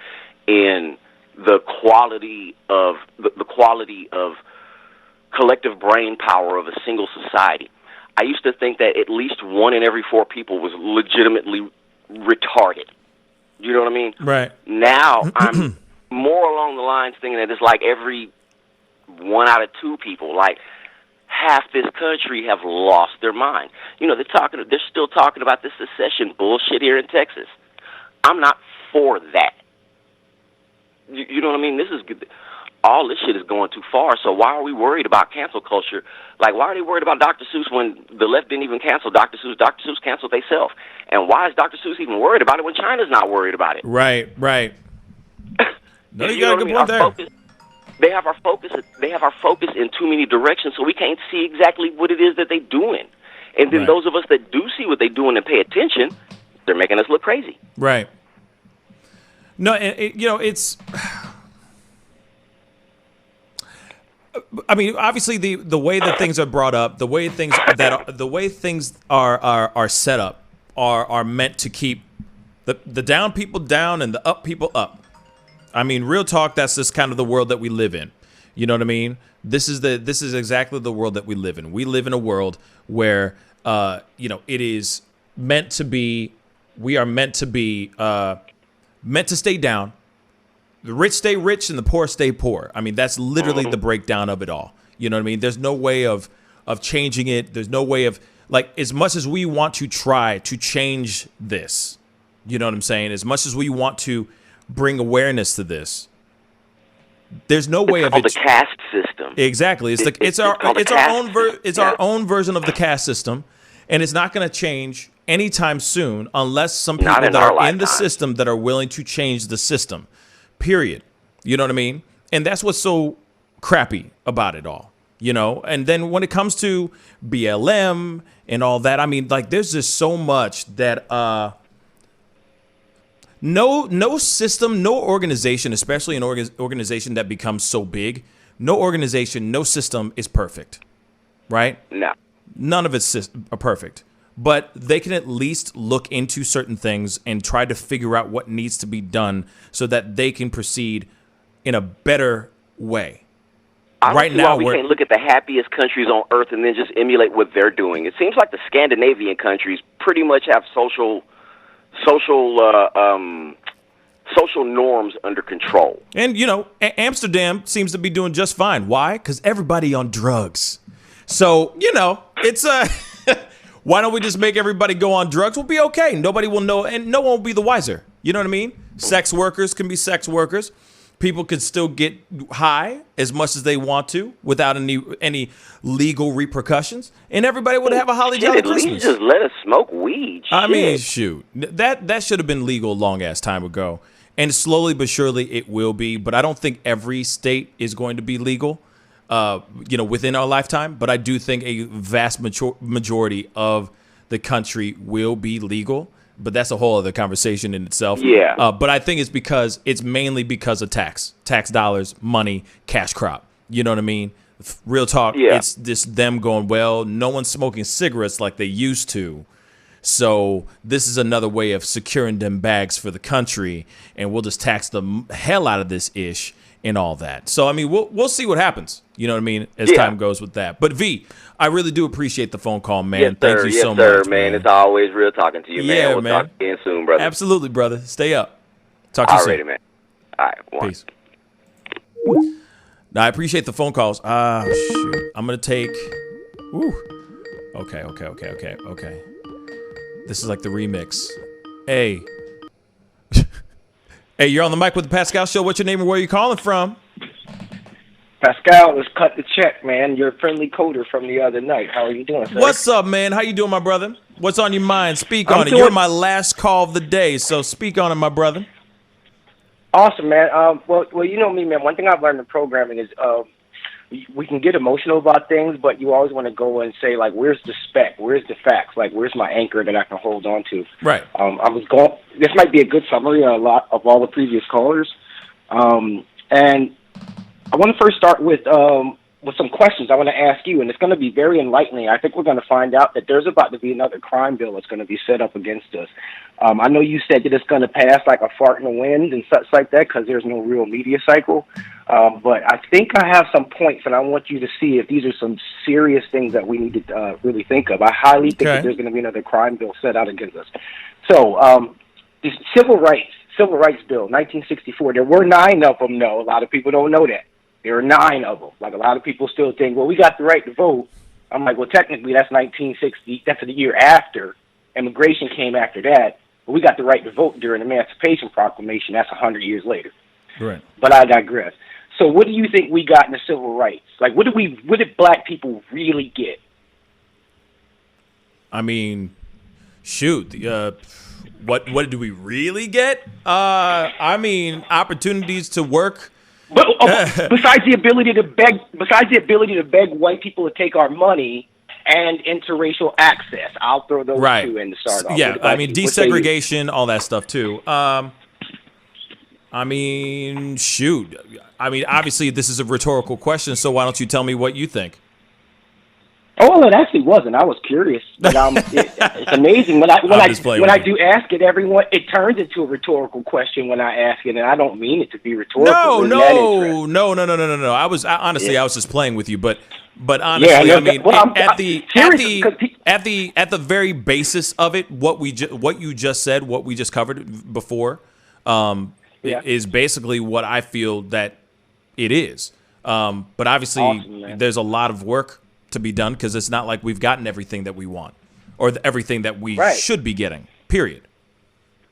in the quality of collective brain power of a single society. I used to think that at least 1 in every 4 people was legitimately retarded. You know what I mean? Right. Now I'm more along the lines thinking that it's like every 1 out of 2 people, like half this country, have lost their mind. They're still talking about this secession bullshit here in Texas. I'm not for that. You know what I mean? This is good. All this shit is going too far. So why are we worried about cancel culture? Like, why are they worried about Dr. Seuss when the left didn't even cancel Dr. Seuss? Dr. Seuss canceled themselves. And why is Dr. Seuss even worried about it when China's not worried about it? Right. No, you got a good point there. They have our focus in too many directions, so we can't see exactly what it is that they're doing. And then those of us that do see what they're doing and pay attention, they're making us look crazy. Right. No, it's. I mean, obviously, the way that things are brought up, the way things are set up, are meant to keep the down people down and the up people up. I mean, real talk, that's just kind of the world that we live in. You know what I mean? This is exactly the world that we live in. We live in a world where it is meant to be. We are meant to be meant to stay down. The rich stay rich and the poor stay poor. I mean, that's literally the breakdown of it all. You know what I mean? There's no way of changing it. There's no way of, like, as much as we want to try to change this, you know what I'm saying? As much as we want to bring awareness to this, there's no way of it. It's called the caste system. Exactly. It's our own version of the caste system, and it's not going to change anytime soon unless some people that are in the system that are willing to change the system. Period. You know what I mean? And that's what's so crappy about it all, And then when it comes to BLM and all that, I mean, like, there's just so much that no system, no organization, especially an organization that becomes so big, no organization, no system is perfect, right? No. None of it's perfect. But they can at least look into certain things and try to figure out what needs to be done so that they can proceed in a better way. Right now, we can't look at the happiest countries on earth and then just emulate what they're doing. It seems like the Scandinavian countries pretty much have social norms under control. And, Amsterdam seems to be doing just fine. Why? Because everybody on drugs. So, it's why don't we just make everybody go on drugs? We'll be okay. Nobody will know, and no one will be the wiser. You know what I mean? Sex workers can be sex workers. People can still get high as much as they want to without any legal repercussions, and everybody would have a holly jolly Christmas. At least just let us smoke weed. I mean, shoot, that should have been legal a long ass time ago, and slowly but surely it will be. But I don't think every state is going to be legal, within our lifetime. But I do think a vast majority of the country will be legal. But that's a whole other conversation in itself. Yeah. But I think it's mainly because of tax dollars, money, cash crop. You know what I mean? Real talk. Yeah. It's just them going, well, no one's smoking cigarettes like they used to. So this is another way of securing them bags for the country. And we'll just tax the hell out of this ish and all that. So, I mean, we'll see what happens. You know what I mean? As time goes with that. But V, I really do appreciate the phone call, man. Thank you so much. Yes, sir, man. It's always real talking to you, man. We'll talk again soon, brother. Absolutely, brother. Stay up. Talk to you soon. Alrighty, man. All right. Peace. Now, I appreciate the phone calls. Shoot. I'm going to take... Woo. Okay. This is like the remix. Hey. Hey, you're on the mic with the Pascal Show. What's your name and where are you calling from? Pascal, let's cut the check, man. You're a friendly coder from the other night. How are you doing, sir? What's up, man? How you doing, my brother? What's on your mind? Speak on it. You're my last call of the day, so speak on it, my brother. Awesome, man. Well, you know me, man. One thing I've learned in programming is we can get emotional about things, but you always want to go and say, like, where's the spec? Where's the facts? Like, where's my anchor that I can hold on to? Right. This might be a good summary of a lot of all the previous callers. And I want to first start with some questions I want to ask you, and it's going to be very enlightening. I think we're going to find out that there's about to be another crime bill that's going to be set up against us. I know you said that it's going to pass like a fart in the wind and such like that because there's no real media cycle. But I think I have some points, and I want you to see if these are some serious things that we need to really think of. I highly think that there's going to be another crime bill set out against us. So this Civil Rights Bill, 1964, there were 9 of them, though. A lot of people don't know that. There are 9 of them. Like, a lot of people still think, well, we got the right to vote. I'm like, well, technically, that's 1960. That's the year after. Immigration came after that. But we got the right to vote during the Emancipation Proclamation. That's 100 years later. Right. But I digress. So what do you think we got in the civil rights? Like, what did black people really get? I mean, shoot. What did we really get? I mean, opportunities to work. But besides the ability to beg white people to take our money and interracial access, I'll throw those two in to start off. Yeah, I mean, desegregation, all that stuff too. I mean, shoot. I mean, obviously, this is a rhetorical question, so why don't you tell me what you think? Oh, well, it actually wasn't. I was curious, but it's amazing when I do ask it. Everyone, it turns into a rhetorical question when I ask it, and I don't mean it to be rhetorical. No. I was just playing with you, but honestly, I mean, at the very basis of it, what you just said, what we just covered before, is basically what I feel that it is. But obviously, there's a lot of work to be done because it's not like we've gotten everything that we want or everything that we should be getting, period.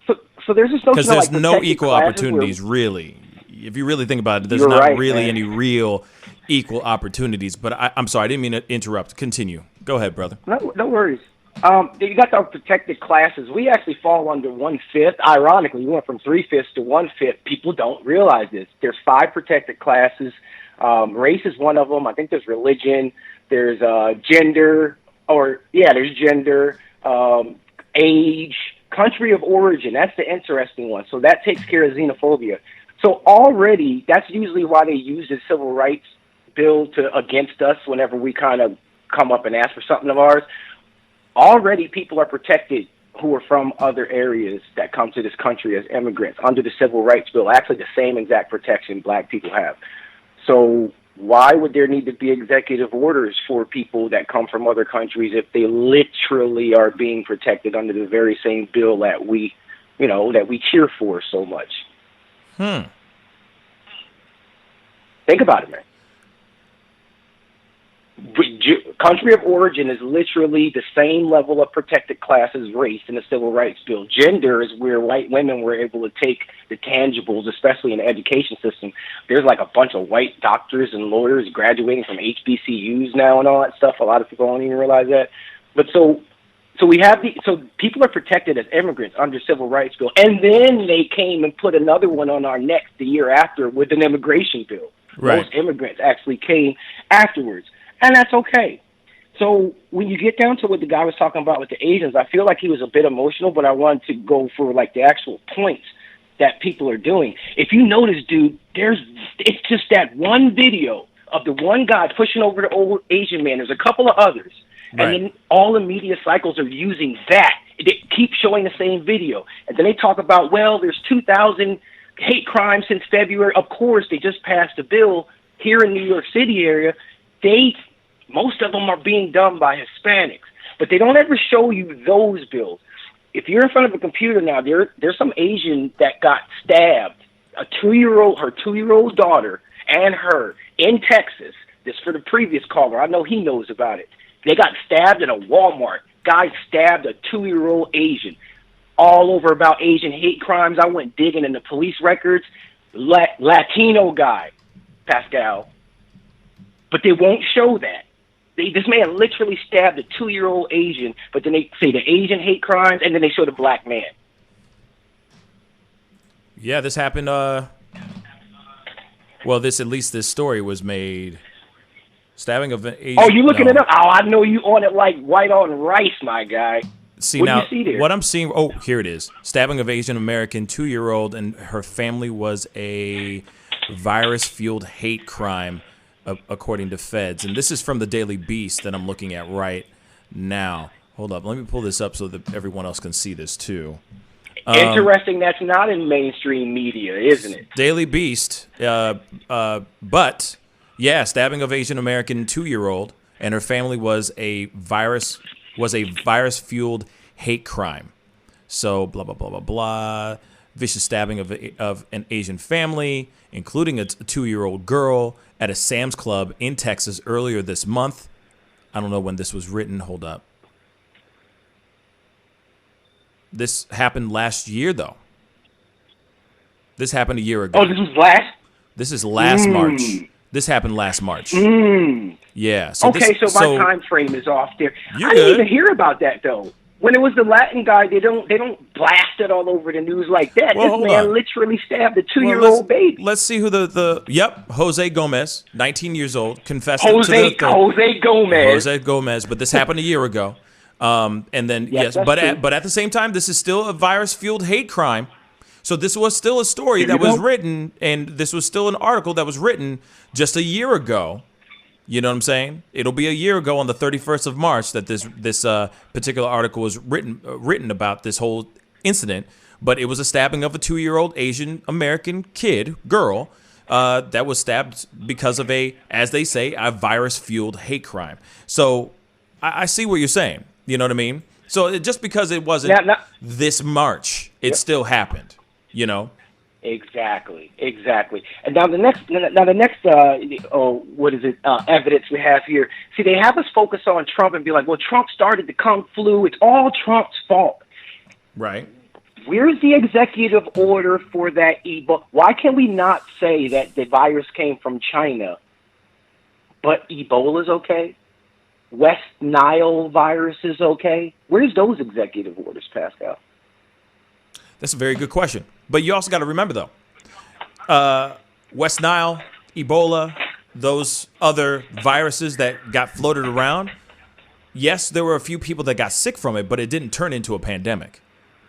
So there's this notion because there's no equal opportunities, really. If you really think about it, there's not really any real equal opportunities. But I'm sorry, I didn't mean to interrupt. Continue. Go ahead, brother. No worries. You got the protected classes. We actually fall under 1/5. Ironically, we went from 3/5 to 1/5. People don't realize this. There's 5 protected classes. Race is one of them. I think there's religion. There's gender, age, country of origin. That's the interesting one. So that takes care of xenophobia. So already, that's usually why they use the civil rights bill against us whenever we kind of come up and ask for something of ours. Already, people are protected who are from other areas that come to this country as immigrants under the civil rights bill. Actually, the same exact protection black people have. So why would there need to be executive orders for people that come from other countries if they literally are being protected under the very same bill that we cheer for so much? Think about it, man. country of origin is literally the same level of protected class as race in the Civil Rights Bill. Gender is where white women were able to take the tangibles, especially in the education system. There's like a bunch of white doctors and lawyers graduating from HBCUs now and all that stuff. A lot of people don't even realize that. But so we have so people are protected as immigrants under Civil Rights Bill, and then they came and put another one on our necks the year after with an immigration bill. Right. Most immigrants actually came afterwards, and that's okay. So when you get down to what the guy was talking about with the Asians, I feel like he was a bit emotional, but I wanted to go for like the actual points that people are doing. If you notice, dude, it's just that one video of the one guy pushing over the old Asian man. There's a couple of others. Right. And then all the media cycles are using that. They keep showing the same video. And then they talk about, well, there's 2,000 hate crimes since February. Of course, they just passed a bill here in New York City area. Most of them are being done by Hispanics. But they don't ever show you those bills. If you're in front of a computer now, there's some Asian that got stabbed, her 2-year-old daughter and her in Texas. This for the previous caller. I know he knows about it. They got stabbed at a Walmart. Guy stabbed a 2-year-old Asian. All over about Asian hate crimes. I went digging in the police records. Latino guy, Pascal. But they won't show that. This man literally stabbed a 2-year-old Asian, but then they say the Asian hate crimes, and then they show the black man. Yeah, this happened. This story was made. Stabbing of an Asian. Oh, you looking it up? Oh, I know you on it like white on rice, my guy. See, what now, do you see there? What I'm seeing, oh, here it is. Stabbing of Asian American 2-year-old and her family was a virus-fueled hate crime, according to feds. And this is from the Daily Beast that I'm looking at right now. Hold up. Let me pull this up so that everyone else can see this, too. Interesting. That's not in mainstream media, isn't it? Daily Beast. But, yeah, stabbing of Asian American 2-year-old and her family was a virus-fueled hate crime. So, blah, blah, blah, blah, blah. Vicious stabbing of an Asian family, including a 2-year-old girl, at a Sam's Club in Texas earlier this month. I don't know when this was written. Hold up. This happened last year, though. This happened a year ago. Oh, this was last? This is last March. This happened last March. Yeah. So my time frame is off there. I didn't good. even hear about that, though. When it was the Latin guy, they don't blast it all over the news like that. Well, this man literally stabbed a 2-year-old baby. Let's see who Jose Gomez, 19 years old, confessed Jose Gomez. But this happened a year ago. And then but at the same time, this is still a virus-fueled hate crime. So this was still a story that was written, and this was still an article that was written just a year ago. You know what I'm saying? It'll be a year ago on the 31st of March that this particular article was written about this whole incident. But it was a stabbing of a 2-year-old Asian American girl, that was stabbed because of as they say, a virus-fueled hate crime. So I see what you're saying. You know what I mean? So just because it wasn't this March, it still happened. You know? Exactly. And now the next evidence we have here. See, they have us focus on Trump and be like, well, Trump started the Kung flu. It's all Trump's fault. Right. Where's the executive order for that Ebola? Why can we not say that the virus came from China, but Ebola's okay? West Nile virus is okay? Where's those executive orders, Pascal? That's a very good question. But you also got to remember, though, West Nile, Ebola, those other viruses that got floated around, yes, there were a few people that got sick from it, but it didn't turn into a pandemic,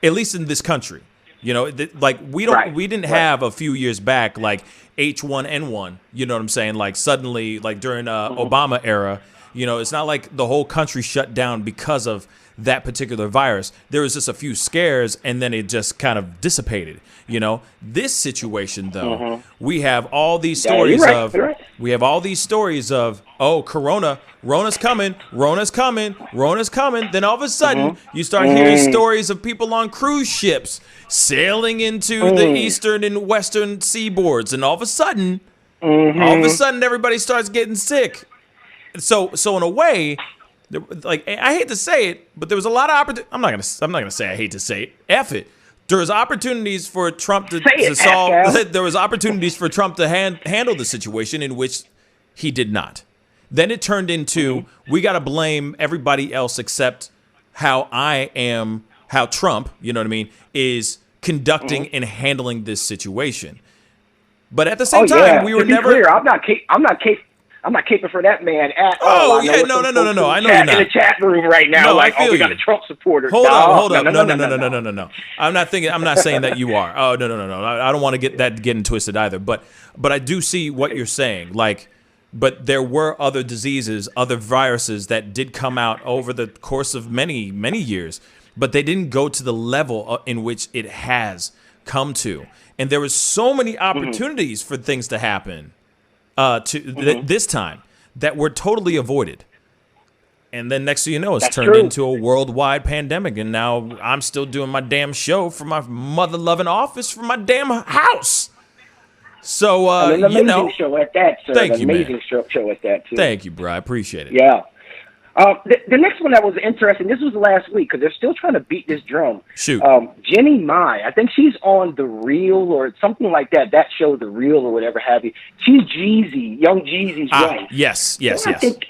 at least in this country. You know, we didn't have a few years back like H1N1. You know what I'm saying? Like suddenly, like during Obama era, you know, it's not like the whole country shut down because of that particular virus. There was just a few scares and then it just kind of dissipated. You know, this situation though, we have all these stories we have all these stories of, oh, Rona's coming. Then all of a sudden you start hearing stories of people on cruise ships sailing into the eastern and western seaboards. And all of a sudden everybody starts getting sick. so in a way, like, I hate to say it, but there was a lot of opportunity. I'm not gonna say I hate to say it. F it. There was opportunities for Trump to solve. Pascal. There was opportunities for Trump to handle the situation in which he did not. Then it turned into we got to blame everybody else except how Trump, you know what I mean, is conducting and handling this situation. But at the same time, we were never. Clear, I'm not caping for that man at all. Oh, yeah, no. I know you're not. In the chat room right now, No, like, I feel we got you. a Trump supporter. Hold up. No. I'm not saying that you are. Oh, no. I don't want to get that getting twisted either. But I do see what you're saying. Like, but there were other diseases, other viruses that did come out over the course of many, many years, but they didn't go to the level in which it has come to. And there was so many opportunities for things to happen this time that were totally avoided. And then next thing you know, it's turned into a worldwide pandemic. And now I'm still doing my damn show from my mother-loving office from my damn house. So, an amazing show at that, sir. Thank you, amazing man. show at that, too. Thank you, bro. I appreciate it. Yeah. The next one that was interesting, this was last week, because they're still trying to beat this drum. Shoot. Jenny Mai, I think she's on The Real or something like that show, The Real or whatever have you. She's Jeezy, Young Jeezy's wife. Yes. I think,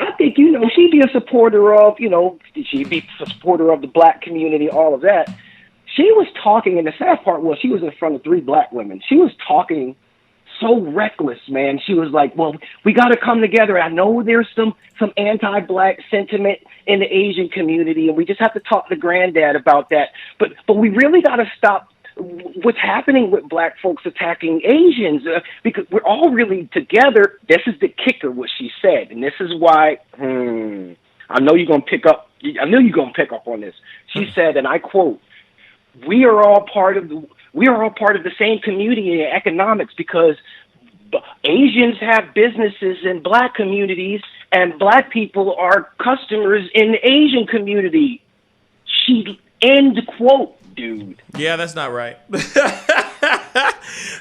she'd be a supporter of, she'd be a supporter of the black community, all of that. She was talking, and the sad part was she was in front of 3 black women. She was talking so reckless, man. She was like, well, we got to come together. I know there's some anti-black sentiment in the Asian community, and we just have to talk to Granddad about that. But we really got to stop what's happening with black folks attacking Asians because we're all really together. This is the kicker, what she said, and this is why I know you're going to pick up. I knew you're going to pick up on this. She said, and I quote, we are all part of the same community in economics because Asians have businesses in black communities and black people are customers in the Asian community. End quote, dude. Yeah, that's not right.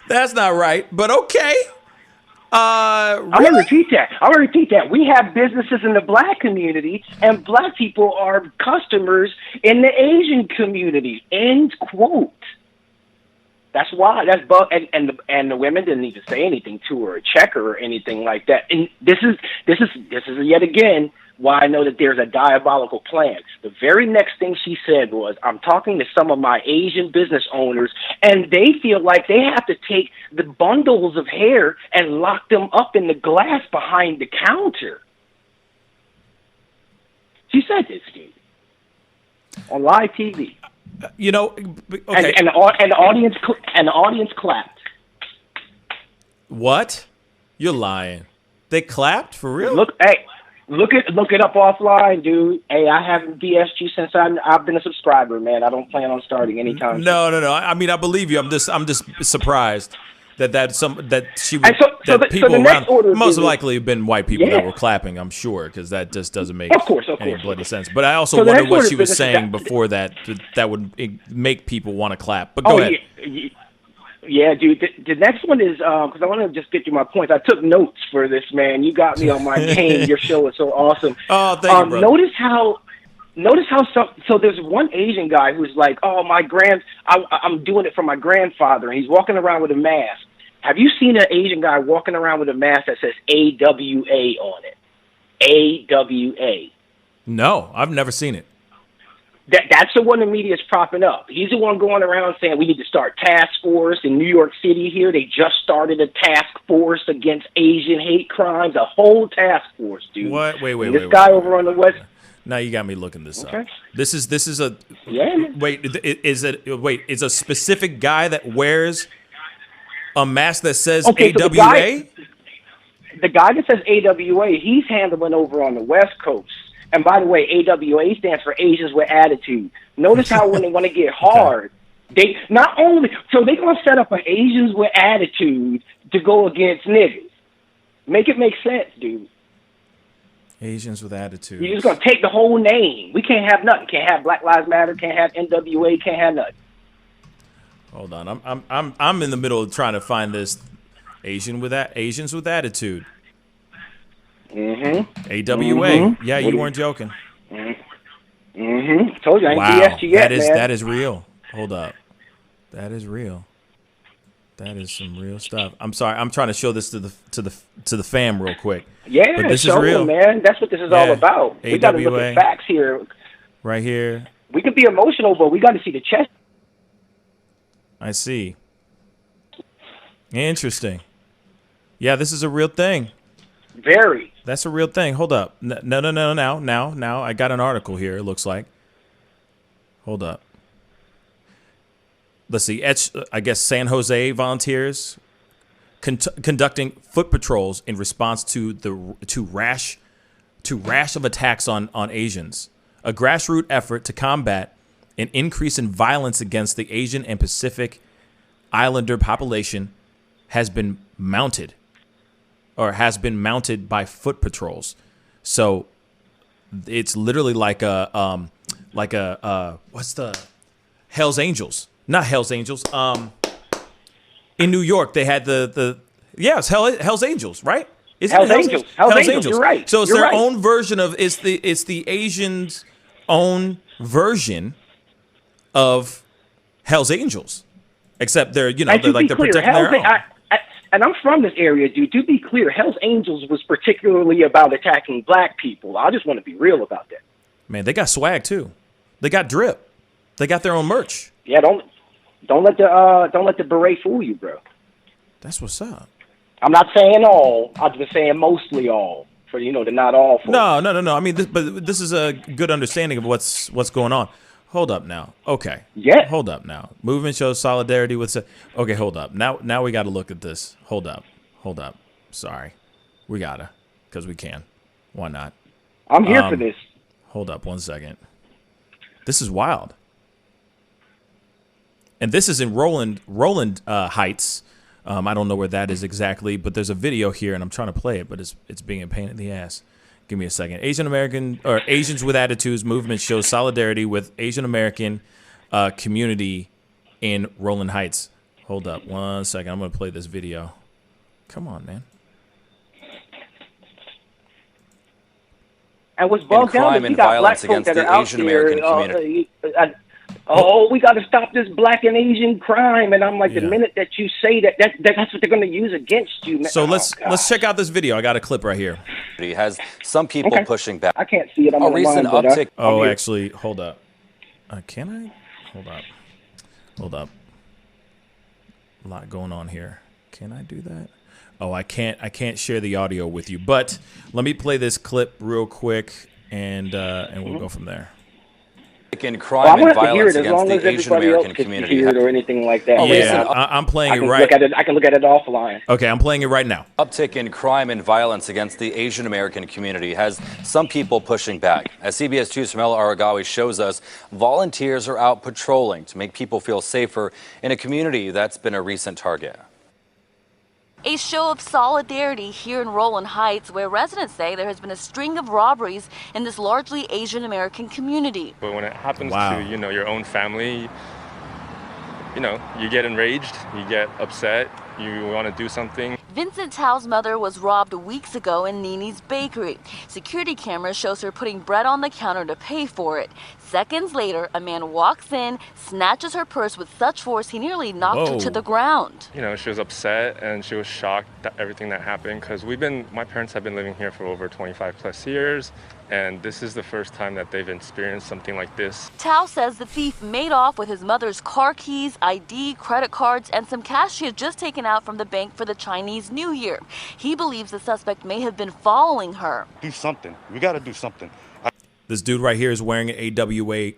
That's not right, but okay. I'm going to repeat that. We have businesses in the black community and black people are customers in the Asian community. End quote. That's why. And the women didn't need to say anything to her, or check her, or anything like that. And this is yet again why I know that there's a diabolical plan. The very next thing she said was, I'm talking to some of my Asian business owners, and they feel like they have to take the bundles of hair and lock them up in the glass behind the counter. She said this, dude, on live TV. Okay. And the audience clapped. What? You're lying. They clapped for real? Look it up offline, dude. Hey, I haven't BS'd you since I've been a subscriber, man. I don't plan on starting anytime soon. No. I mean, I believe you. I'm just surprised that people around most likely have been white people that were clapping. I'm sure, because that just doesn't make any bloody sense. But I also wonder what she was saying before that would make people want to clap. But go ahead. Yeah, dude. The next one is because I want to just get to my points. I took notes for this, man. You got me on my game. Your show is so awesome. Oh, thank you, brother. Notice how so there's one Asian guy who's like, oh, I'm doing it for my grandfather, and he's walking around with a mask. Have you seen an Asian guy walking around with a mask that says AWA on it? AWA. No, I've never seen it. That's the one the media is propping up. He's the one going around saying we need to start task force in New York City here. They just started a task force against Asian hate crimes, a whole task force, dude. What? Wait. This guy over on the West. Now you got me looking this Okay. up. This is a Wait, is a specific guy that wears a mask that says Okay, so AWA? the guy that says AWA, he's handling over on the West Coast. And by the way, AWA stands for Asians with Attitude. Notice how when they want to get hard, they not only they're going to set up an Asians with Attitude to go against niggas. Make it make sense, dude. Asians with Attitude. You're just going to take the whole name. We can't have nothing. Can't have Black Lives Matter. Can't have NWA. Can't have nothing. Hold on, I'm in the middle of trying to find this Asians with Attitude. AWA. Yeah, you weren't joking. Told you I ain't wow, BS you yet, man. That is real. Hold up. That is real. That is some real stuff. I'm sorry. I'm trying to show this to the fam real quick. Yeah, but this show is real, them, man. That's what this is all about. We got to look at facts here. Right here. We could be emotional, but we got to see the chest. I see. Interesting. Yeah, this is a real thing. Very. That's a real thing. Hold up. No. Now. I got an article here, it looks like. Hold up. Let's see. I guess San Jose volunteers conducting foot patrols in response to rash of attacks on Asians. A grassroots effort to combat an increase in violence against the Asian and Pacific Islander population has been mounted by foot patrols. So it's literally like a what's the Hell's Angels? Not Hell's Angels. In New York they had it's Hell's Angels, right? Hell's Angels. Hell's Angels. You're right. So it's their own version of it's the Asians' own version of Hell's Angels, except they're protecting their own. And I'm from this area, dude. To be clear, Hell's Angels was particularly about attacking black people. I just want to be real about that. Man, they got swag too. They got drip. They got their own merch. Yeah, don't let the beret fool you, bro. That's what's up. I'm not saying all. I'm just saying mostly all. For the not all. Folks. No. I mean, this is a good understanding of what's going on. Hold up now. Okay. Yeah. Hold up now. Movement shows solidarity with. Okay, hold up. Now we got to look at this. Hold up. Sorry, we gotta, because we can. Why not? I'm here for this. Hold up 1 second. This is wild. And this is in Roland Heights. I don't know where that is exactly, but there's a video here, and I'm trying to play it, but it's being a pain in the ass. Give me a second. Asians with Attitudes movement shows solidarity with Asian American community in Roland Heights. Hold up 1 second. I'm going to play this video. Come on, man. And what's bugged down is you got black folks that are out there. We got to stop this black and Asian crime. And I'm like, the minute that you say that's what they're going to use against you. Man. So let's check out this video. I got a clip right here. He has some people pushing back. I can't see it. I'm a recent uptick. Actually, hold up. Can I? Hold up. A lot going on here. Can I do that? Oh, I can't share the audio with you. But let me play this clip real quick, and we'll go from there. In crime and violence against the Asian American community, or anything like that. Yeah, I'm playing it right. I can look at it offline. Okay, I'm playing it right now. Uptick in crime and violence against the Asian American community has some people pushing back. As CBS 2's Samela Aragawi shows us, volunteers are out patrolling to make people feel safer in a community that's been a recent target. A show of solidarity here in Roland Heights, where residents say there has been a string of robberies in this largely Asian American community. But when it happens to, your own family, you get enraged, you get upset, you want to do something. Vincent Tao's mother was robbed weeks ago in Nini's bakery. Security camera shows her putting bread on the counter to pay for it. Seconds later, a man walks in, snatches her purse with such force he nearly knocked her to the ground. She was upset and she was shocked at everything that happened, because my parents have been living here for over 25 plus years, and this is the first time that they've experienced something like this. Tao says the thief made off with his mother's car keys, ID, credit cards, and some cash she had just taken out from the bank for the Chinese New Year. He believes the suspect may have been following her. Do something. We got to do something. This dude right here is wearing an AWA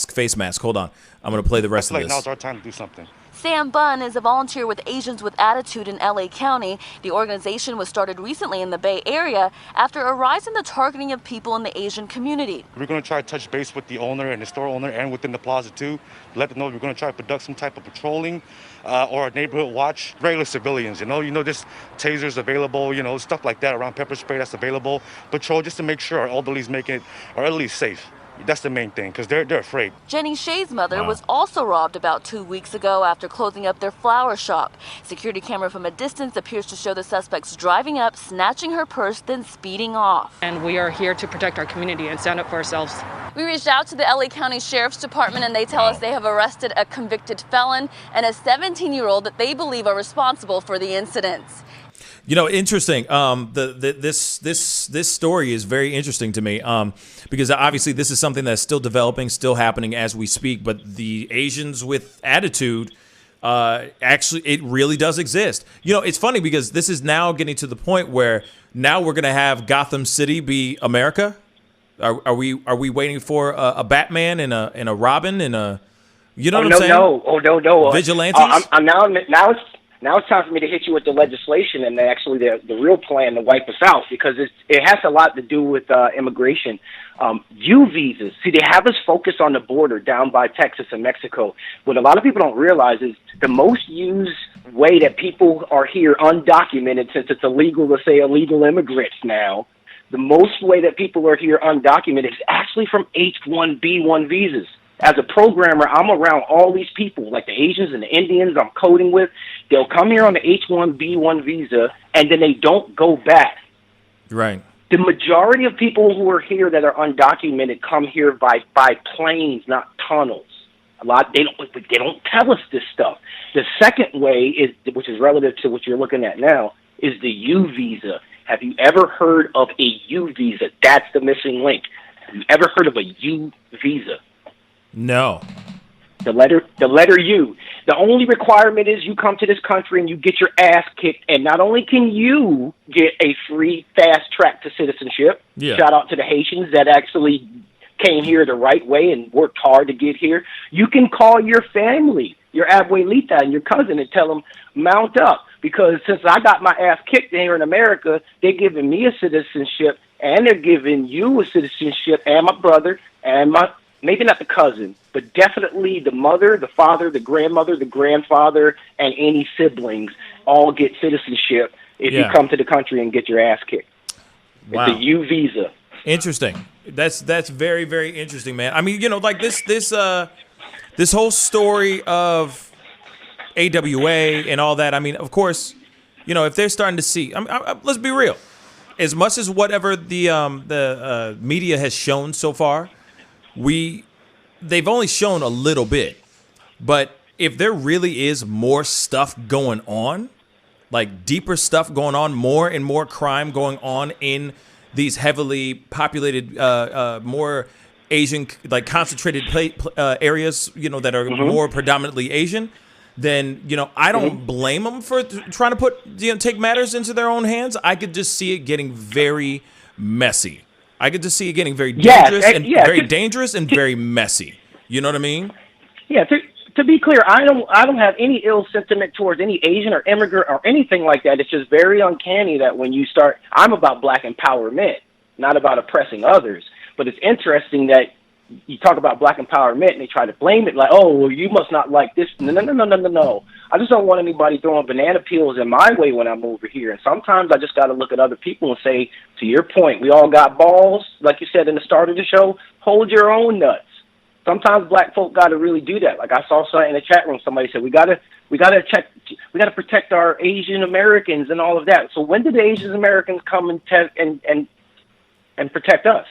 face mask. Hold on. I'm going to play the rest of this. Now's our time to do something. Sam Bunn is a volunteer with Asians with Attitude in LA County. The organization was started recently in the Bay Area after a rise in the targeting of people in the Asian community. We're going to try to touch base with the owner and the store owner and within the plaza too. Let them know we're going to try to conduct some type of patrolling or a neighborhood watch. Regular civilians, there's tasers available, stuff like that around, pepper spray that's available. Patrol just to make sure our elderly's making it, or at least safe. That's the main thing, because they're afraid. Jenny Shea's mother was also robbed about 2 weeks ago after closing up their flower shop. Security camera from a distance appears to show the suspects driving up, snatching her purse, then speeding off. And we are here to protect our community and stand up for ourselves. We reached out to the LA County Sheriff's Department, and they tell us they have arrested a convicted felon and a 17-year-old that they believe are responsible for the incidents. You know, interesting. This story is very interesting to me because obviously this is something that's still developing, still happening as we speak. But the Asians with attitude, actually, it really does exist. You know, it's funny because this is now getting to the point where now we're going to have Gotham City be America. Are we waiting for a Batman and a Robin and a, you know what I'm saying? No. Vigilantes. Now it's time for me to hit you with the legislation and actually the real plan to wipe us out, because it has a lot to do with immigration. U visas. See, they have us focused on the border down by Texas and Mexico. What a lot of people don't realize is the most used way that people are here undocumented, since it's illegal to say illegal immigrants now, the most way that people are here undocumented is actually from H-1B1 visas. As a programmer, I'm around all these people, like the Asians and the Indians I'm coding with. They'll come here on the H-1B1 visa, and then they don't go back. Right. The majority of people who are here that are undocumented come here by planes, not tunnels. A lot they don't tell us this stuff. The second way is, which is relative to what you're looking at now, is the U visa. Have you ever heard of a U visa? That's the missing link. Have you ever heard of a U visa? No. The letter U. The only requirement is you come to this country and you get your ass kicked, and not only can you get a free fast track to citizenship, shout out to the Haitians that actually came here the right way and worked hard to get here, you can call your family, your abuelita and your cousin, and tell them, mount up, because since I got my ass kicked here in America, they're giving me a citizenship, and they're giving you a citizenship, and my brother, and my, maybe not the cousin, but definitely the mother, the father, the grandmother, the grandfather, and any siblings all get citizenship if you come to the country and get your ass kicked. Wow. It's a U visa. Interesting. That's very, very interesting, man. I mean, you know, like this whole story of AWA and all that. I mean, of course, you know, if they're starting to see, let's be real. As much as whatever the media has shown so far, they've only shown a little bit. But if there really is more stuff going on, like deeper stuff going on, more and more crime going on in these heavily populated, more Asian, like concentrated areas, you know, that are more predominantly Asian, then, you know, I don't blame them for trying to take matters into their own hands. I could just see it getting very messy. I get to see it getting very dangerous and very messy. You know what I mean? Yeah. To be clear, I don't have any ill sentiment towards any Asian or immigrant or anything like that. It's just very uncanny that when you start, I'm about black empowerment, not about oppressing others. But it's interesting that you talk about black empowerment and they try to blame it like, oh, well, you must not like this. No. I just don't want anybody throwing banana peels in my way when I'm over here. And sometimes I just got to look at other people and say, to your point, we all got balls. Like you said in the start of the show, hold your own nuts. Sometimes black folk got to really do that. Like I saw something in the chat room, somebody said, we got to protect our Asian Americans and all of that. So when did the Asian Americans come and protect us?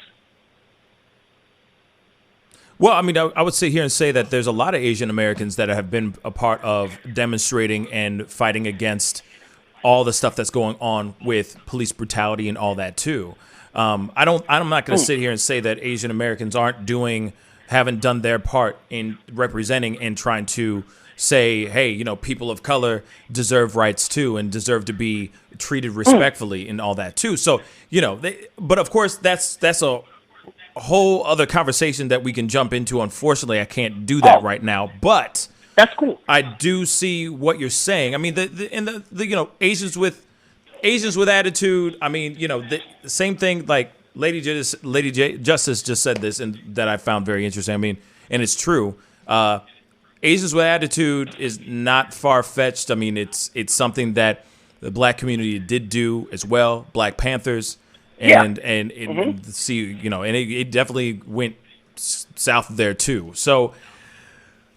Well, I mean, I would sit here and say that there's a lot of Asian Americans that have been a part of demonstrating and fighting against all the stuff that's going on with police brutality and all that too. I'm not going to sit here and say that Asian Americans haven't done their part in representing and trying to say, hey, you know, people of color deserve rights too and deserve to be treated respectfully and all that too. So, you know, but of course that's a whole other conversation that we can jump into. Unfortunately, I can't do that right now, but that's cool. I do see what you're saying. I mean, the you know, Asians with attitude. I mean, you know, the same thing. Like Lady Justice just said this, and that I found very interesting. I mean, and it's true. Asians with attitude is not far fetched. I mean, it's something that the black community did do as well. Black Panthers. And see, you know, and it definitely went south of there too. So,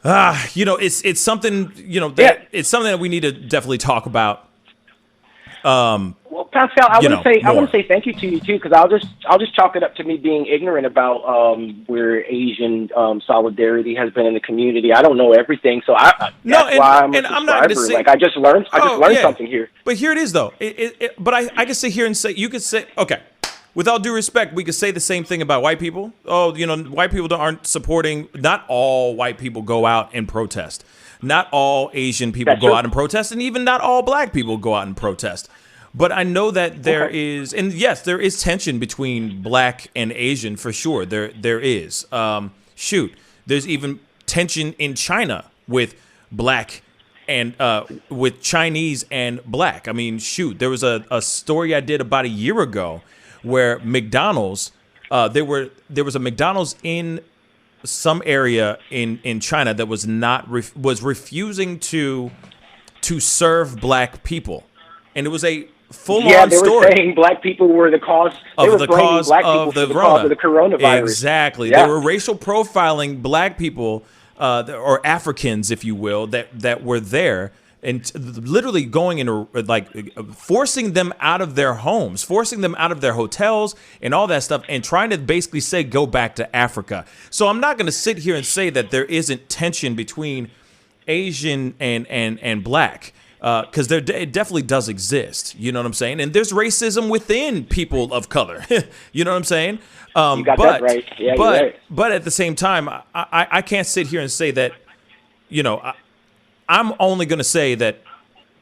it's something, that it's something that we need to definitely talk about. Well, Pascal, I want to say thank you to you too, because I'll just chalk it up to me being ignorant about where Asian solidarity has been in the community. I don't know everything, so I'm not going to say, I just learned something here. But here it is, though. But I can sit here and say, you could say, okay, with all due respect, we could say the same thing about white people. Oh, white people aren't supporting. Not all white people go out and protest. Not all Asian people go out and protest, and even not all black people go out and protest. But I know that there is, and yes, there is tension between black and Asian for sure. There is. There's even tension in China with black and with Chinese and black. I mean, there was a story I did about a year ago where McDonald's, there was a McDonald's in some area in China that was was refusing to serve black people, and it was a full-on story. They were saying black people were the cause of the coronavirus. Exactly, they were racial profiling black people or Africans, if you will, that were there. And literally going into forcing them out of their homes, forcing them out of their hotels and all that stuff, and trying to basically say, go back to Africa. So I'm not going to sit here and say that there isn't tension between Asian and black, because it definitely does exist. You know what I'm saying? And there's racism within people of color. You know what I'm saying? You got that right. Yeah, you're right. But at the same time, I can't sit here and say that, I'm only going to say that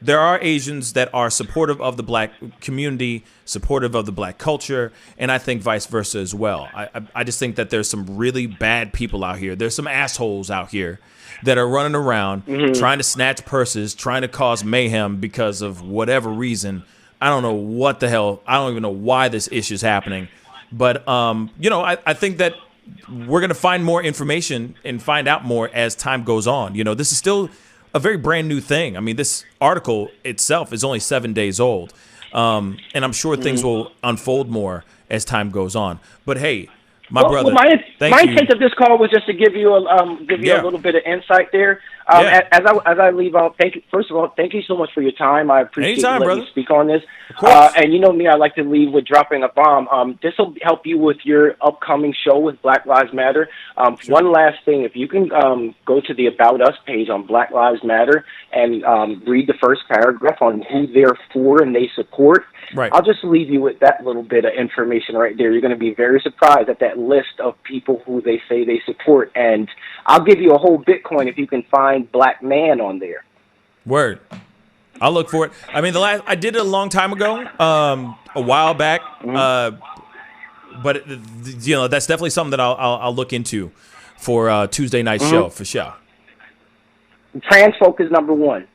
there are Asians that are supportive of the black community, supportive of the black culture, and I think vice versa as well. I just think that there's some really bad people out here. There's some assholes out here that are running around trying to snatch purses, trying to cause mayhem because of whatever reason. I don't know what the hell. I don't even know why this issue is happening. But, I think that we're going to find more information and find out more as time goes on. This is still a very brand new thing. I mean, this article itself is only 7 days old. And I'm sure things will unfold more as time goes on. But hey, brother, my intent of this call was just to give you a little bit of insight there. As I leave out, first of all, thank you so much for your time. I appreciate you letting me speak on this. And you know me, I like to leave with dropping a bomb. This will help you with your upcoming show with Black Lives Matter. One last thing, if you can go to the About Us page on Black Lives Matter and read the first paragraph on who they're for and they support. Right. I'll just leave you with that little bit of information right there. You're going to be very surprised at that list of people who they say they support. And I'll give you a whole Bitcoin if you can find black man on there. Word. I'll look for it. I mean, I did it a long time ago, a while back. But that's definitely something that I'll look into for Tuesday night show for sure. Trans folk is number one.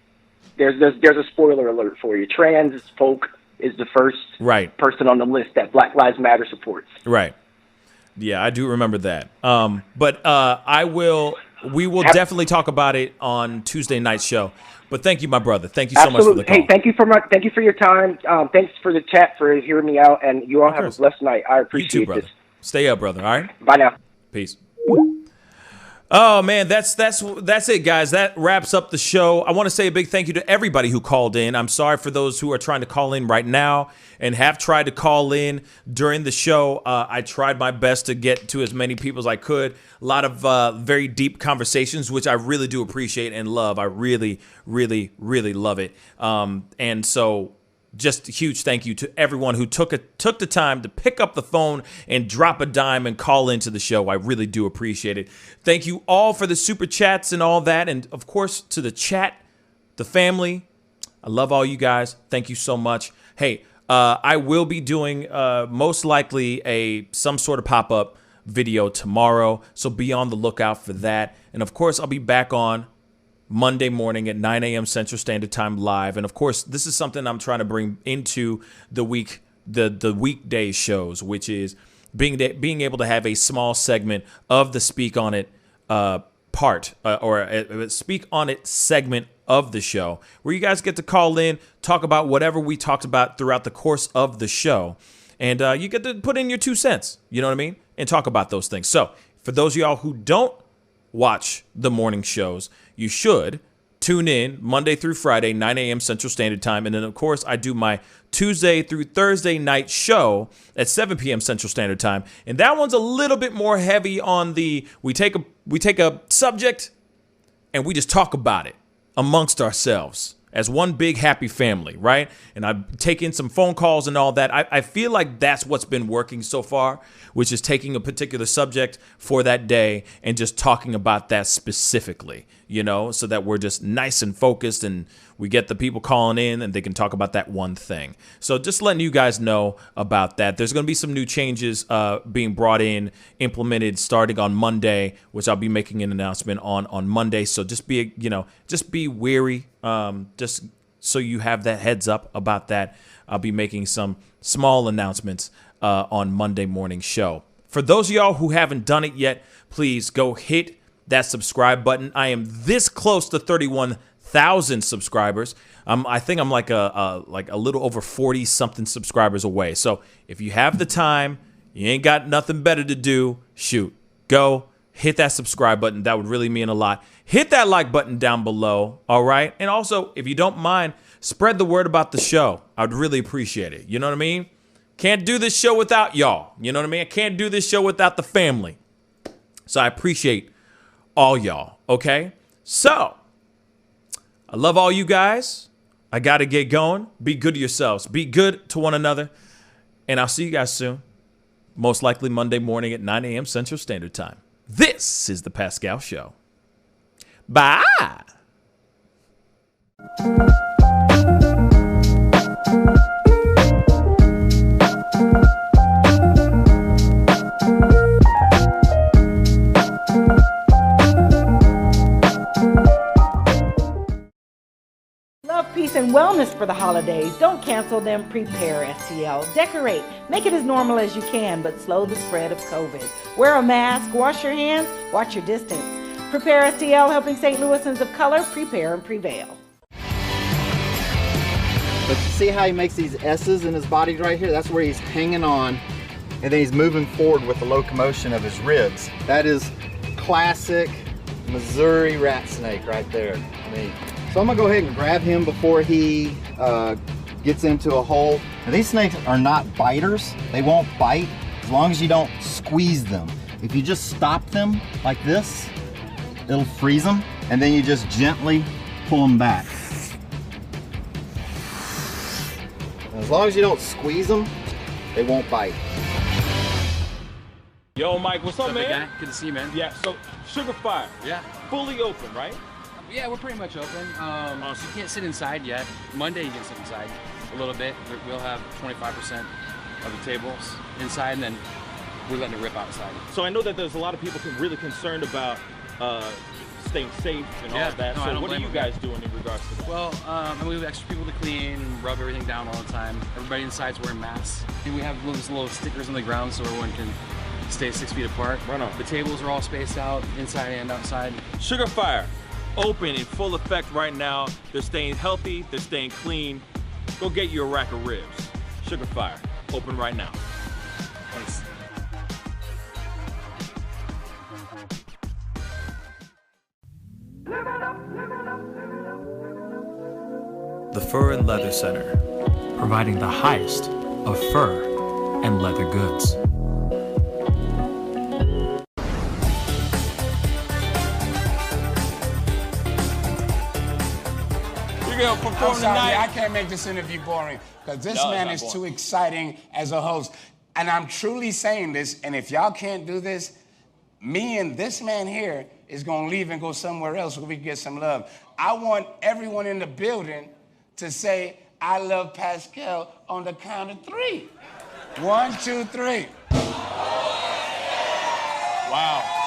There's a spoiler alert for you. Trans folk is the first person on the list that Black Lives Matter supports. Right. Yeah, I do remember that. We will definitely talk about it on Tuesday night show. But thank you, my brother. Thank you so much for the call. Hey, thank you for your time. Thanks for the chat, for hearing me out, and you all have a blessed night. I appreciate you too, brother. this. Stay up, brother. All right. Bye now. Peace. Oh man, that's it, guys. That wraps up the show. I want to say a big thank you to everybody who called in. I'm sorry for those who are trying to call in right now and have tried to call in during the show. I tried my best to get to as many people as I could. A lot of very deep conversations, which I really do appreciate and love. I really, really, really love it. And so just a huge thank you to everyone who took the time to pick up the phone and drop a dime and call into the show. I really do appreciate it. Thank you all for the super chats and all that. And of course, to the chat, the family. I love all you guys. Thank you so much. Hey, I will be doing most likely some sort of pop-up video tomorrow. So be on the lookout for that. And of course, I'll be back on Monday morning at 9 a.m. Central Standard Time live. And of course, this is something I'm trying to bring into the weekday shows, which is being able to have a small segment of the Speak On It part or a Speak On It segment of the show where you guys get to call in, talk about whatever we talked about throughout the course of the show. And you get to put in your 2 cents, you know what I mean? And talk about those things. So For those of y'all who don't watch the morning shows, you should tune in Monday through Friday, 9 a.m. Central Standard Time. And then, of course, I do my Tuesday through Thursday night show at 7 p.m. Central Standard Time. And that one's a little bit more heavy on the, we take a subject and we just talk about it amongst ourselves as one big happy family, right? And I take in some phone calls and all that. I feel like that's what's been working so far, which is taking a particular subject for that day and just talking about that specifically, you know, so that we're just nice and focused and we get the people calling in and they can talk about that one thing. So just letting you guys know about that. There's going to be some new changes being brought in, implemented starting on Monday, which I'll be making an announcement on Monday. So just be wary, just so you have that heads up about that. I'll be making some small announcements on Monday morning show. For those of y'all who haven't done it yet, please go hit that subscribe button. I am this close to 31,000 subscribers. I think I'm like a little over 40 something subscribers away. So if you have the time, you ain't got nothing better to do, shoot, go hit that subscribe button. That would really mean a lot. Hit that like button down below. All right. And also, if you don't mind, spread the word about the show. I would really appreciate it. You know what I mean? Can't do this show without y'all. You know what I mean? I can't do this show without the family. So I appreciate all y'all. Okay. So I love all you guys. I got to get going. Be good to yourselves. Be good to one another. And I'll see you guys soon. Most likely Monday morning at 9 a.m. Central Standard Time. This is The Pascal Show. Bye. Love, peace, and wellness for the holidays. Don't cancel them. Prepare, STL. Decorate. Make it as normal as you can, but slow the spread of COVID. Wear a mask. Wash your hands. Watch your distance. Prepare, STL, helping St. Louisans of color prepare and prevail. But you see how he makes these S's in his body right here? That's where he's hanging on, and then he's moving forward with the locomotion of his ribs. That is classic Missouri rat snake right there. So I'm gonna go ahead and grab him before he gets into a hole. Now, these snakes are not biters. They won't bite as long as you don't squeeze them. If you just stop them like this, it'll freeze them, and then you just gently pull them back. As long as you don't squeeze them, they won't bite. Yo, Mike, what's up, man? Guy? Good to see you, man. Yeah, so Sugar Fire. Yeah. Fully open, right? Yeah, we're pretty much open. So you can't sit inside yet. Monday you can sit inside a little bit. We'll have 25% of the tables inside, and then we're letting it rip outside. So I know that there's a lot of people really concerned about staying safe and all of that. No, so what are you guys doing in regards to that? Well, and we have extra people to clean and rub everything down all the time. Everybody inside's wearing masks. And we have little stickers on the ground so everyone can stay 6 feet apart. Right on. The tables are all spaced out, inside and outside. Sugar Fire, open in full effect right now. They're staying healthy, they're staying clean. Go get you a rack of ribs. Sugar Fire, open right now. Thanks. The Fur and Leather Center, providing the highest of fur and leather goods. I'm sorry, I can't make this interview boring because this man is too exciting as a host. And I'm truly saying this, and if y'all can't do this, me and this man here is going to leave and go somewhere else where we can get some love. I want everyone in the building to say, I love Pascal on the count of 3. 1, 2, 3. Wow.